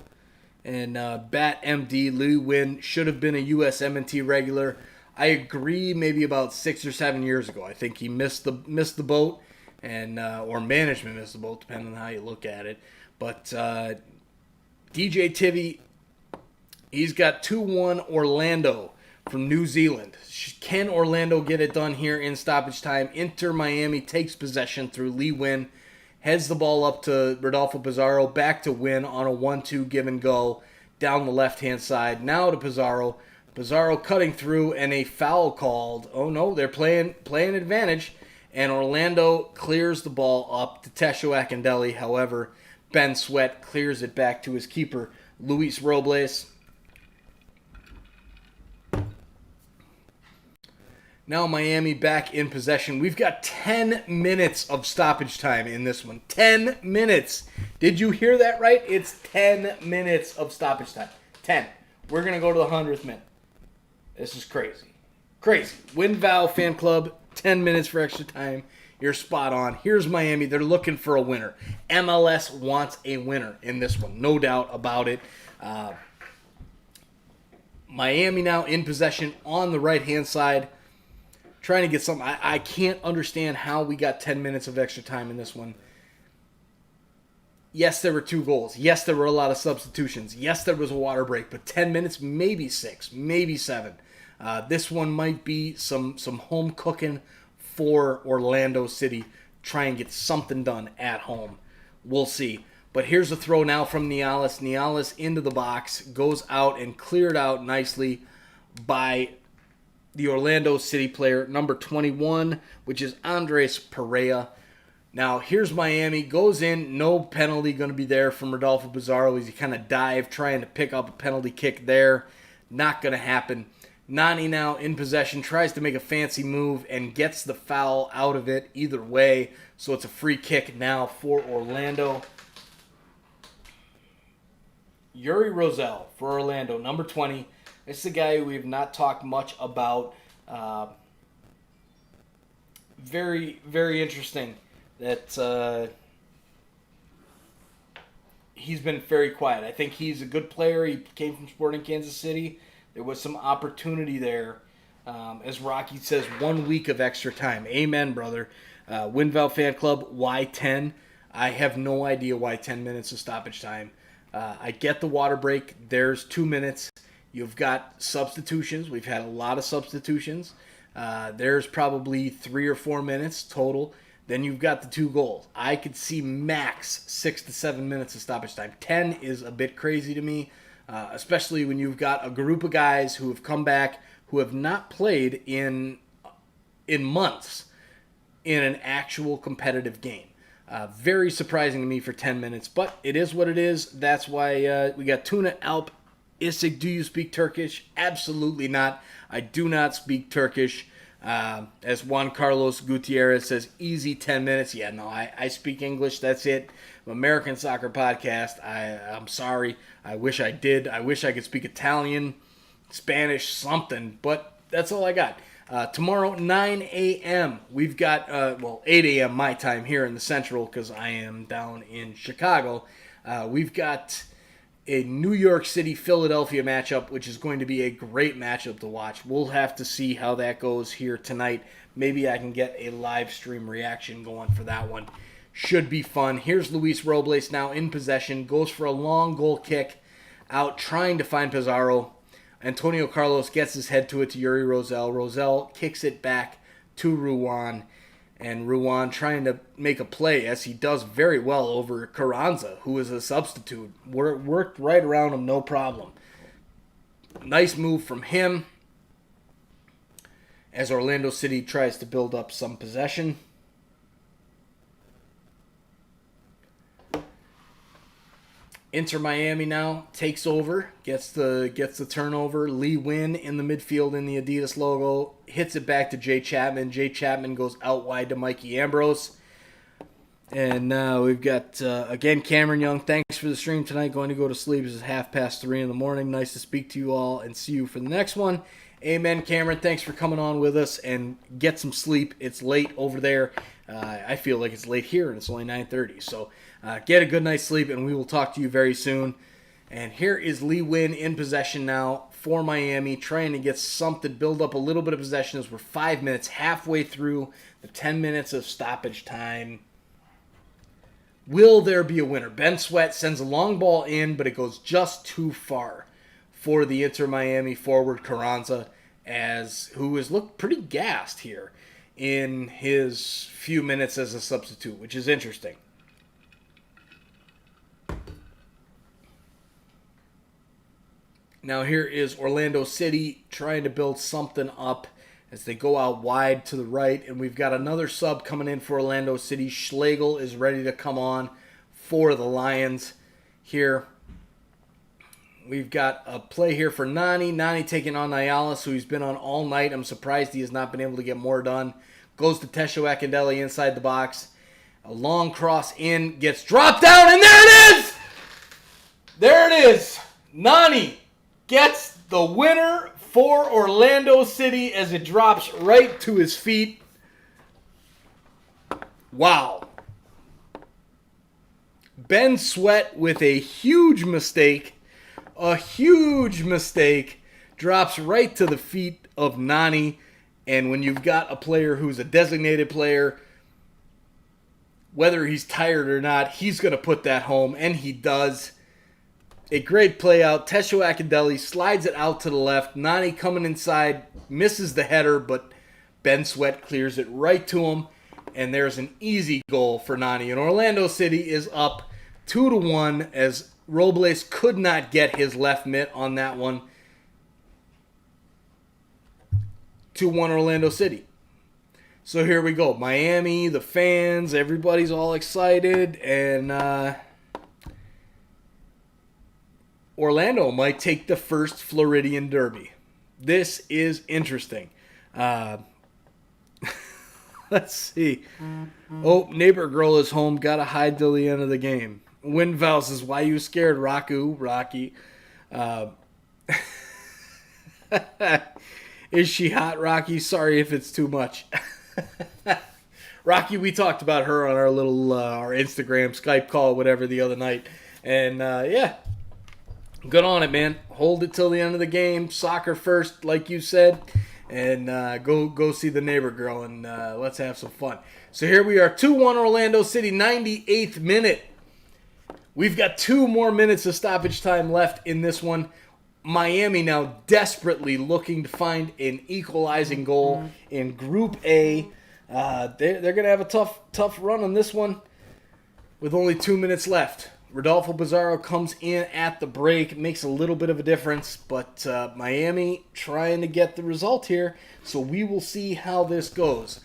And Bat MD, Lee Win, should have been a USMNT regular. I agree, maybe about 6 or 7 years ago. I think he missed the boat, and or management missed the boat, depending on how you look at it. But DJ Tivy, he's got 2-1 Orlando from New Zealand. Can Orlando get it done here in stoppage time? Inter Miami takes possession through Lee Win, heads the ball up to Rodolfo Pizarro, back to Win on a 1-2 give and go down the left-hand side. Now to Pizarro. Pizarro cutting through and a foul called. Oh no, they're playing advantage. And Orlando clears the ball up to Tesho Akindele. However, Ben Sweat clears it back to his keeper, Luis Robles. Now Miami back in possession. We've got 10 minutes of stoppage time in this one. 10 minutes. Did you hear that right? It's 10 minutes of stoppage time. 10. We're going to go to the 100th minute. This is crazy. Crazy. Winval Fan Club, 10 minutes for extra time. You're spot on. Here's Miami. They're looking for a winner. MLS wants a winner in this one. No doubt about it. Miami now in possession on the right-hand side. Trying to get something. I can't understand how we got 10 minutes of extra time in this one. Yes, there were 2 goals. Yes, there were a lot of substitutions. Yes, there was a water break. But 10 minutes, maybe 6, maybe 7. This one might be some home cooking for Orlando City. Try and get something done at home. We'll see. But here's a throw now from Nialis. Nialis into the box. Goes out and cleared out nicely by the Orlando City player, number 21, which is Andres Pereira. Now, here's Miami. Goes in, no penalty going to be there from Rodolfo Pizarro as he kind of dived, trying to pick up a penalty kick there. Not going to happen. Nani now in possession, tries to make a fancy move and gets the foul out of it either way. So it's a free kick now for Orlando. Yuri Rosell for Orlando, number 20. This is a guy who we've not talked much about. Very, very interesting that he's been very quiet. I think he's a good player. He came from Sporting Kansas City. There was some opportunity there. As Rocky says, 1 week of extra time. Amen, brother. Winval Fan Club, why 10? I have no idea why 10 minutes of stoppage time. I get the water break. There's 2 minutes. You've got substitutions. We've had a lot of substitutions. There's probably 3 or 4 minutes total. Then you've got the 2 goals. I could see max 6 to 7 minutes of stoppage time. 10 is a bit crazy to me, especially when you've got a group of guys who have come back who have not played in months in an actual competitive game. Very surprising to me for 10 minutes, but it is what it is. That's why we got Tuna Alp Isik. Do you speak Turkish? Absolutely not. I do not speak Turkish. As Juan Carlos Gutierrez says, easy 10 minutes. Yeah, no, I speak English. That's it. American Soccer Podcast. I'm sorry. I wish I did. I wish I could speak Italian, Spanish, something, but that's all I got. Tomorrow, 9 a.m., we've got, 8 a.m. my time here in the Central because I am down in Chicago. We've got a New York City-Philadelphia matchup, which is going to be a great matchup to watch. We'll have to see how that goes here tonight. Maybe I can get a live stream reaction going for that one. Should be fun. Here's Luis Robles now in possession. Goes for a long goal kick out, trying to find Pizarro. Antonio Carlos gets his head to it to Yuri Rosell. Rosell kicks it back to Ruan. And Ruan trying to make a play, as he does very well over Carranza, who is a substitute. Worked right around him, no problem. Nice move from him as Orlando City tries to build up some possession. Inter Miami now takes over, gets the turnover. Liqwyd in the midfield in the Adidas logo, hits it back to Jay Chapman. Jay Chapman goes out wide to Mikey Ambrose. And now we've got, again, Cameron Young. Thanks for the stream tonight. Going to go to sleep. It's 3:30 in the morning. Nice to speak to you all and see you for the next one. Amen, Cameron. Thanks for coming on with us and get some sleep. It's late over there. I feel like it's late here and it's only 9:30. So get a good night's sleep and we will talk to you very soon. And here is Liqwyd in possession now for Miami, trying to get something, build up a little bit of possession as we're 5 minutes, halfway through the 10 minutes of stoppage time. Will there be a winner? Ben Sweat sends a long ball in, but it goes just too far for the Inter Miami forward Carranza, who has looked pretty gassed here in his few minutes as a substitute, which is interesting. Now here is Orlando City trying to build something up as they go out wide to the right. And we've got another sub coming in for Orlando City. Schlegel is ready to come on for the Lions here. We've got a play here for Nani. Nani taking on Nyalis, who he's been on all night. I'm surprised he has not been able to get more done. Goes to Tesho Akindele inside the box. A long cross in, gets dropped down, and there it is! There it is! Nani gets the winner for Orlando City as it drops right to his feet. Wow. Ben Sweat with a huge mistake. A huge mistake. Drops right to the feet of Nani. And when you've got a player who's a designated player, whether he's tired or not, he's going to put that home. And he does. A great play out. Tesho Akindele slides it out to the left. Nani coming inside, misses the header, but Ben Sweat clears it right to him. And there's an easy goal for Nani. And Orlando City is up 2-1 as Robles could not get his left mitt on that one. 2-1 Orlando City. So here we go. Miami, the fans, everybody's all excited, and Orlando might take the first Floridian Derby. This is interesting. Let's see. Oh, neighbor girl is home. Gotta hide till the end of the game. Win Val says, why you scared, Rocky? Is she hot, Rocky? Sorry if it's too much. Rocky, we talked about her on our little our Instagram, Skype call, whatever, the other night. And, yeah. Good on it, man. Hold it till the end of the game. Soccer first, like you said. And go see the neighbor girl, and let's have some fun. So here we are, 2-1 Orlando City, 98th minute. We've got 2 more minutes of stoppage time left in this one. Miami now desperately looking to find an equalizing goal in Group A. They're going to have a tough run on this one with only 2 minutes left. Rodolfo Pizarro comes in at the break, makes a little bit of a difference, but Miami trying to get the result here, so we will see how this goes.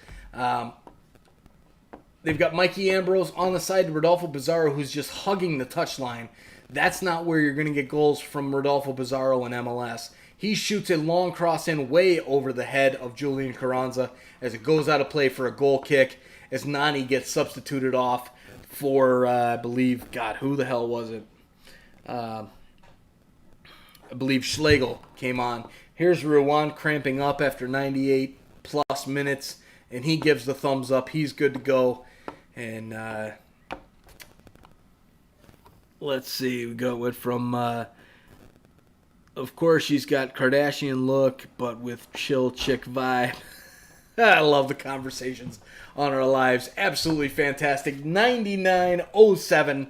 They've got Mikey Ambrose on the side to Rodolfo Pizarro, who's just hugging the touchline. That's not where you're going to get goals from Rodolfo Pizarro in MLS. He shoots a long cross in way over the head of Julian Carranza as it goes out of play for a goal kick, as Nani gets substituted off for, I believe, God, who the hell was it? I believe Schlegel came on. Here's Ruan cramping up after 98 plus minutes, and he gives the thumbs up. He's good to go. And let's see, we went from, of course, she's got Kardashian look, but with chill chick vibe. I love the conversations on our lives. Absolutely fantastic. 99-07.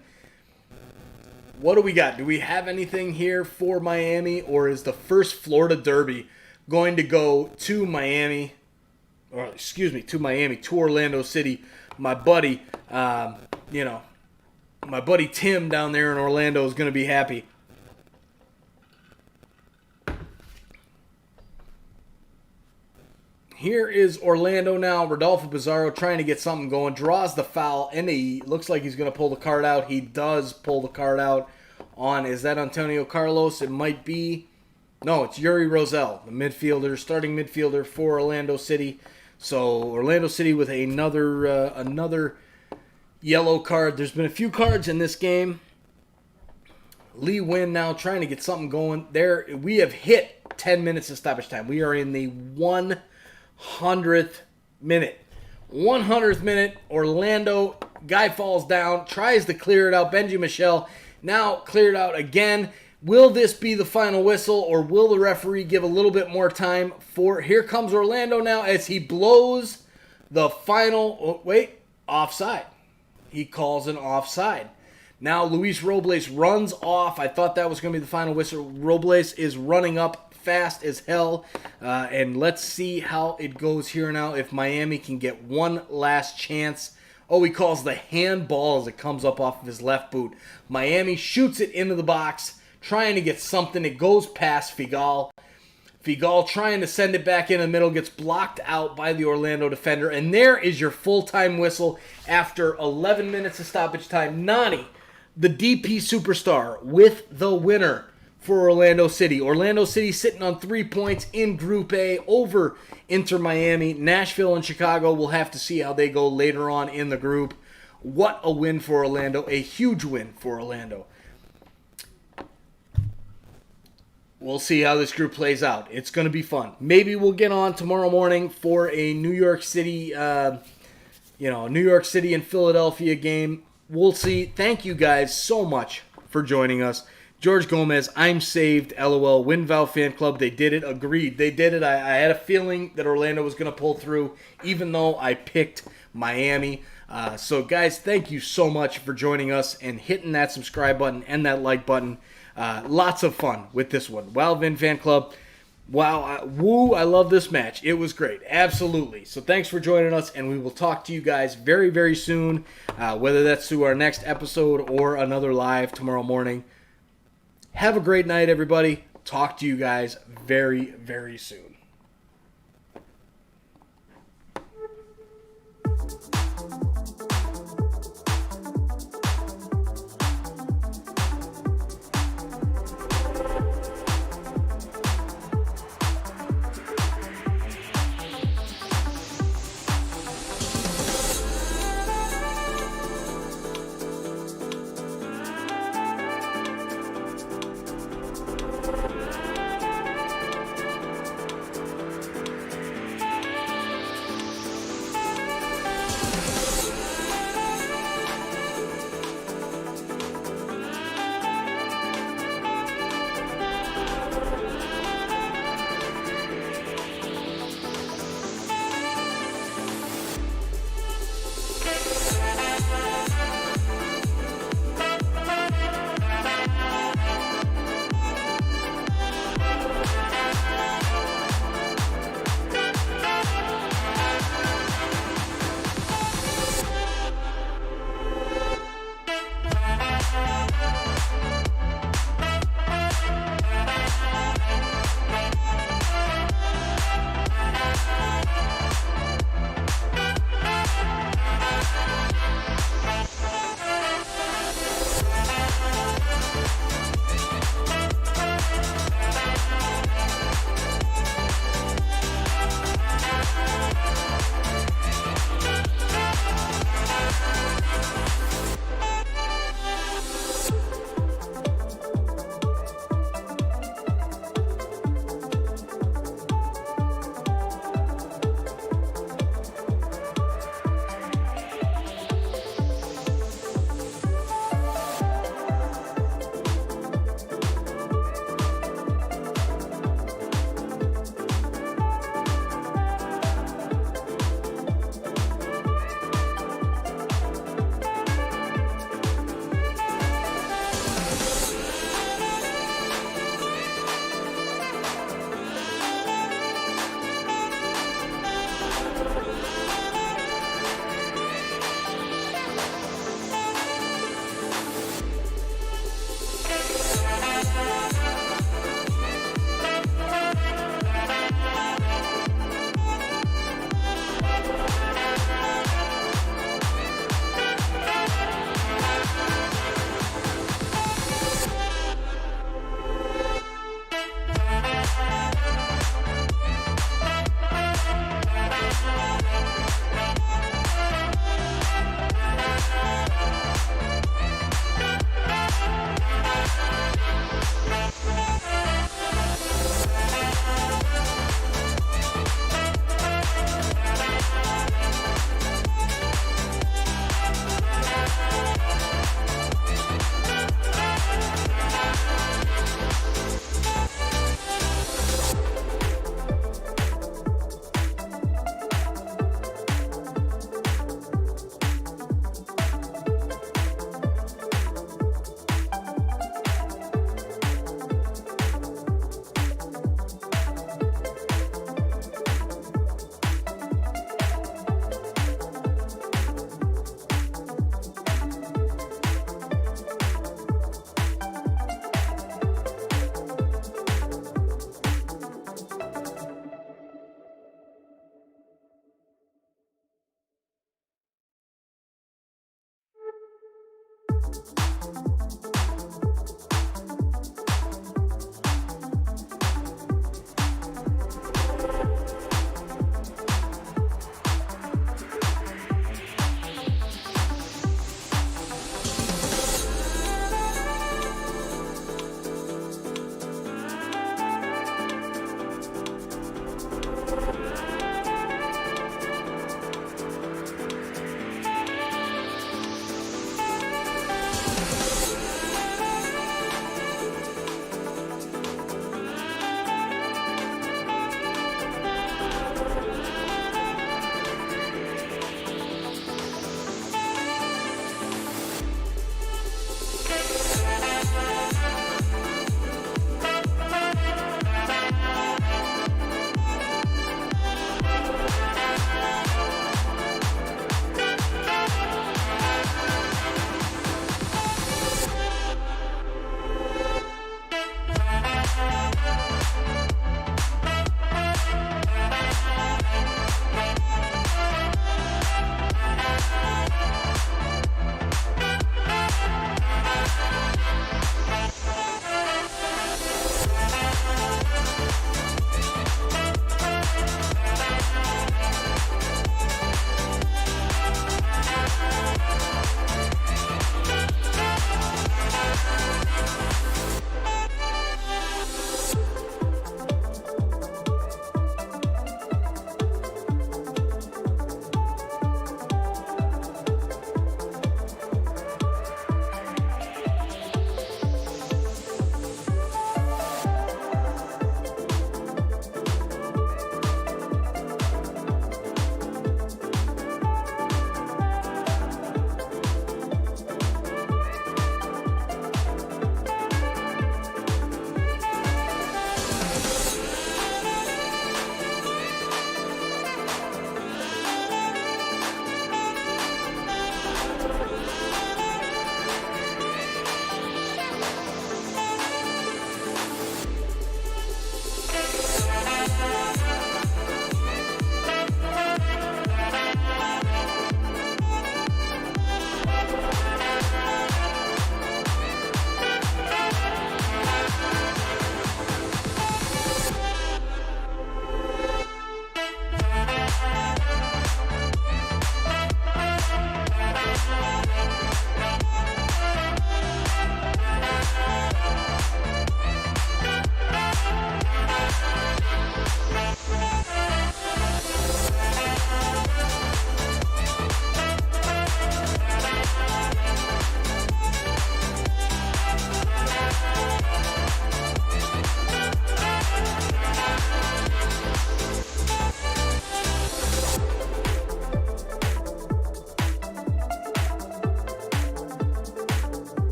What do we got? Do we have anything here for Miami, or is the first Florida Derby going to go to Miami, to Orlando City? My buddy, my buddy Tim down there in Orlando is going to be happy. Here is Orlando now. Rodolfo Pizarro trying to get something going. Draws the foul, and he looks like he's going to pull the card out. He does pull the card out on, is that Antonio Carlos? It might be. No, it's Yuri Rosell, the midfielder, starting midfielder for Orlando City. So Orlando City with another yellow card. There's been a few cards in this game. Liqwyd now trying to get something going. There, we have hit 10 minutes of stoppage time. We are in the 100th minute. 100th minute, Orlando, guy falls down, tries to clear it out. Benji Michel now cleared out again. Will this be the final whistle, or will the referee give a little bit more time for... Here comes Orlando now as he blows the final... offside. He calls an offside. Now Luis Robles runs off. I thought that was going to be the final whistle. Robles is running up fast as hell. And let's see how it goes here now, if Miami can get one last chance. Oh, he calls the handball as it comes up off of his left boot. Miami shoots it into the box, trying to get something. It goes past Figal. Figal trying to send it back in the middle, gets blocked out by the Orlando defender. And there is your full-time whistle after 11 minutes of stoppage time. Nani, the DP superstar, with the winner for Orlando City. Orlando City sitting on 3 points in Group A over Inter Miami. Nashville and Chicago, we'll have to see how they go later on in the group. What a win for Orlando. A huge win for Orlando. We'll see how this group plays out. It's going to be fun. Maybe we'll get on tomorrow morning for a New York City, New York City and Philadelphia game. We'll see. Thank you guys so much for joining us. George Gomez, I'm saved, LOL. WinVal Fan Club, they did it. Agreed, they did it. I had a feeling that Orlando was going to pull through, even though I picked Miami. So, guys, thank you so much for joining us and hitting that subscribe button and that like button. Lots of fun with this one. Wow, Vin Fan Club. Wow, I love this match. It was great. Absolutely. So thanks for joining us, and we will talk to you guys very, very soon, whether that's through our next episode or another live tomorrow morning. Have a great night, everybody. Talk to you guys very, very soon.